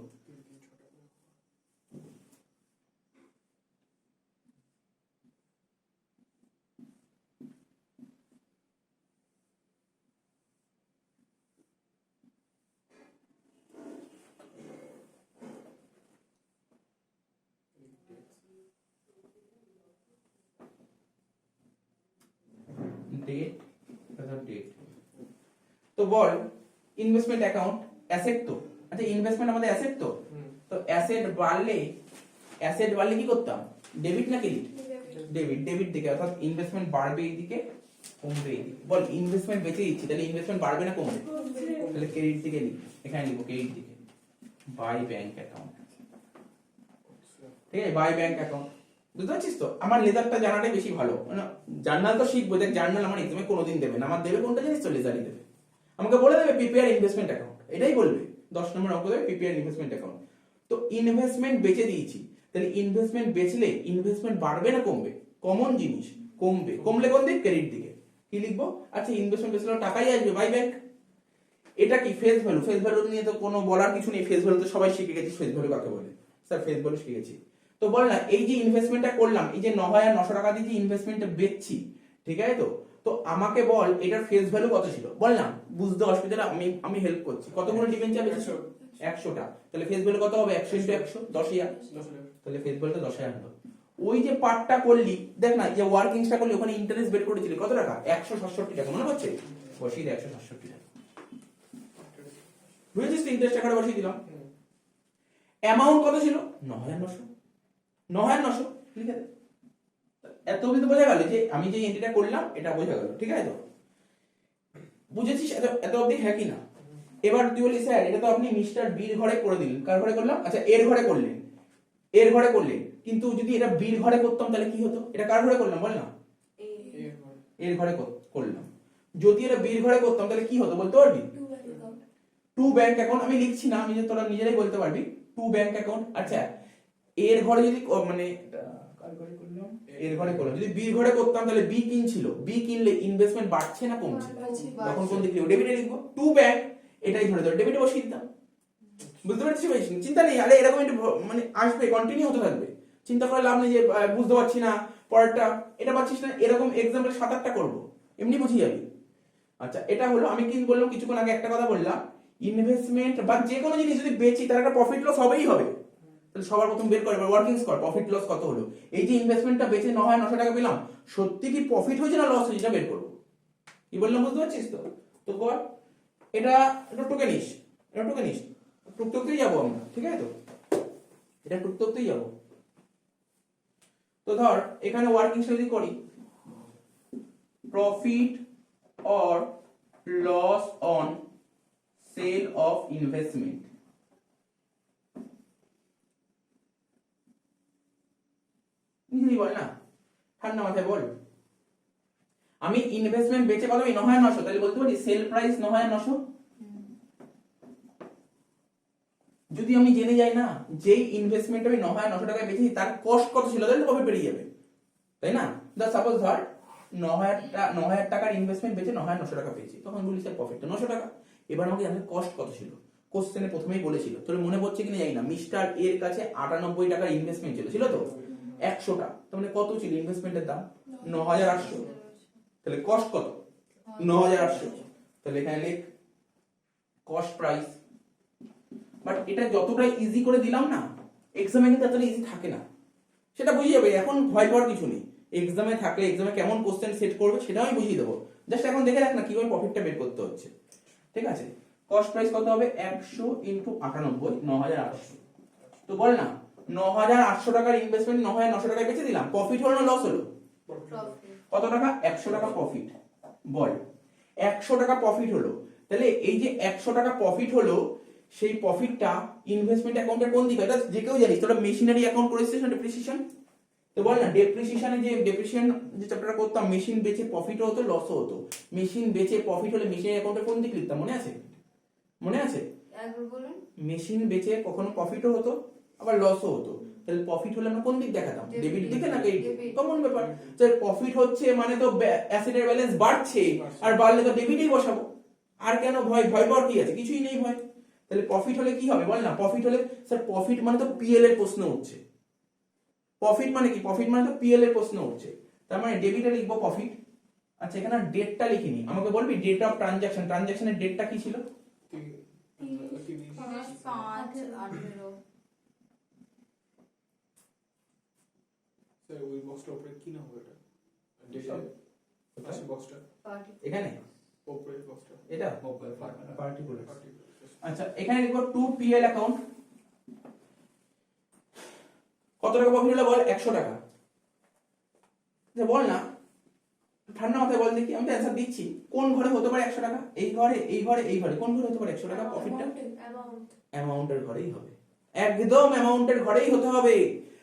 ডেট, ডেট। তো বল ইনভেস্টমেন্ট অ্যাকাউন্ট অ্যাসেট তো, আচ্ছা ইনভেস্টমেন্ট আমাদের অ্যাসেট তো, তো অ্যাসেট বাড়লে কি করতাম, ডেবিট না ক্রেডিট? ডেবিট, ডেবিট দিকে, অর্থাৎ ইনভেস্টমেন্ট বাড়বে এইদিকে, কমবে এইদিকে। বল ইনভেস্টমেন্ট বেঁচে দিচ্ছি, তাহলে ইনভেস্টমেন্ট বাড়বে না কমবে? তাহলে ক্রেডিট দিকে লিখ, এখানে লিখবো ক্রেডিট দিকে, বাই ব্যাংক অ্যাকাউন্ট, ঠিক আছে? বাই ব্যাংক অ্যাকাউন্ট, বুঝতে পারছিস তো? আমার লেজারটা জানাটাই বেশি ভালো, মানে জার্নাল তো শিখবো, দেখ জার্নাল আমার এক্সামে কোনোদিন দেবে না, আমার দেবে কোনটা জানিস তো? লেজারই দেবে, আমাকে বলে দেবে প্রিপেয়ার ইনভেস্টমেন্ট অ্যাকাউন্ট, এটাই বলবে 10 নম্বর অঙ্ক দেবে প্রিপেয়ার ইনভেস্টমেন্ট অ্যাকাউন্ট। তো ইনভেস্টমেন্ট বেচে দিয়েছি, তাহলে ইনভেস্টমেন্ট বেচলে ইনভেস্টমেন্ট বাড়বে না কমবে? কমন জিনিস, কমবে, কমলে কোন দিক? ক্রেডিট দিকে। কি লিখবো? আচ্ছা ইনভেস্টমেন্ট বেচলে টাকাই আসবে, বাই ব্যাংক। এটা কি ফেস ভ্যালু, ফেস ভ্যালু নিয়ে তো কোনো বলার কিছু নেই, ফেস ভ্যালু তো সবাই শিখে গেছি, ফেস ভ্যালু কাকে বলে স্যার, ফেস ভ্যালু শিখে গেছি। তো বল না, এই যে ইনভেস্টমেন্টটা করলাম, এই যে 9,900 টাকা দিয়ে যে ইনভেস্টমেন্টটা বেচছি, ঠিক আছে? তো তো আমাকে বল এটার ফেস ভ্যালু কত ছিল, বল না, বুঝতে অসুবিধা না, আমি হেল্প করছি। কতগুলো ডিবেঞ্চার বেচেছো? 100টা, তাহলে ফেস ভ্যালু কত হবে? 100 × 100, 10,000, তাহলে ফেস ভ্যালুটা 10,000 হলো। ওই যে পার্টটা করলি, দেখ না, যে ওয়ার্কিংসটা করলি, ওখানে ইন্টারেস্ট বের করেছিলি কত টাকা? 167 টাকা, মনে পড়ছে? বসিয়ে দে 167 টাকা, বুঝেছিস তো? ইন্টারেস্ট টাকাটা বসিয়ে দিলাম। অ্যামাউন্ট কত ছিল? 9,900, 9,900 লিখে দে। এত অবধি তো বোঝা গেল যে আমি যে এন্ট্রিটা করলাম এটা বোঝা গেল, ঠিক আছে? তো বুঝেছিস এত অবধি, হ্যাঁ কি না? এবার তুই বলি স্যার এটা তো আপনি মিস্টার বির ঘরে করে দিলেন, কার ঘরে করলাম? আচ্ছা এর ঘরে করলেন, এর ঘরে করলেন, কিন্তু যদি এটা বির ঘরে করতাম তাহলে কি হতো? এটা কার ঘরে করলাম বল না? এর ঘরে করলাম। যদি এটা বির ঘরে করতাম তাহলে কি হতো বলতে পারবি? টু ব্যাংক অ্যাকাউন্ট, আমি লিখছি না, আমি যে তোরা নিজেরাই বলতে পারবি, টু ব্যাংক অ্যাকাউন্ট। আচ্ছা এর ঘরে যদি মানে কার ঘরে করলাম? এর ঘরে করলাম। যদি বি ঘরে করতাম তাহলে বি কিনছিল, বি কিনলে ইনভেস্টমেন্ট বাড়ছে না কমছে? তখন কোন দিকে লিখবো? ডেবিটে লিখবো। টু ব্যাংক এটাই ধরে ধরে ডেবিটে বসিয়ে দিতাম, বুঝতে পারছিস ভাই? চিন্তা নেই, আরে এরকম মানে আসবে, কন্টিনিউ হতে থাকবে, চিন্তা করে লাভ নেই যে বুঝতে পারছি না পরেরটা, এটা পাচ্ছিস না, এরকম এক্সাম্পল 7-8টা করবো, এমনি বুঝিয়ে যাবি। আচ্ছা এটা হলো, আমি কি বললাম কিছুক্ষণ আগে, একটা কথা বললাম, ইনভেস্টমেন্ট বা যে কোনো জিনিস যদি বেচি তার একটা প্রফিট লস হবেই হবে। তাহলে সবার প্রথম বের করে ওয়ার্কিংস কর, প্রফিট লস কত হলো। এই যে ইনভেস্টমেন্টটা বেচে 9,900 টাকা পেলাম, সত্যি কি প্রফিট হয়েছে না লস হয়েছে, বের করবো। কি বললাম বুঝতে পারছিস তো? তো কর এটা, এটা টোকেনিস, এটা টোকেনিস, টুকটুকতেই যাবো আমরা, ঠিক আছে তো? এটা টুকটুকতেই যাবো। তো ধর এখানে ওয়ার্কিং যদি করি, profit or loss on sale of investment, নিজেই বল না, ঠান্ডা মাথায় বল। আমি ইনভেস্টমেন্ট বেচে কত? 9,900, তাহলে বলতে পারি সেল প্রাইস 9,900। যদি আমি জেনে যাই না যেই ইনভেস্টমেন্ট আমি 9,900 টাকায় বেচেছি তার কস্ট কত ছিল, তাহলে প্রফিট বেরিয়ে যাবে, তাই না? সাপোজ ধর 9,000 টাকার ইনভেস্টমেন্ট বেচে 9,900 টাকা পেয়েছি, তখন বলি স্যার প্রফিটটা 900 টাকা। এবার আমাকে জানতে কস্ট কত ছিল, কোশ্চেনে প্রথমেই বলেছিল, তোর মনে পড়ছে কিনা জানি না, মিস্টার এর কাছে 98 টাকার ইনভেস্টমেন্ট ছিল তো 100 টাকা, তার মানে কত ছিল ইনভেস্টমেন্টের দাম? 9,800। তাহলে কস্ট কত? 9,800। তাহলে এখানে লিখ কস্ট প্রাইস। বাট এটা যতটা ইজি করে দিলাম না, এক্সামে কিন্তু এতটা ইজি থাকে না, সেটা বুঝিয়ে যাবে, এখন ভয় পাওয়ার কিছু নেই। এক্সামে থাকলে এক্সামে কেমন কোশ্চেন সেট করবে সেটাও আমি বুঝিয়ে দেবো, জাস্ট এখন দেখে রাখ না কিভাবে প্রফিটটা বের করতে হচ্ছে, ঠিক আছে? কস্ট প্রাইস কত হবে? 100 ইন্টু 98, 9,800। তো বল না, 9,800 টাকার ইনভেস্টমেন্ট 9,900 টাকায় বেচে দিলাম, প্রফিট হলো না লস হলো? কত টাকা? 100 টাকা প্রফিট। বল 100 টাকা প্রফিট হলো, তাহলে এই যে 100 টাকা প্রফিট হলো, সেই প্রফিটটা ইনভেস্টমেন্ট অ্যাকাউন্টের কোন দিকে? এটা যে কেউ জানিস, তোরা মেশিনারি অ্যাকাউন্ট করেছিস না, ডেপ্রিসিয়েশন। তো বল না, ডেপ্রিসিয়েশনে যে ডেপ্রিসিয়েশন যে চ্যাপ্টারটা করতাম, মেশিন বেচে প্রফিটও হতো লসও হতো। মেশিন বেচে প্রফিট হলে মেশিন অ্যাকাউন্টের কোন দিকে লিখতাম, মনে আছে? মনে আছে? মেশিন বেচে কখনো প্রফিটও হতো আবার লসও হতো, তাহলে প্রফিট হলে আমরা কোন দিক দেখাতাম? ডেবিট দিকে না ক্রেডিট? কমন ব্যাপার। তাহলে প্রফিট হচ্ছে মানে তো অ্যাসেটের ব্যালেন্স বাড়ছে, আর বাড়লে তো ডেবিটেই বসাবো, আর কেন ভয়? ভয় পাওয়ার কি আছে? কিছুই নেই ভয়। তাহলে প্রফিট হলে কি হবে বল না? প্রফিট হলে স্যার, প্রফিট মানে তো পিএল এর প্রশ্ন উঠছে। প্রফিট মানে কি? প্রফিট মানে তো পিএল এর প্রশ্ন উঠছে, তার মানে ডেবিটে লিখবো প্রফিট। আচ্ছা, এখানে ডেটটা লিখিনি, আমাকে বলবি ডেট অফ ট্রানজাকশন, ট্রানজাকশনের ডেটটা কি ছিল? 5/18। স্যার ওই বক্সটা উপরে কি নাম হবে? এটা পাশে বক্সটা এখানে উপরে বক্সটা এটা পার্টিকুলার। পার্টিকুলার। আচ্ছা, এখানে লিখবো টু পিএল অ্যাকাউন্ট। কত টাকা প্রফিট হলো বল? 100 টাকা। বল না, ঠান্ডা মাথায় বল দেখি, আমি তো অ্যান্সার দিচ্ছি। কোন ঘরে হতে পারে 100 টাকা? এই ঘরে, এই ঘরে, এই ঘরে। কোন ঘরে হতে পারে 100 টাকা প্রফিটটা? অ্যামাউন্টের ঘরেই হবে, একদম অ্যামাউন্টের ঘরেই হতে হবে।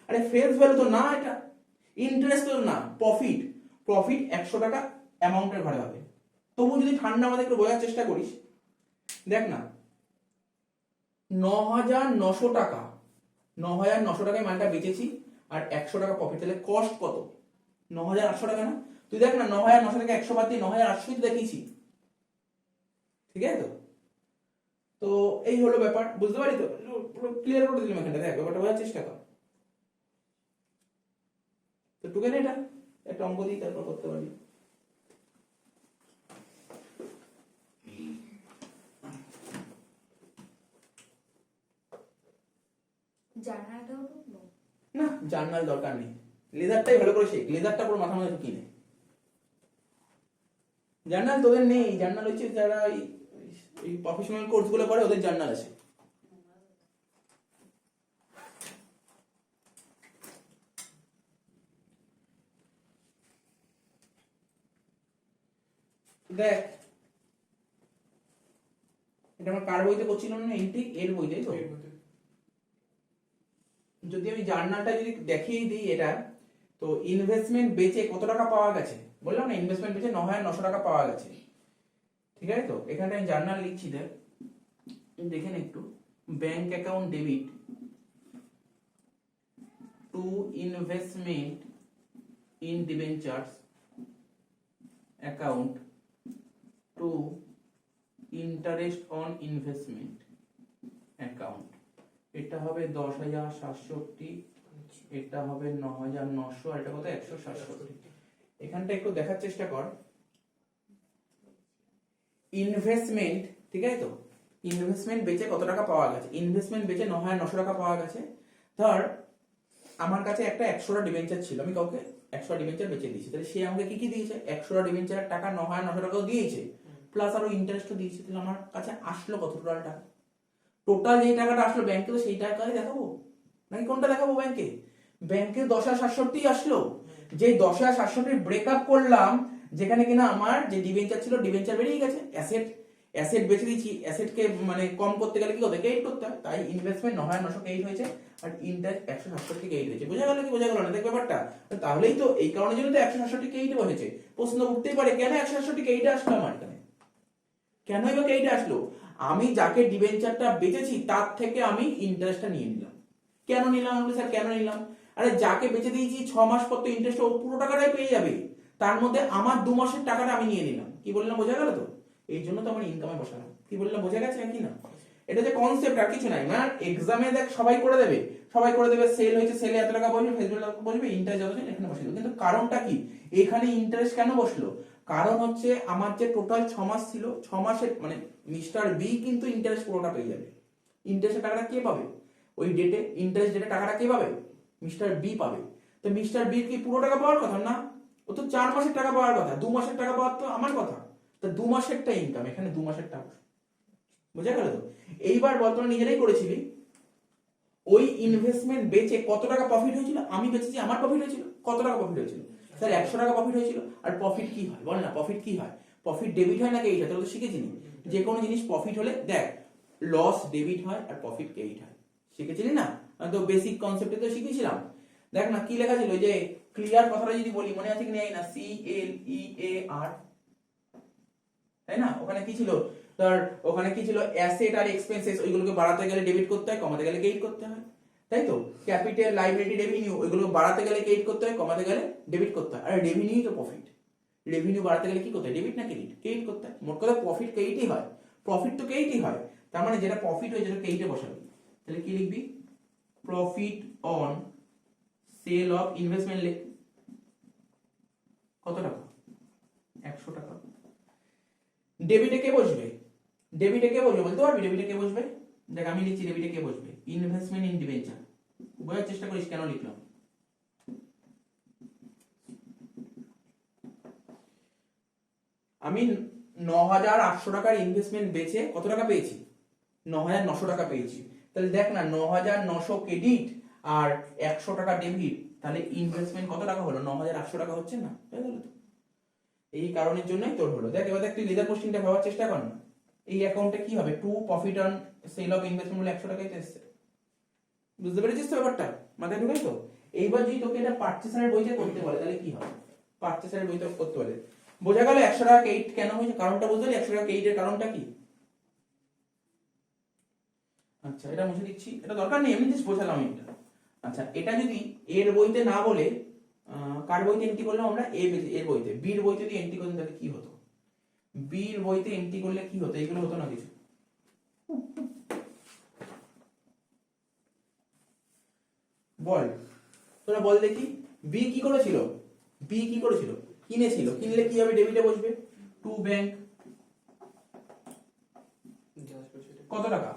আরে ফেস ভ্যালু তো না, এটা ইন্টারেস্ট তো না, প্রফিট। প্রফিট 100 টাকা অ্যামাউন্টের ঘরে হবে। তবু যদি ঠান্ডা মাথায় একটু বোঝার চেষ্টা করিস, দেখ না, 9,900 টাকা, 9,900 টাকায় মালটা বেচেছি, আর 100 টাকা প্রফিট, তাহলে কস্ট কত? 9,800 টাকা না? তুই দেখ না, 9,900 টাকা 100 বাদ দিয়ে 9,800 দেখিয়েছি, ঠিক আছে তো? তো এই হলো ব্যাপার, বুঝতে পারি তো? পুরো ক্লিয়ার করে দিলাম এখানটা, দেখ ব্যাপারটা বোঝার চেষ্টা কর। তো টুকেন এটা একটা অঙ্ক দিই, তারপর করতে পারি। না, জার্নাল দরকার নেই, লেজারটাই ভালো করে শেখ, লেজারটা পুরো মাথা মধ্যে ঢুকিয়ে নে। জার্নাল তোদের নেই, জার্নাল হচ্ছে যারা এই প্রফেশনাল কোর্স গুলো করে ওদের জার্নাল আছে। দেখ, এটা আমার কার বইতে করছিলাম না, এন্ট্রি এর বইতে তো। যদি আমি জার্নালটা যদি দেখিয়ে দিই এটা, তো ইনভেস্টমেন্ট বেচে কত টাকা পাওয়া গেছে বললাম না, ইনভেস্টমেন্ট বেচে 9,900 টাকা পাওয়া গেছে, ঠিক আছে তো? এখানটা আমি জার্নাল লিখছি, দেখ দেখেন একটু, bank account debit to investment in debentures account to interest on investment account. এটা হবে 10,760, এটা হবে 9,900, আর এটা কত? 167। এখানটা একটু দেখার চেষ্টা কর, ইনভেস্টমেন্ট, ঠিক আছে তো? ইনভেস্টমেন্ট বেচে কত টাকা পাওয়া গেছে? ইনভেস্টমেন্ট বেচে 9,900 টাকা পাওয়া গেছে। ধর আমার কাছে একটা 100টা ডিবেঞ্চার ছিল, আমি কাউকে 100 ডিবেঞ্চার বেচে দিয়েছে, তাহলে সে আমাকে কি কি দিয়েছে? 100 ডিবেঞ্চারের টাকা 9,900 টাকাও দিয়েছে, প্লাস আরো ইন্টারেস্টও দিয়েছে। তাহলে আমার কাছে আসলো কত টোটাল টাকা? টোটাল যে টাকাটা আসলো ব্যাংকে, তো সেই টাকাই দেখাবো নাকি কোনটা দেখাবো ব্যাংকে? ব্যাংকে 10,760 আসলো। যে 10,760 ব্রেকআপ করলাম, যেখানে কিনা আমার যে ডিবেঞ্চার ছিল, ডিবেঞ্চার বেরিয়ে গেছে, অ্যাসেট বেচে দিয়েছি, অ্যাসেটকে মানে কম করতে গেলে কি করতে, ক্রেডিট করতে হয়, তাই ইনভেস্টমেন্ট 9,900 ক্রেডিট হয়েছে আর ইন্টারেস্ট 167 ক্রেডিট হয়েছে। বোঝা গেল কি বোঝা গেল না দেখ ব্যাপারটা? তাহলেই তো এই কারণের জন্য তো 167 ক্রেডিট বসেছে। প্রশ্ন উঠতেই পারে কেন 167 ক্রেডিট আসলো আমার এখানে, কেনই বা ক্রেডিট আসলো? আমি যাকে ডিবেঞ্চারটা বেচেছি তার থেকে আমি ইন্টারেস্টটা নিয়ে নিলাম। কেন নিলাম? আমি স্যার কেন নিলাম? আরে যাকে বেচে দিয়েছি 6 মাস পর তো ইন্টারেস্ট ও পুরো টাকাটাই পেয়ে যাবে, তার মধ্যে আমার 2 মাসের টাকাটা আমি নিয়ে নিলাম। কি বললাম বোঝা গেল তো? এই জন্য তো আমার ইনকামে বসালাম। কি বললাম বোঝা গেছে কি না? এটা যে কনসেপ্ট আর কিছু নাই। মানে এক্সামে দেখ সবাই করে দেবে, সেল হয়েছে, সেলে এত টাকা বসবে, ফেসবুক বসবে, ইন্টারেস্ট যত এখানে বসে দেবে। কিন্তু কারণটা কি এখানে ইন্টারেস্ট কেন বসলো? কারণ হচ্ছে আমার যে টোটাল 6 মাস ছিল, 6 মাসের মানে মিস্টার বি কিন্তু ইন্টারেস্ট পুরোটা পেয়ে যাবে। ইন্টারেস্টের টাকাটা কে পাবে? ওই ডেটে ইন্টারেস্ট ডেটে টাকাটা কে পাবে? মিস্টার বি পাবে। তো মিস্টার বি কি পুরো টাকা পাওয়ার কথা না, ও তো 4 মাসের টাকা পাওয়ার কথা, 2 মাসের টাকা পাওয়ার তো আমার কথা। তো 2 মাসেরটা ইনকাম, এখানে 2 মাসের টাকা। বুঝা গেল তো? এইবার বর্তমানে নিজেরাই করেছিলি, ওই ইনভেস্টমেন্ট বেচে কত টাকা প্রফিট হয়েছিল? আমি বেচেছি, আমার প্রফিট হয়েছিল কত টাকা প্রফিট হয়েছিল? স্যার 100 টাকা প্রফিট হয়েছিল। আর প্রফিট কি হয় বল না? প্রফিট কি হয়? প্রফিট ডেবিট হয় না ক্রেডিট হয়? তোরা তো শিখেছিস যে কোনো জিনিস প্রফিট হলে দেখ লস ডেবিট হয় আর প্রফিট ক্রেডিট হয়। শিখেছিলি না? আমি তো বেসিক কনসেপ্টে তো শিখেছিলাম। দেখ না কি লেখা ছিল, যে ক্লিয়ার কথাটা যদি বলি মনে আছে কি না, CLEAR, তাই না? ওখানে কি ছিল তোর? ওখানে কি ছিল? অ্যাসেট আর এক্সপেন্সেস, ওইগুলোকে বাড়াতে গেলে ডেবিট করতে হয়, কমাতে গেলে ক্রেডিট করতে হয়, তাই তো? ক্যাপিটাল, লাইবিলিটি, রেভিনিউ, ওইগুলো বাড়াতে গেলে ক্রেডিট করতে হয়, কমাতে গেলে ডেবিট করতে হয়। আর রেভিনিউ তো প্রফিট। রেভিনিউ বাড়াতে গেলে কি করতে হয়? ডেবিট না ক্রেডিট? ক্রেডিট করতে হয়। মোট কথা প্রফিট ক্রেডিটই হয়, প্রফিট তো ক্রেডিটই হয়। তার মানে যেটা প্রফিট হয় যেটা ক্রেডিটে বসাবি, তাহলে কি লিখবি? Profit on sale of investment লিখ। কত টাকা? 100 টাকা। ডেবিটে কে বসবে? ডেবিটে কে বসবে বলতে পারবি? ডেবিটে কে বসবে? দেখ আমি লিখছি ডেবিটে কে বসবে, ইনভেস্টমেন্ট ইন ডিবেঞ্চার। বোঝার চেষ্টা করিস কেন লিখলাম। আমি 9,800 টাকার ইনভেস্টমেন্ট বেচে কত টাকা পেয়েছি? 9,900 টাকা পেয়েছি। তাহলে দেখ না 9,900 ক্রেডিট আর 100 টাকা ডেবিট, তাহলে ইনভেস্টমেন্ট কত টাকা হলো? 9,800 টাকা হচ্ছে না? হয়ে গেল তো? এই কারণের জন্যই তোর হলো। দেখ এবার দেখ তুই লেজার কোশ্চেনটা ভাবার চেষ্টা কর না। এই অ্যাকাউন্টে কি হবে? To profit on sale of investment হলো 100 টাকাই তো এসেছে। বুঝতে পেরেছিস তো ব্যাপারটা? মাথায় ঢুকাই তো? এইবার যদি তোকে এটা পারচেসারের বইতে করতে বলে তাহলে কি হবে? পারচেসারের বইতে করতে বলে, বোঝা গেল 100 টাকা ক্রেডিট কেন হয়েছে? কারণটা বুঝতে পারলি? 100 টাকা ক্রেডিটের কারণটা কি? আচ্ছা এটা মুছে দিচ্ছি, এটা দরকার নেই, এমনি জাস্ট বোঝালাম এটা। আচ্ছা এটা যদি এর বইতে না বলে কার বইতে এন্ট্রি করলাম আমরা? এর বইতে। বির বইতে যদি এন্ট্রি করতাম তাহলে কি হতো? বির বইতে এন্ট্রি করলে কি হতো? এগুলো হতো না কিছু। বল তোরা বল দেখি, বি কি করেছিল? বি কি করেছিল? কিনেছিল। কিনলে কি হবে? ডেবিটে বসবে। টু ব্যাংক কত টাকা?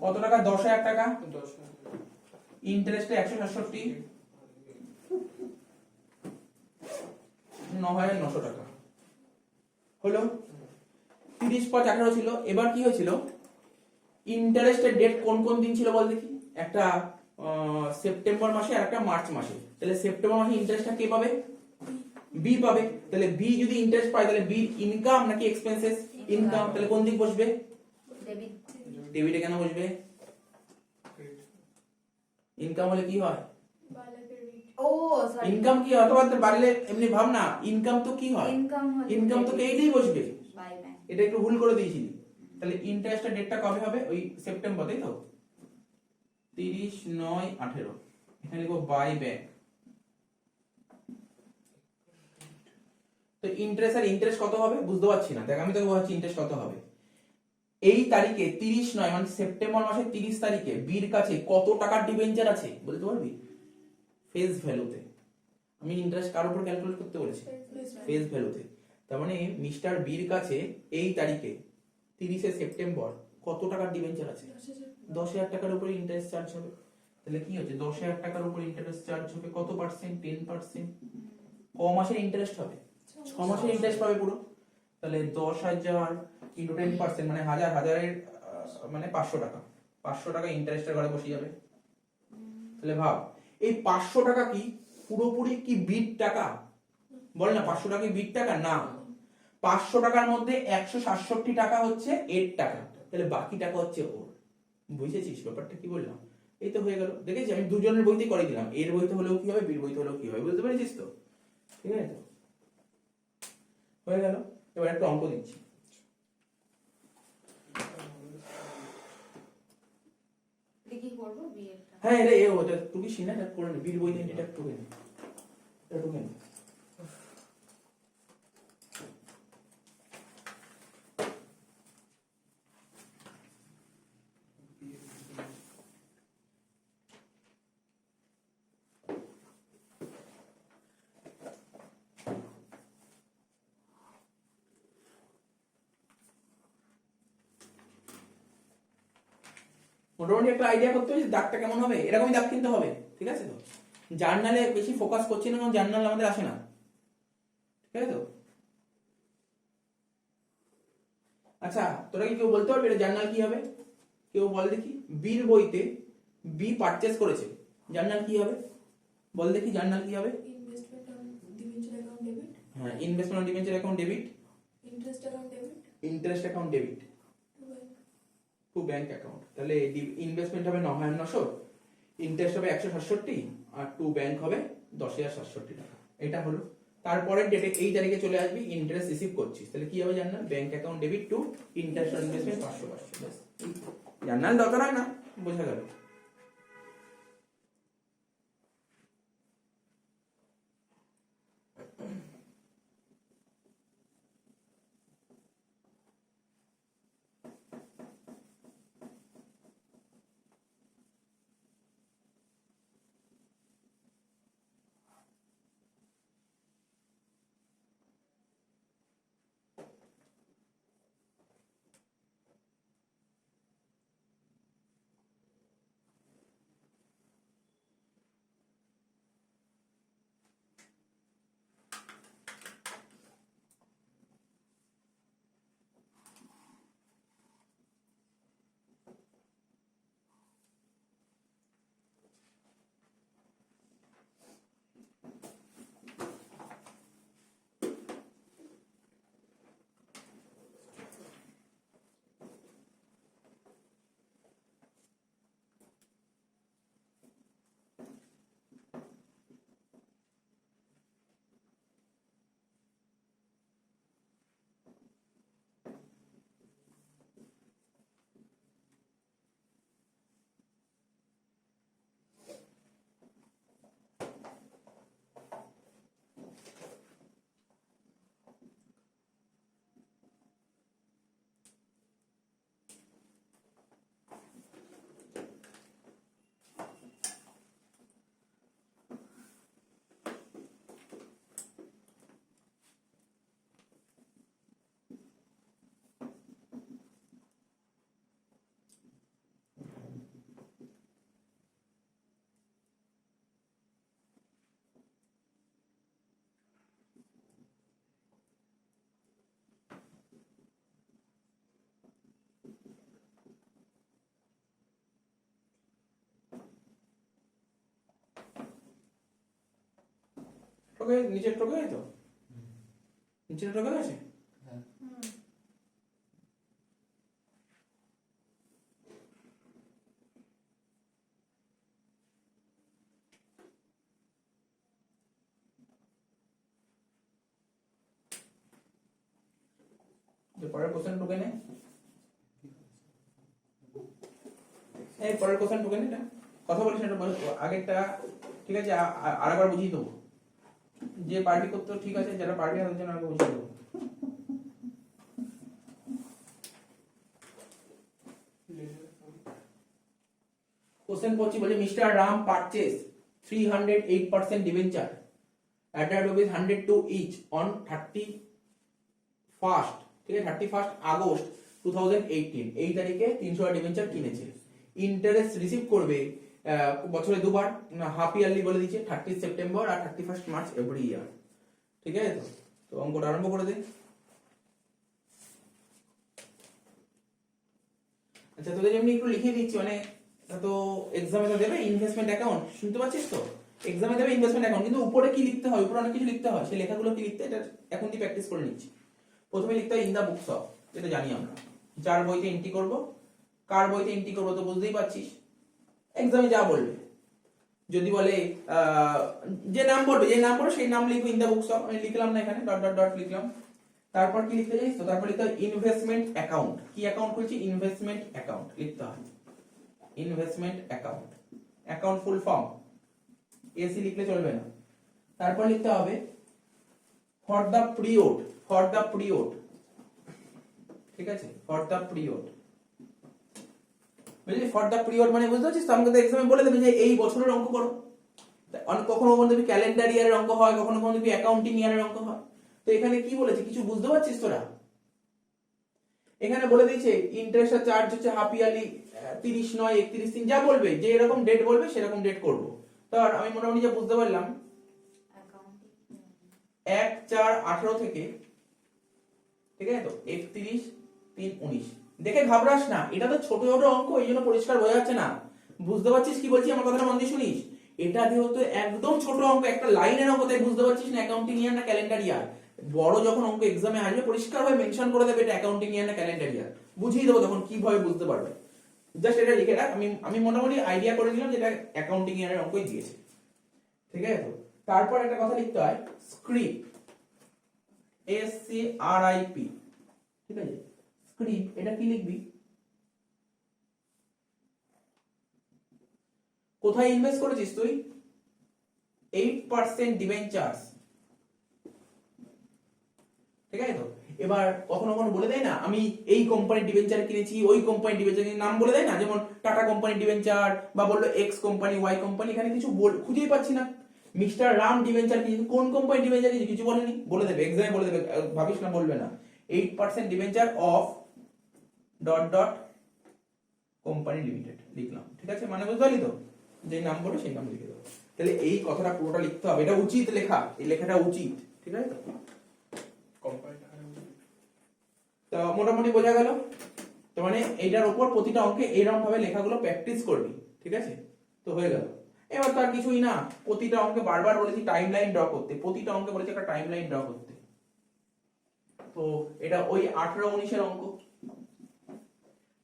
কত টাকা? 10,000 টাকা। ইন্টারেস্টে 167, 9,900 টাকা হলো। 30/5/18 ছিল। এবার কি হয়েছিল? ইন্টারেস্টের ডেট কোন কোন দিন ছিল বল দেখি? একটা সেপ্টেম্বর মাসে আর একটা মার্চ মাসে। তাহলে সেপ্টেম্বর মাসে ইন্টারেস্টটা কে পাবে? বি পাবে। তাহলে বি যদি ইন্টারেস্ট পায় তাহলে বি ইনকাম নাকি এক্সপেন্সেস? ইনকাম। তাহলে কোন দিক বসবে? ডেবিট। ডেবিটে কেন বসবে? ইনকাম হলে কি হয়? ও সরি, ইনকাম কি হয়? অথবা বাড়লে এমনি ভাব না, ইনকাম তো কি হয়? ইনকাম হলো ইনকাম তো ক্রেডিটেই বসবে। By bank. এটা একটু ভুল করে দিয়েছিলি। তাহলে ইন্টারেস্টের ডেটটা কবে হবে? ওই সেপ্টেম্বর, তাই তো? 30/9/18। এখানে লিখবো বাই ব্যাক। তো ইন্টারেস্ট কত হবে বুঝতে পারছি না। দেখ আমি তোকে বলছি ইন্টারেস্ট কত হবে। এই তারিখে 30/9 মানে সেপ্টেম্বর মাসের 30 তারিখে বীর কাছে কত টাকার ডিবেঞ্চার আছে বলতে পারবি? ফেস ভ্যালুতে। আমি ইন্টারেস্ট কার উপর ক্যালকুলেট করতে বলেছি? ফেস ভ্যালুতে। তার মানে মিস্টার বীর কাছে এই তারিখে 30শে সেপ্টেম্বর কত টাকার ডিবেঞ্চার আছে? 10,000 টাকার উপরে ইন্টারেস্ট চার্জ হবে। তাহলে কি হচ্ছে? 10,000 টাকার উপর ইন্টারেস্ট চার্জ হবে কত পার্সেন্ট? 10%। ক মাসের ইন্টারেস্ট হবে? 6 মাসের ইন্টারেস্ট পাবে পুরো। তাহলে 10,000 ইন্টু 10% মানে হাজারের মানে 500 টাকা। 500 টাকা ইন্টারেস্টের ঘরে বসে যাবে। তাহলে ভাব এই 500 টাকা কি পুরোপুরি কি বিট টাকা? বল না 500 টাকা কি বিট টাকা? না, 500 টাকার মধ্যে 167 টাকা হচ্ছে এর টাকা, তাহলে বাকি টাকা হচ্ছে ওর। বুঝেছিস ব্যাপারটা কি বললাম? এই তো হয়ে গেল। দেখেছি আমি দুজনের বইতেই করে দিলাম, এর বইতে হলেও কি হবে, বির বইতে হলেও কি হবে, বুঝতে পেরেছিস তো? ঠিক আছে তো, হয়ে গেল। এবার একটা অঙ্ক দিচ্ছি। কি করবো বিয়েটা? হ্যাঁ এটা ওটা টুকি সিনা এটা করে নে, বির বইতে এটা টুকে নে, এটা টুকে নে। মোটামুটি একটা আইডিয়া করতে হবে যে দাগটা কেমন হবে, এরকমই দাগ কিনতে হবে। ঠিক আছে তো, জার্নালে বেশি ফোকাস করছি না, কারণ জার্নাল আমাদের আসে না। ঠিক আছে তো, আচ্ছা তোরা কি কেউ বলতে পারবি এটা জার্নাল কি হবে? কেউ বল দেখি, বির বইতে বি পারচেজ করেছে, জার্নাল কি হবে? বল দেখি জার্নাল কি হবে? Investment on debenture account debit, হ্যাঁ, investment on debenture account debit, interest account debit, interest account debit to bank account. তাহলে ইনভেস্টমেন্ট হবে 9,900, ইন্টারেস্ট হবে 167, আর টু ব্যাংক হবে 10,067 টাকা। এটা হলো। তারপরের ডেটে এই তারিখে চলে আসবি, ইন্টারেস্ট রিসিভ করছিস, তাহলে কি হবে journal? Bank account debit two interest on investment 500 ব্যাস। জার্নাল দরকার হয় না, বোঝা গেল। টোকে নিচের টোকে তো, নিচের টোকে আছে। পরের কোশ্চেন টোকে নে, এই পরের কোশ্চেন টোকে নে, কথা বলিস না, আগেরটা ঠিক আছে, আরেকবার বুঝিয়ে দেবো। যে পার্টি করতে ঠিক আছে, যারা পার্টি তাদের জন্য আগে বুঝিয়ে দেবো। কোশ্চেন পড়ছি, বলে mister Ram purchase 308% debenture at a rate of 102 each on 31st, ঠিক আছে, 31st আগস্ট 2018 এই তারিখে 300 ডিবেঞ্চার কিনেছে। ইন্টারেস্ট রিসিভ করবে বছরে দুবার, হাফ ইয়ারলি বলে দিচ্ছে, 30 সেপ্টেম্বর আর 31 মার্চ এভরি ইয়ার। ঠিক আছে? তো তো অঙ্কটা আরম্ভ করে দিই। আচ্ছা, তোদের এমনি একটু লিখে দিচ্ছি, মানে এটা তো এক্সামে তো দেবে ইনভেস্টমেন্ট অ্যাকাউন্ট, শুনতে পাচ্ছিস তো? এক্সামে দেবে ইনভেস্টমেন্ট অ্যাকাউন্ট, কিন্তু উপরে কি লিখতে হয়, উপরে অনেক কিছু লিখতে হয়, সেই লেখাগুলো কি লিখতে, এটা এখন দিয়ে প্র্যাকটিস করে নিচ্ছি। প্রথমে লিখতে হয় ইন দা বুকস অফ, এটা জানি আমরা, যার বইতে এন্ট্রি করব, কার বইতে এন্ট্রি করব তো বুঝতেই পারছিস, এক্সামে যা বলবে, যদি বলে যে নাম বলবে, যে নাম বলবে সেই নাম লিখবো ইন দা বুকস অফ, আমি লিখলাম না এখানে, ডট ডট ডট লিখলাম। তারপর কি লিখতে যাই তো, তারপর লিখতে হয় ইনভেস্টমেন্ট অ্যাকাউন্ট, কি অ্যাকাউন্ট খুলছি, ইনভেস্টমেন্ট অ্যাকাউন্ট লিখতে হয়, investment account, account full form, AC লিখলে চলবে না। তারপর লিখতে হবে for the period, for the period, ঠিক আছে, ফর দা পিরিয়ড, বুঝলি? ফর দা পিরিয়ড মানে বুঝতে পারছিস তো, আমাকে তো এক্সামে বলে দেবে যে এই বছরের অঙ্ক করো, কখনো কখনো দেখবি ক্যালেন্ডার ইয়ারের অঙ্ক হয়, কখনো কখনো দেখবি অ্যাকাউন্টিং ইয়ারের অঙ্ক হয়। তো এখানে কি বলেছে কিছু বুঝতে পারছিস তোরা? এখানে বলে দিয়েছে ইন্টারেস্ট চার্জ হচ্ছে হাফ ইয়ারলি 30 নয় 31 দিন, যা বলবে, যে এরকম ডেট বলবে সেরকম ডেট করব। তো আর আমি মোটামুটি যা বুঝতে পারলাম, অ্যাকাউন্টিং 1/4/18 থেকে, ঠিক আছে তো, 31/3/19। দেখে ঘাবড়াস না, এটা তো ছোট ছোট অঙ্ক, এই জন্য পরিষ্কার বোঝা যাচ্ছে না। বুঝতে পারছিস কি বলছি? আমার কথাটা মন দিয়ে শুনিস। এটা যেহেতু একদম ছোট অঙ্ক, একটা লাইনের অঙ্ক, তাই বুঝতে পারছিস না অ্যাকাউন্টিং ইয়ার না ক্যালেন্ডার ইয়ার। বড় যখন অঙ্ক এক্সামে আসবে পরিষ্কার ভাবে মেনশন করে দেবে এটা অ্যাকাউন্টিং ইয়ার না ক্যালেন্ডার ইয়ার, বুঝিয়ে দেবো তখন কিভাবে বুঝতে পারবে। জাস্ট এটা লিখে রাখ, আমি মোটামুটি আইডিয়া করে নিলাম যেটা অ্যাকাউন্টিং ইয়ারের অঙ্কই দিয়েছে, ঠিক আছে তো। তারপর একটা কথা লিখতে হয় স্ক্রিপ, SCRIP, ঠিক আছে, স্ক্রিপ, এটা কি লিখবি, কোথায় ইনভেস্ট করেছিস তুই, 8% ডিবেঞ্চার্স, ঠিক আছে তো। এবার কখনো কখনো বলে দেয় না আমি এই কোম্পানির ডিবেঞ্চার কিনেছি, ওই কোম্পানির ডিবেঞ্চার নাম বলে দেয় না, যেমন টাটা কোম্পানির ডিবেঞ্চার, বা বললো এক্স কোম্পানি ওয়াই কোম্পানি, এখানে কিছু খুঁজেই পাচ্ছি না। মিস্টার রাম ডিবেঞ্চার কিনেছি, কোন কোম্পানির ডিবেঞ্চার কিনেছি কিছু বলেনি, বলে দেবে এক্সামে, বলে দেবে, ভাবিস না বলবে না। 8% debenture of dot dot company limited লিখলাম, ঠিক আছে, মানে বুঝতে পারলি তো, যে নাম বলে সেই নাম লিখে দেবো। তাহলে এই কথাটা পুরোটা লিখতে হবে, এটা উচিত লেখা, এই লেখাটা উচিত, ঠিক আছে তো। কোম্পানিটা তো মোটামুটি বোঝা গেল। তো মানে এইটার উপর প্রতিটা অঙ্কে এইরকম ভাবে লেখাগুলো প্র্যাকটিস করবি, ঠিক আছে তো, হয়ে গেল। এবার তো আর কিছুই না, প্রতিটা অঙ্কে বারবার বলেছি টাইম লাইন ড্র করতে, প্রতিটা অঙ্কে বলেছি একটা টাইম লাইন ড্র করতে। তো এটা ওই 18-19 এর অঙ্ক,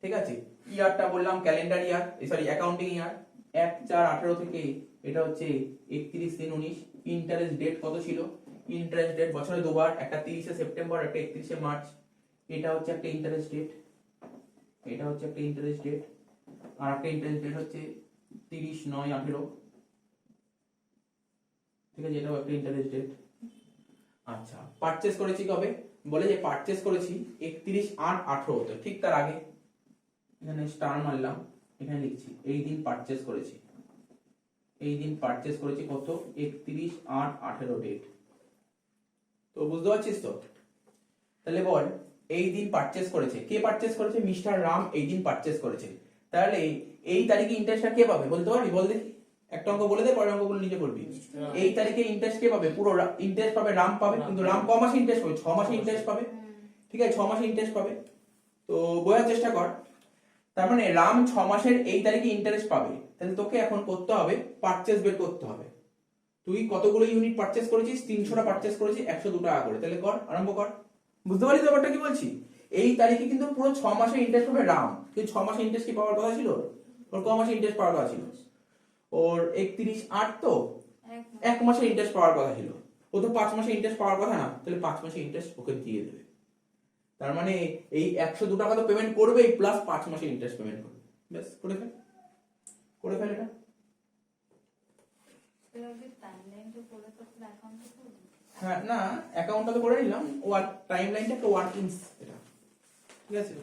ঠিক আছে। ইয়ারটা বললাম ক্যালেন্ডার ইয়ার, সরি অ্যাকাউন্টিং ইয়ার, 1/4/18 থেকে এটা হচ্ছে 31/3/19। ইন্টারেস্ট ডেট কত ছিল, ইন্টারেস্ট ডেট বছরে দুবার, একটা 30 সেপ্টেম্বর, একটা 31 মার্চ। এটা হচ্ছে একটা ইন্টারেস্ট ডেট, এটা হচ্ছে একটা ইন্টারেস্ট ডেট, আর একটা ইন্টারেস্ট ডেট হচ্ছে 30/9/18, ঠিক আছে, এটাও একটা ইন্টারেস্ট ডেট। আচ্ছা, পারচেজ করেছি কবে, বলে যে পারচেজ করেছি 31/8/18 তে, ঠিক তার আগে এখানে স্টার মারলাম, এখানে লিখছি এই দিন পারচেজ করেছি, এই দিন পারচেজ করেছি কত, 31/8/18 ডেট। তো বুঝতে পারছিস তো? তাহলে বল এই দিন পারচেজ করেছে, কে পারচেজ করেছে, মিস্টার রাম এই দিন পারচেজ করেছে। তাহলে এই তারিখে ইন্টারেস্টটা কে পাবে বলতে পারবি, বল দেখি, একটা অঙ্ক বলে দে, পরের অঙ্কগুলো নিজে করবি। এই তারিখে ইন্টারেস্ট কে পাবে, পুরো ইন্টারেস্ট পাবে রাম পাবে, কিন্তু রাম ক মাসে ইন্টারেস্ট পাবে, 6 মাসে ইন্টারেস্ট পাবে, ঠিক আছে, 6 মাসে ইন্টারেস্ট পাবে। তো বোঝার চেষ্টা কর, তার মানে রাম 6 মাসের এই তারিখে ইন্টারেস্ট পাবে। তাহলে তোকে এখন করতে হবে পারচেজ বের করতে হবে। তুই কতগুলো ইউনিট পারচেজ করেছিস, 300টা পারচেজ করেছিস 102 টাকা করে, তাহলে কর, আরম্ভ কর। বুঝতে পারলি তো ব্যাপারটা কি বলছি? এই তারিখে কিন্তু পুরো 6 মাসে ইন্টারেস্ট পাবে রাম, কিন্তু 6 মাসে ইন্টারেস্ট কি পাওয়ার কথা ছিল, ওর ক মাসে ইন্টারেস্ট পাওয়ার কথা ছিল, ওর 31/8 তো 1 মাসে ইন্টারেস্ট পাওয়ার কথা ছিল, ও তো 5 মাসে ইন্টারেস্ট পাওয়ার কথা না, তাহলে 5 মাসে ইন্টারেস্ট ওকে দিয়ে দেবে। তার মানে এই 102 টাকা তো পেমেন্ট করবেই, প্লাস 5 মাসে ইন্টারেস্ট পেমেন্ট করবে। ব্যাস, করে ফেল, করে ফেল এটা। হ্যাঁ, না অ্যাকাউন্টটা তো করে নিলাম, ওয়ার্ক টাইম লাইনটা একটা ওয়ার্কিংস, এটা ঠিক আছে।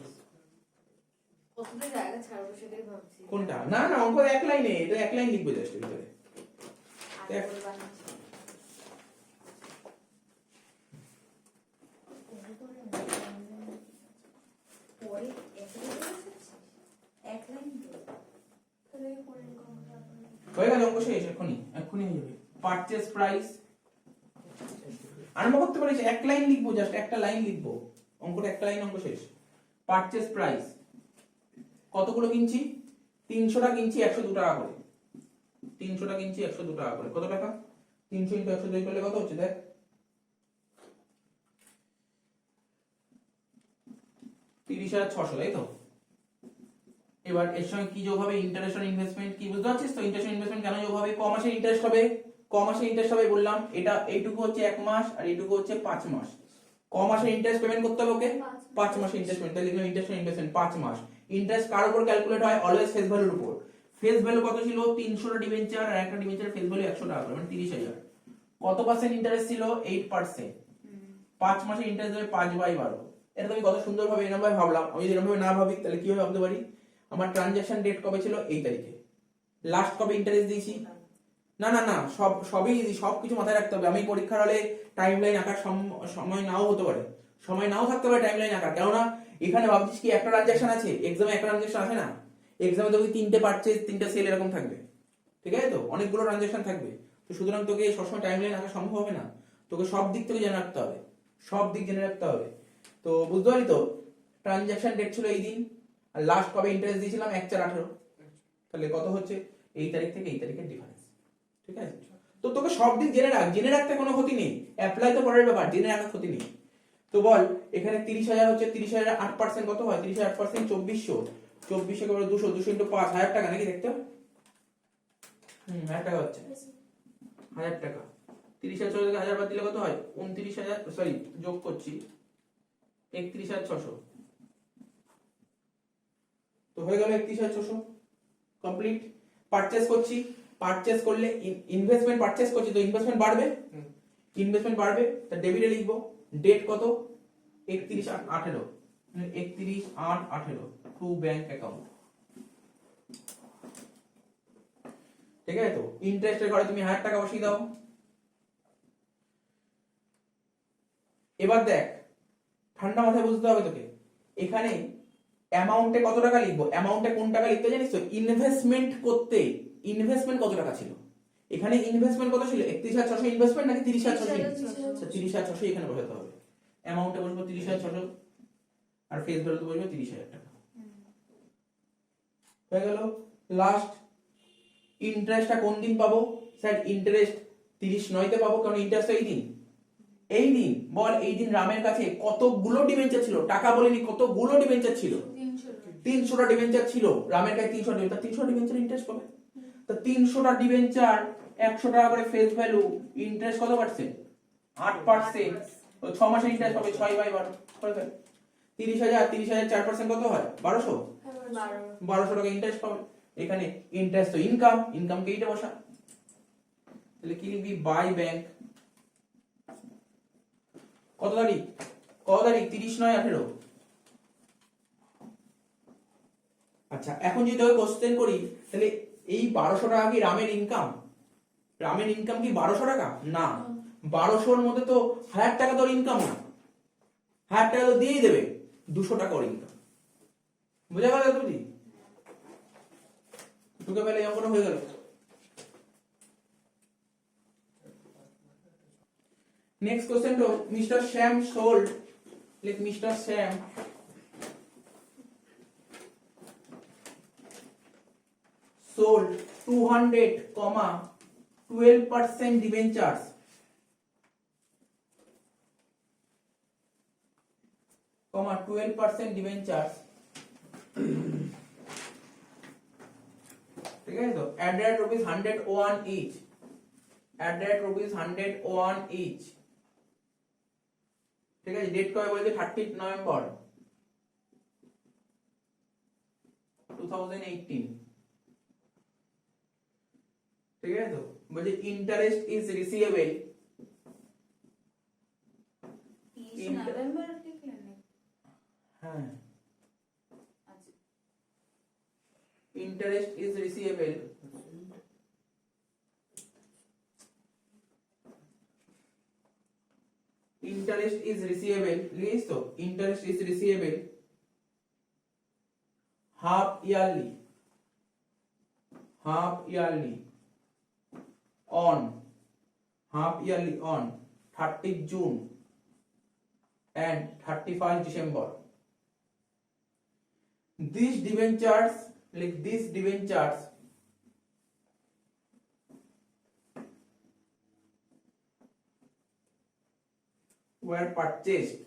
কতটা জায়গা ছাড়বো সেটাই ভাবছি। কোনটা, না না অঙ্ক এক লাইনে, এটা এক লাইন লিখবে জাস্ট ভিতরে। পরে এক লাইন তাহলে করে নিলাম আপনারা। হয়ে গেল অঙ্ক শেষ, এক্ষুনি এক্ষুনি হয়ে যাবে। পারচেজ প্রাইস আরম্ভ করতে পারিস, এক লাইন লিখবো, জাস্ট একটা লাইন লিখবো, অঙ্কটা একটা লাইন, অঙ্ক শেষ। পারচেজ প্রাইস কতগুলো কিনছি, 300টা কিনছি 102 টাকা করে, 300টা কিনছি 102 টাকা করে, কত টাকা, 300 × 102 করলে কত হচ্ছে দেখ, 30,600, তাই তো? এবার এর সঙ্গে কি যোগ হবে, ইন্টারেস্ট অন ইনভেস্টমেন্ট, কি বুঝতে পারছিস তো ইন্টারেস্ট অন ইনভেস্টমেন্ট কেন যোগ হবে, ক মাসের ইন্টারেস্ট হবে, ক মাসের ইন্টারেস্ট হবে বললাম, এটা এইটুকু হচ্ছে 1 মাস আর এইটুকু হচ্ছে 5 মাস, ক মাসের ইন্টারেস্ট পেমেন্ট করতে হবে ওকে, 5 মাসের ইন্টারেস্ট পেমেন্ট, তাহলে লিখলাম ইন্টারেস্ট অন ইনভেস্টমেন্ট 5 মাস। ইন্টারেস্ট কার উপর ক্যালকুলেট হয়, অলওয়েজ ফেস ভ্যালুর উপর। ফেস ভ্যালু কত ছিল, 300টা ডিবেঞ্চার আর একটা ডিবেঞ্চার ফেস ভ্যালু 100 টাকা করে, মানে 30,000। কত পার্সেন্ট ইন্টারেস্ট ছিল, 8%। 5 মাসের ইন্টারেস্ট দেবে 5/12। এটা আমি কত সুন্দরভাবে এরকম ভাবে ভাবলাম, আমি যদি এরকম ভাবে না ভাবি তাহলে কিভাবে ভাবতে পারি, আমার ট্রানজাকশন ডেট কবে ছিল, এই তারিখে, লাস্ট কবে ইন্টারেস্ট দিয়েছি, না না না সবই সবকিছু মাথায় রাখতে হবে। আমি পরীক্ষার হলে টাইমলাইন আঁকার সময় নাও হতে পারে, সময় নাও থাকতে পারে টাইমলাইন আঁকার, কেননা এখানে ভাবছিস কি একটা ট্রানজাকশন আছে, এক্সামে একটা ট্রানজাকশন আছে না, এক্সামে তোকে 3টে পারচেজ 3টে সেল এরকম থাকবে, ঠিক আছে তো, অনেকগুলো ট্রানজাকশন থাকবে, তো সুতরাং তোকে সবসময় টাইমলাইন আঁকা সম্ভব হবে না, তোকে সব দিক থেকে জেনে রাখতে হবে, সব দিক জেনে রাখতে হবে। তো বুঝতে পারলি তো, ট্রানজাকশন ডেট ছিল এই দিন, আর লাস্ট কবে ইন্টারেস্ট দিয়েছিলাম 1/4/18, তাহলে কত হচ্ছে, এই তারিখ থেকে এই তারিখের ডিফারেন্স, ঠিক আছে? তো তোকে সব দিক জেনে রাখ, জেনে রাখতে কোনো ক্ষতি নেই, অ্যাপ্লাই তো পরের ব্যাপার, জেনে রাখার ক্ষতি নেই। তো বল এখানে 30,000 হচ্ছে, 30,000 8% কত হয়, 30,000 8% 2400, 2400 করে 200, 200 × 5 1000 টাকা নাকি দেখতে, 1000 টাকা হচ্ছে, 1000 টাকা, 30,000 থেকে 1000 বাদ দিলে কত হয়, 29,000, সরি যোগ করছি 31,600, তো হয়ে গেল 31,600 কমপ্লিট। পারচেজ করছি, পারচেজ করলে ইনভেস্টমেন্ট পারচেজ করছি তো ইনভেস্টমেন্ট বাড়বে, ইনভেস্টমেন্ট বাড়বে, তা ডেবিটে লিখবো, ডেট কত, 31/8/18, 31/8/18 টু ব্যাংক অ্যাকাউন্ট, ঠিক আছে তো? ইন্টারেস্টের ঘরে তুমি 1000 টাকা বসিয়ে দাও। এবার দেখ, ঠান্ডা মাথায় বুঝতে হবে তোকে, এখানে অ্যামাউন্টে কত টাকা লিখবো, অ্যামাউন্টে কোন টাকা লিখতে জানিস তো, ইনভেস্টমেন্ট করতে ইনভেস্টমেন্ট কত টাকা ছিল, এখানে ইনভেস্টমেন্ট কত ছিল, 31,600 ইনভেস্টমেন্ট নাকি 30,600, 30,600 এখানে বসাতে হবে, অ্যামাউন্টে বসবো 30,600 আর ফেস ভ্যালুতে বসবো 30,000 টাকা, হয়ে গেল। লাস্ট ইন্টারেস্টটা কোন দিন পাবো, স্যার ইন্টারেস্ট 30/9 পাবো, কারণ ইন্টারেস্ট এই দিন, এই দিন বল, এই দিন রামের কাছে কতগুলো ডিবেঞ্চার ছিল, টাকা বলিনি, কতগুলো ডিবেঞ্চার ছিল, 300টা ডিবেঞ্চার ছিল, রামের কাছে 300 ডিবেঞ্চার, 300 ডিবেঞ্চার ইন্টারেস্ট পাবে, তো 300টা ডিবেঞ্চার 100 টাকা করে ফেস ভ্যালু, ইন্টারেস্ট কত পার্সেন্ট, 8%, ও 6 মাসের ইন্টারেস্ট পাবে 6/12, 30,000, 30,000 4% কত হয়, 1200, 1200 টাকা ইন্টারেস্ট পাবে। এখানে ইন্টারেস্ট তো ইনকাম, ইনকামকে এইটা বসা, তাহলে কি লিখবি, বাই ব্যাংক, কত তারিখ, কত তারিখ, 30/9/18। আচ্ছা এখন যদি তোকে কোশ্চেন করি, তাহলে এই 1200 টাকা কি রামের ইনকাম, রামের ইনকাম কি 1200 টাকা, না, 1200-র মধ্যে তো 1000 টাকা তোর ইনকাম না, 1000 টাকা তো দিয়েই দেবে, 200 টাকা ওর ইনকাম, বুঝা গেল বুঝি, ঢুকে পেলে এই অঙ্কটা হয়ে গেল। নেক্সট কোশ্চেন হলো, মিস্টার শ্যাম সোল্ড, like মিস্টার শ্যাম sold 200, 12% debentures, comma 12% debentures, ঠিক আছে তো, at the rate rupees 101 each, at the rate rupees 101 each, ঠিক আছে, ডেট কবে বলছে, 30 নভেম্বর 2018, ঠিক আছে তো, বলছে ইন্টারেস্ট ইজ রিসিভেবল, নভেম্বর লিখলেন, হ্যাঁ, interest is receivable লিখিস তো, interest is receivable half yearly on 30 June and 31st December. These debentures, like these debentures were purchased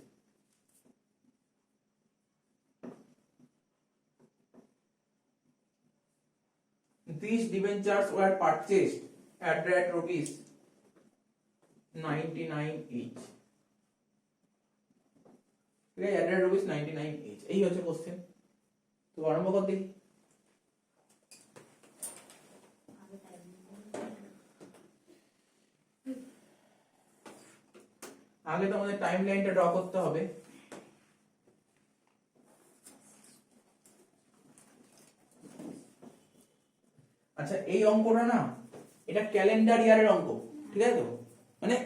at that rupees 99 each. ঠিক আছে, at that rupees 99 each. এই হচ্ছে question. তো আরম্ভ কর দেখি। আগে তো আমাদের টাইম লাইনটা ড্র করতে হবে। আচ্ছা, এই অঙ্কটা না, এটা ক্যালেন্ডার ইয়ারের অঙ্ক, ঠিক আছে তো? মানে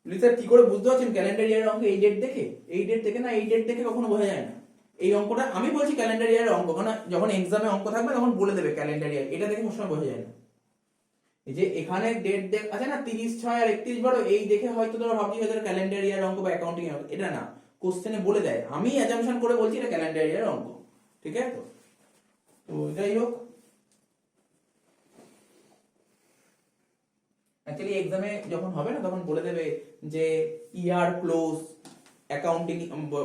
স্যার কি করে বুঝতে পারছেন ক্যালেন্ডার ইয়ারের অঙ্ক? এই ডেট দেখে, এই ডেট দেখে না, এই ডেট দেখে কখনো বোঝা যায় না। এই অঙ্কটা আমি বলছি ক্যালেন্ডার ইয়ারের অঙ্ক, কারণ যখন এক্সামে অঙ্ক থাকবে তখন বলে দেবে ক্যালেন্ডার ইয়ার, এটা দেখে সবসময় বোঝা যায় না। এই যে এখানে ডেট দেখ আছে না 30/6 আর 31/12, এই দেখে হয়তো তোরা ভাবছিস হয়তো ক্যালেন্ডার ইয়ার অঙ্ক বা অ্যাকাউন্টিং অঙ্ক, এটা না, কোশ্চেনে বলে দেয়। আমি অ্যাজাম্পশন করে বলছি এটা ক্যালেন্ডার ইয়ারের অঙ্ক, ঠিক আছে তো? তো যাই হোক, অ্যাকচুয়ালি এক্সামে যখন হবে না তখন বলে দেবে যে ইয়ার ক্লোজ অ্যাকাউন্টিং,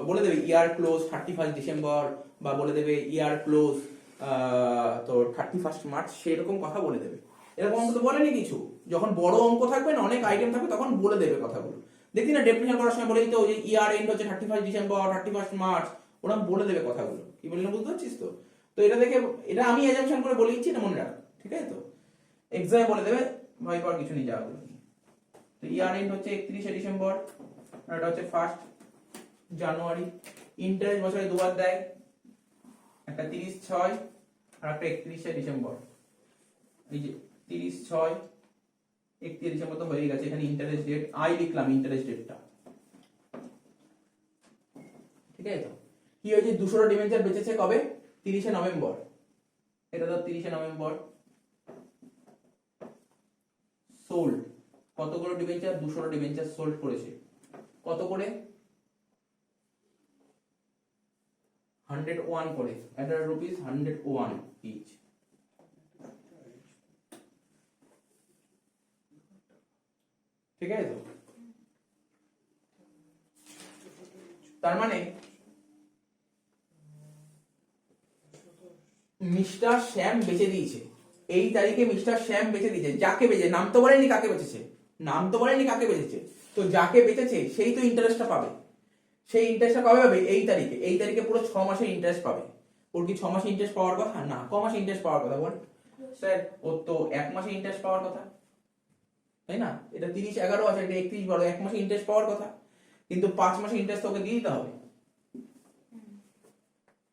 বলে দেবে ইয়ার ক্লোজ 31 ডিসেম্বর, বা বলে দেবে ইয়ার ক্লোজ তো 31 মার্চ, সেরকম কথা বলে দেবে। এরকম অঙ্ক তো বলেনি কিছু। যখন বড় অঙ্ক থাকবে না, অনেক আইটেম থাকবে, তখন বলে দেবে কথাগুলো। দেখি না ডেফিনিশন করার সময় বলেই তো যে ইয়ার এন্ড হচ্ছে 31 ডিসেম্বর, 31 মার্চ, ওরা বলে দেবে কথাগুলো। কি বললাম বুঝতে পারছিস তো? তো এটা দেখে, এটা আমি অ্যাজাম্পশন করে বলেইছি, এটা মনে রাখ, ঠিক আছে তো? এক্সামে বলে দেবে, ভয় পাওয়ার কিছু নেই যাওয়াগুলো। তো ইয়ার এন্ড হচ্ছে 31 ডিসেম্বর, আর এটা হচ্ছে 1 জানুয়ারি। ইন্টারেস্ট বছরে দুবার দেয়, একটা 30/6 আর একটা 31 ডিসেম্বর। এই যে 30/6 31 ডিসেম্বর তো হয়ে গেছে, এখানে ইন্টারেস্ট ডেট আই লিখলাম, ইন্টারেস্ট ডেটটা, ঠিক আছে তো? কি হয়েছে, 200 ডিবেঞ্চার বেচেছে কবে? 30 নভেম্বর। এটা তো 30 নভেম্বর। সোল্ড কতগুলো ডিবেঞ্চার? 200 ডিবেঞ্চার সোল্ড করেছে। কত করে? 101 করে, at rupees 101 each। ঠিক আছে তো? তার মানে মিস্টার শ্যাম বেচে দিয়েছে, এই তারিখে মিস্টার শ্যাম বেচে দিয়েছে। যাকে বেচে, নাম তো বলেনি কাকে বেচেছে, নাম তো বলেনি কাকে বেচেছে। তো যাকে বেচেছে সেই তো ইন্টারেস্টটা পাবে। সেই ইন্টারেস্টটা কবে পাবে? এই তারিখে। এই তারিখে পুরো 6 মাসের ইন্টারেস্ট পাবে। ওর কি 6 মাসে ইন্টারেস্ট পাওয়ার কথা? না। ক মাসে ইন্টারেস্ট পাওয়ার কথা বল স্যার? ওর তো 1 মাসে ইন্টারেস্ট পাওয়ার কথা, তাই না? এটা 30/11 আছে, এটা 31/12, 1 মাসে ইন্টারেস্ট পাওয়ার কথা। কিন্তু 5 মাসে ইন্টারেস্ট তোকে দিয়ে দিতে হবে।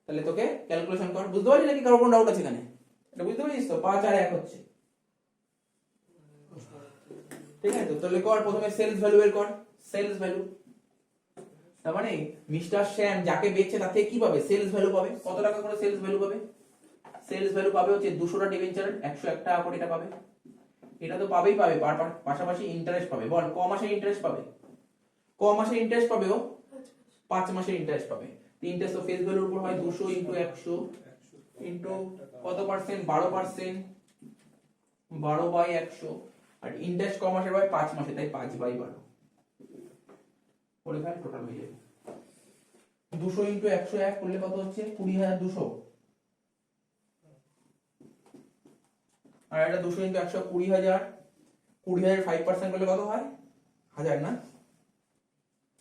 তাহলে তোকে ক্যালকুলেশন কর। বুঝতে পারছিস নাকি কারো কোনো ডাউট আছে এখানে? এটা বুঝতে পারছিস তো? 5 আর 1 হচ্ছে, ঠিক আছে তো? তাহলে কর, প্রথমে সেলস ভ্যালু বের কর। সেলস ভ্যালু, তার মানে মিস্টার শ্যাম যাকে বেচছে তার থেকে কি পাবে? সেলস ভ্যালু পাবে। কত টাকা করে সেলস ভ্যালু পাবে? সেলস ভ্যালু পাবে হচ্ছে 200টা ডিবেঞ্চার 101 টাকা করে, এটা পাবে। এটা তো পাবেই পাবে, পাশাপাশি ইন্টারেস্ট পাবে। বল ক মাসে ইন্টারেস্ট পাবে? ক মাসে ইন্টারেস্ট পাবে ও? 5 মাসের ইন্টারেস্ট পাবে। ইন্টারেস্ট তো ফেস ভ্যালুর উপর হয়, 200 ইনটু 100 ইনটু কত পার্সেন্ট? 12%, 12/100। আর ইন্টারেস্ট ক মাসের হয়? 5 মাসে, তাই 5/12 করে ফেল, টোটাল হয়ে যাবে। 200 ইনটু 101 করলে কত হচ্ছে? 20,200। আর এটা 200 ইনটু 100 20,000। 20,000 5% করলে কত হয়? 1000 না?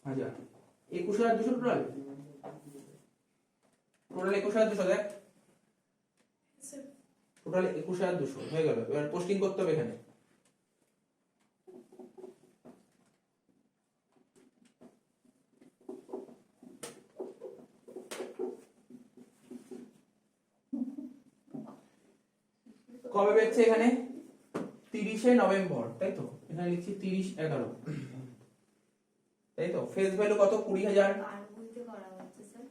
1000। 21,200 টোটাল। টোটাল 21,200 দেখ, টোটাল 21,200 হয়ে গেল। এবার পোস্টিং করতে হবে এখানে। কবে বেচছে এখানে? 30 নভেম্বর, তাই তো? এখানে লিখছি 30/11, তাই তো? ফেস ভ্যালু কত? 20,000। আর বইতে করা হচ্ছে স্যার,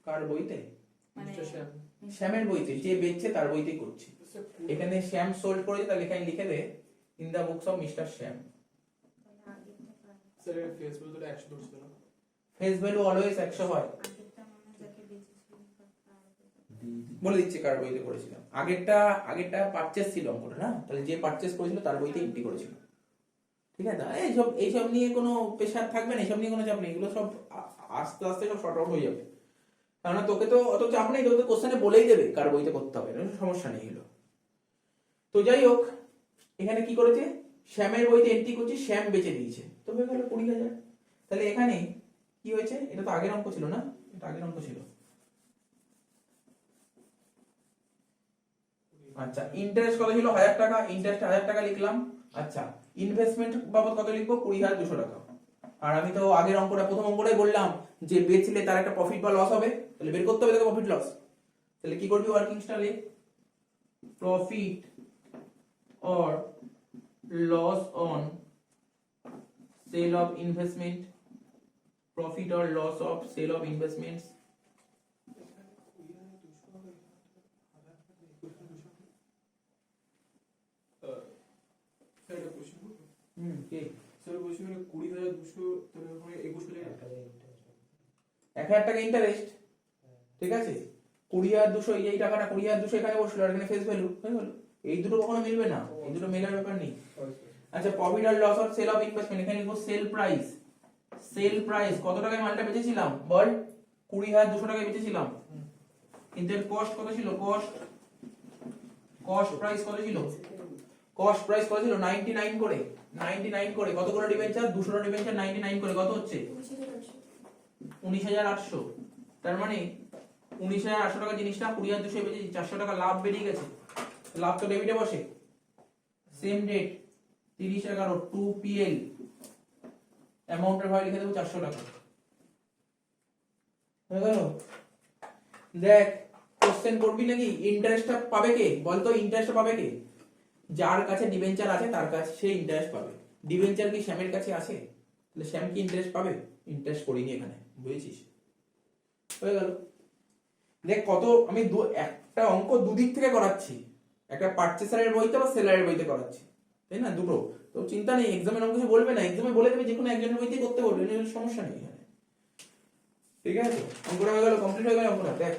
কার বইতে? মানে শ্যামের বইতে, যে বেচছে তার বইতেই করছি। এখানে শ্যাম সোল্ড করেছে, তাহলে এখানে লিখে দে in the books of mister Shyam. Sir এর ফেস ভ্যালু তো 100 ধরছিল না। ফেস ভ্যালু অলওয়েজ 100 হয়। আগেরটা মনে হয় যাকে বেঁচেছিল বলে দিচ্ছি কার বইতে করেছিলাম। আগেরটা পারচেজ ছিল অঙ্কটা না, তাহলে যে পারচেজ করেছিল তার বইতে এন্ট্রি করেছিল। ঠিক আছে, এইসব নিয়ে কোনো প্রেশার থাকবে না, এইসব নিয়ে কোনো চাপ নেই, এগুলো সব আস্তে আস্তে সব শর্ট আউট হয়ে যাবে। কারণ তোকে তো অত চাপ নেই, তোকে তো কোশ্চেনে বলেই দেবে কার বইতে করতে হবে, সমস্যা নেই এগুলো। তো যাই হোক, এখানে কি করেছে, শ্যামের বইতে এন্ট্রি করছি, শ্যাম বেচে দিয়েছে, তো হয়ে গেল 20,000। তাহলে এখানে কি হয়েছে, এটা তো আগের অঙ্ক ছিল না, এটা আগের অঙ্ক ছিল। আচ্ছা, ইন্টারেস্ট কত ছিল, 1000 টাকা, ইন্টারেস্ট 1000 টাকা লিখলাম। আচ্ছা, ইনভেস্টমেন্ট বাবদ কত লিখবো, 20,200 টাকা। আর আমি তো আগের অঙ্কটা, প্রথম অঙ্কটাই বললাম যে বেচলে তার একটা প্রফিট বা লস হবে, তাহলে বের করতে হবে তাকে প্রফিট লস। তাহলে কি করবি, ওয়ার্কিং স্টাইলে profit or loss on sale of investment, profit or loss of sale of investments. Sir এটা কোশ্চেন করব। ঠিক, স্যার বলছি মানে 20,200 তাহলে ওখানে 21,000 1000 টাকা ইন্টারেস্ট, ঠিক আছে, 20,200, এই টাকাটা 20,200 এখানে বসলো, আর এখানে ফেস ভ্যালু হয়ে গেল। এই দুটো কখনো মিলবে না, এই দুটো মেলার ব্যাপার নেই। আচ্ছা, প্রফিট আর loss of sale of investment, এখানে লিখবো সেল প্রাইস। সেল প্রাইস কত টাকায় মালটা বেচেছিলাম বল, 20,200 টাকায় বেচেছিলাম, কিন্তু এর কস্ট কত ছিল, কস্ট প্রাইস কত ছিল, কস্ট প্রাইস কত ছিল 99 করে, 99 করে, কতগুলো ডিবেঞ্চার, 200 ডিবেঞ্চার 99 করে কত হচ্ছে 19,800। তার মানে 19,800 টাকা জিনিসটা 20,200 বেচেছি, 400 টাকা লাভ বেরিয়ে গেছে। লাভ তো ডেবিটে বসে। সেম ডেট 30/11 2PL, অ্যামাউন্টের ভ্যালু লিখে দেবো 400 টাকা। হয়ে গেল। দেখ, কোশ্চেন করবি নাকি, ইন্টারেস্টটা পাবে কে বলতো, ইন্টারেস্টটা পাবে কে, যার কাছে ডিবেঞ্চার আছে তার কাছে সে ইন্টারেস্ট পাবে। ডিবেঞ্চার কি শ্যামের কাছে আছে, তাহলে শ্যাম কি ইন্টারেস্ট পাবে, ইন্টারেস্ট করিনি এখানে, বুঝেছিস, হয়ে গেল। দেখ কত, আমি একটা অঙ্ক দুদিক থেকে করাচ্ছি, একটা পারচেসারের বইতে বা সেলারের বইতে করাচ্ছি, তাই না, দুটো। তো চিন্তা নেই, এক্সামের অঙ্ক কিছু বলবে না, এক্সামে বলে দেবে যে কোনো একজনের বইতে করতে বলবে, সমস্যা নেই এখানে। ঠিক আছে, অঙ্কটা হয়ে গেল, কমপ্লিট হয়ে গেল অঙ্কটা। দেখ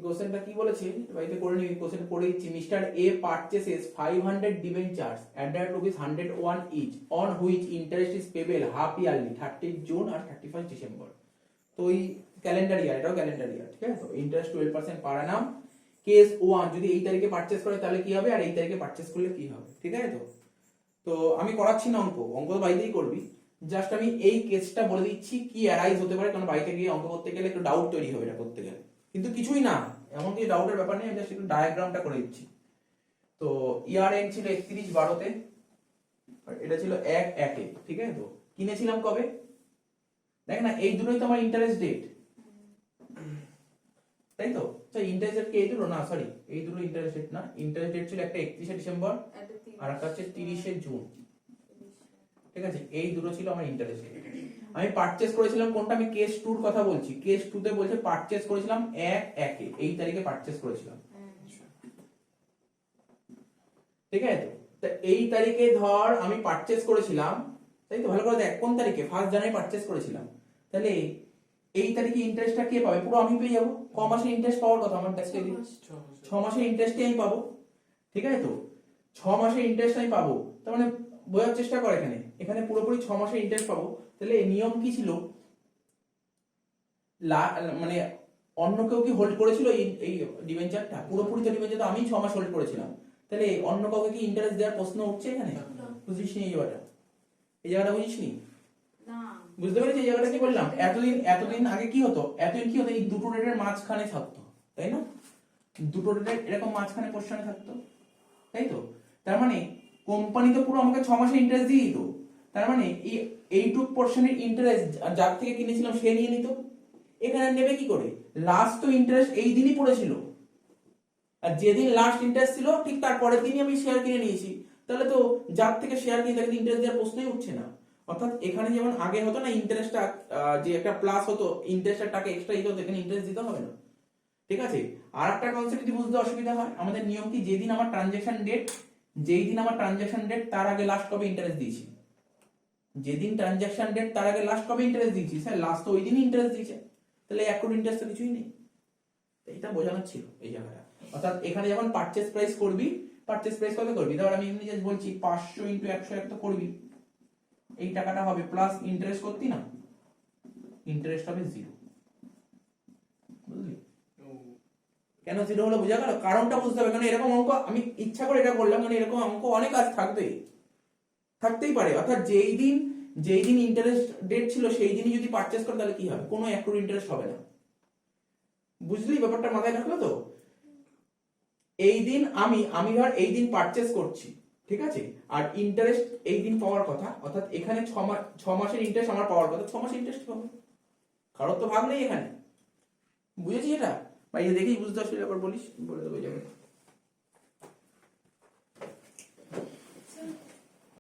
কোশ্চেনটা কি বলেছে, বাড়িতে করে নিবি, কোশ্চেন পড়ে দিচ্ছি। Mister A purchases 500 debentures at the rate rupees 101 each on which interest is payable half yearly 30 June R 31 December. তো এই ক্যালেন্ডার ইয়ার, এটাও ক্যালেন্ডার ইয়ার, ঠিক আছে। তো ইন্টারেস্ট 12% পার annum। কেস 1, যদি এই তারিখে পারচেজ করে তাহলে কি হবে, আর এই তারিখে পারচেজ করলে কি হবে, ঠিক আছে। তো তো আমি করাচ্ছি না অঙ্ক তো বাড়িতেই করবি, জাস্ট আমি এই কেসটা বলে দিচ্ছি কি অ্যারাইজ হতে পারে, কারণ বাড়িতে গিয়ে অঙ্ক করতে গেলে একটু ডাউট তৈরি হবে এটা করতে গেলে, কিন্তু কিছুই না, এমন কি ডাউটের ব্যাপার নেই, আমি জাস্ট একটু ডায়াগ্রামটা করে দিচ্ছি। তো ইয়ার এন্ড ছিল 31/12-তে, আর এটা ছিল 1/1-এ, ঠিক আছে। তো কিনেছিলাম কবে, দেখ না, এই দুটোই তো আমার ইন্টারেস্ট ডেট, তাই তো। ইন্টারেস্ট ডেট কি এই দুটো, না সরি, এই দুটো ইন্টারেস্ট ডেট না, ইন্টারেস্ট ডেট ছিল একটা 31শে ডিসেম্বর আর একটা হচ্ছে 30শে জুন, ঠিক আছে। এই দুটো ছিল আমার ইন্টারেস্ট ডেট। আমি পারচেজ করেছিলাম কোনটা, আমি কেস 2 এর কথা বলছি, কেস 2 তে বলছে পারচেজ করেছিলাম 1/1-এ, এই তারিখে পারচেজ করেছিলাম, ঠিক আছে। তো এই তারিখে ধর আমি পারচেজ করেছিলাম, তাই তো, ভালো করে দেখ কোন তারিখে, 1 জানুয়ারি পারচেজ করেছিলাম, তাহলে এই তারিখে ইন্টারেস্টটা কে পাবে, পুরো আমি পেয়ে যাবো। ক মাসের ইন্টারেস্ট পাওয়ার কথা আমার কাছে, 6 মাসের ইন্টারেস্টই আমি পাবো, ঠিক আছে। তো 6 মাসের ইন্টারেস্ট আমি পাবো, তার মানে বোঝার চেষ্টা কর, এখানে এখানে পুরোপুরি 6 মাসের ইন্টারেস্ট পাবো। তাহলে নিয়ম কি ছিল, মানে অন্য কেউ কি হোল্ড করেছিল এই ডিবেঞ্চারটা, পুরোপুরি তো ডিবেঞ্চার আমি 6 মাস হোল্ড করেছিলাম, তাহলে অন্য কাউকে কি ইন্টারেস্ট দেওয়ার প্রশ্ন উঠছে এখানে, বুঝিস নি এই জায়গাটা বুঝিস নি, বুঝতে পেরেছি এই জায়গাটা কি বললাম। এতদিন আগে কি হতো, এই দুটো রেটের মাঝখানে থাকতো, তাই না, দুটো রেটের এরকম মাঝখানে কোশ্চেনে থাকতো, তাই তো। তার মানে কোম্পানি তো পুরো আমাকে 6 মাসের ইন্টারেস্ট দিয়ে দিত, তার মানে এইটুক পোর্শনের ইন্টারেস্ট যার থেকে কিনেছিলাম সে নিয়ে নিত। এখানে নেবে কি করে, লাস্ট তো ইন্টারেস্ট এই দিনই পড়েছিল, আর যেদিন লাস্ট ইন্টারেস্ট ছিল ঠিক তার পরের দিনই আমি শেয়ার কিনে নিয়েছি, তাহলে তো যার থেকে শেয়ার কিনে তাকে ইন্টারেস্ট দেওয়ার প্রশ্নই উঠছে না। অর্থাৎ এখানে যেমন আগে হতো না ইন্টারেস্টটা, যে একটা প্লাস হতো, ইন্টারেস্টের টাকা এক্সট্রা দিতে হতো, এখানে ইন্টারেস্ট দিতে হবে না। ঠিক আছে। আর একটা কনসেপ্ট যদি বুঝতে অসুবিধা হয়, আমাদের নিয়ম কি, যেই দিন আমার ট্রানজাকশন ডেট তার আগে লাস্ট কবে ইন্টারেস্ট দিয়েছি, যেদিন ট্রানজাকশন ডেট তার আগে লাস্ট কবে ইন্টারেস্ট দিয়েছি, স্যার লাস্ট তো ওই দিনই ইন্টারেস্ট দিয়েছে, তাহলে অ্যাকাউন্ট ইন্টারেস্ট তো কিছুই নেই। এটা বোঝানোর ছিল এই জায়গাটা। অর্থাৎ এখানে যখন পারচেজ প্রাইস করবি, পারচেজ প্রাইস কত করবি, ধর আমি এমনি জাস্ট বলছি 500 ইনটু 101 তো করবি, এই টাকাটা হবে প্লাস ইন্টারেস্ট করতি না, ইন্টারেস্ট হবে 0। বুঝলি কেন 0 হলো, বোঝা গেল? কারণটা বুঝতে হবে, কারণ এরকম অঙ্ক আমি ইচ্ছা করে এটা করলাম, কারণ এরকম অঙ্ক অনেক আজ থাকতেই পারে। অর্থাৎ যেই দিন ইন্টারেস্ট ডেট ছিল সেই দিনই যদি পারচেজ করে তাহলে কি হবে, কোনো অ্যাক্রুড ইন্টারেস্ট হবে না। বুঝলি ব্যাপারটা, মাথায় রাখলো তো? এই দিন আমি ধর এই দিন পারচেজ করছি, ঠিক আছে, আর ইন্টারেস্ট এই দিন পাওয়ার কথা, অর্থাৎ এখানে 6 মাসের ইন্টারেস্ট আমার পাওয়ার কথা, 6 মাসের ইন্টারেস্ট পাবো, কারোর তো ভাগ নেই এখানে। বুঝেছি এটা? বা এই দেখেই বুঝতে অসুবিধা, আবার বলিস, বলে দেবো যাবে।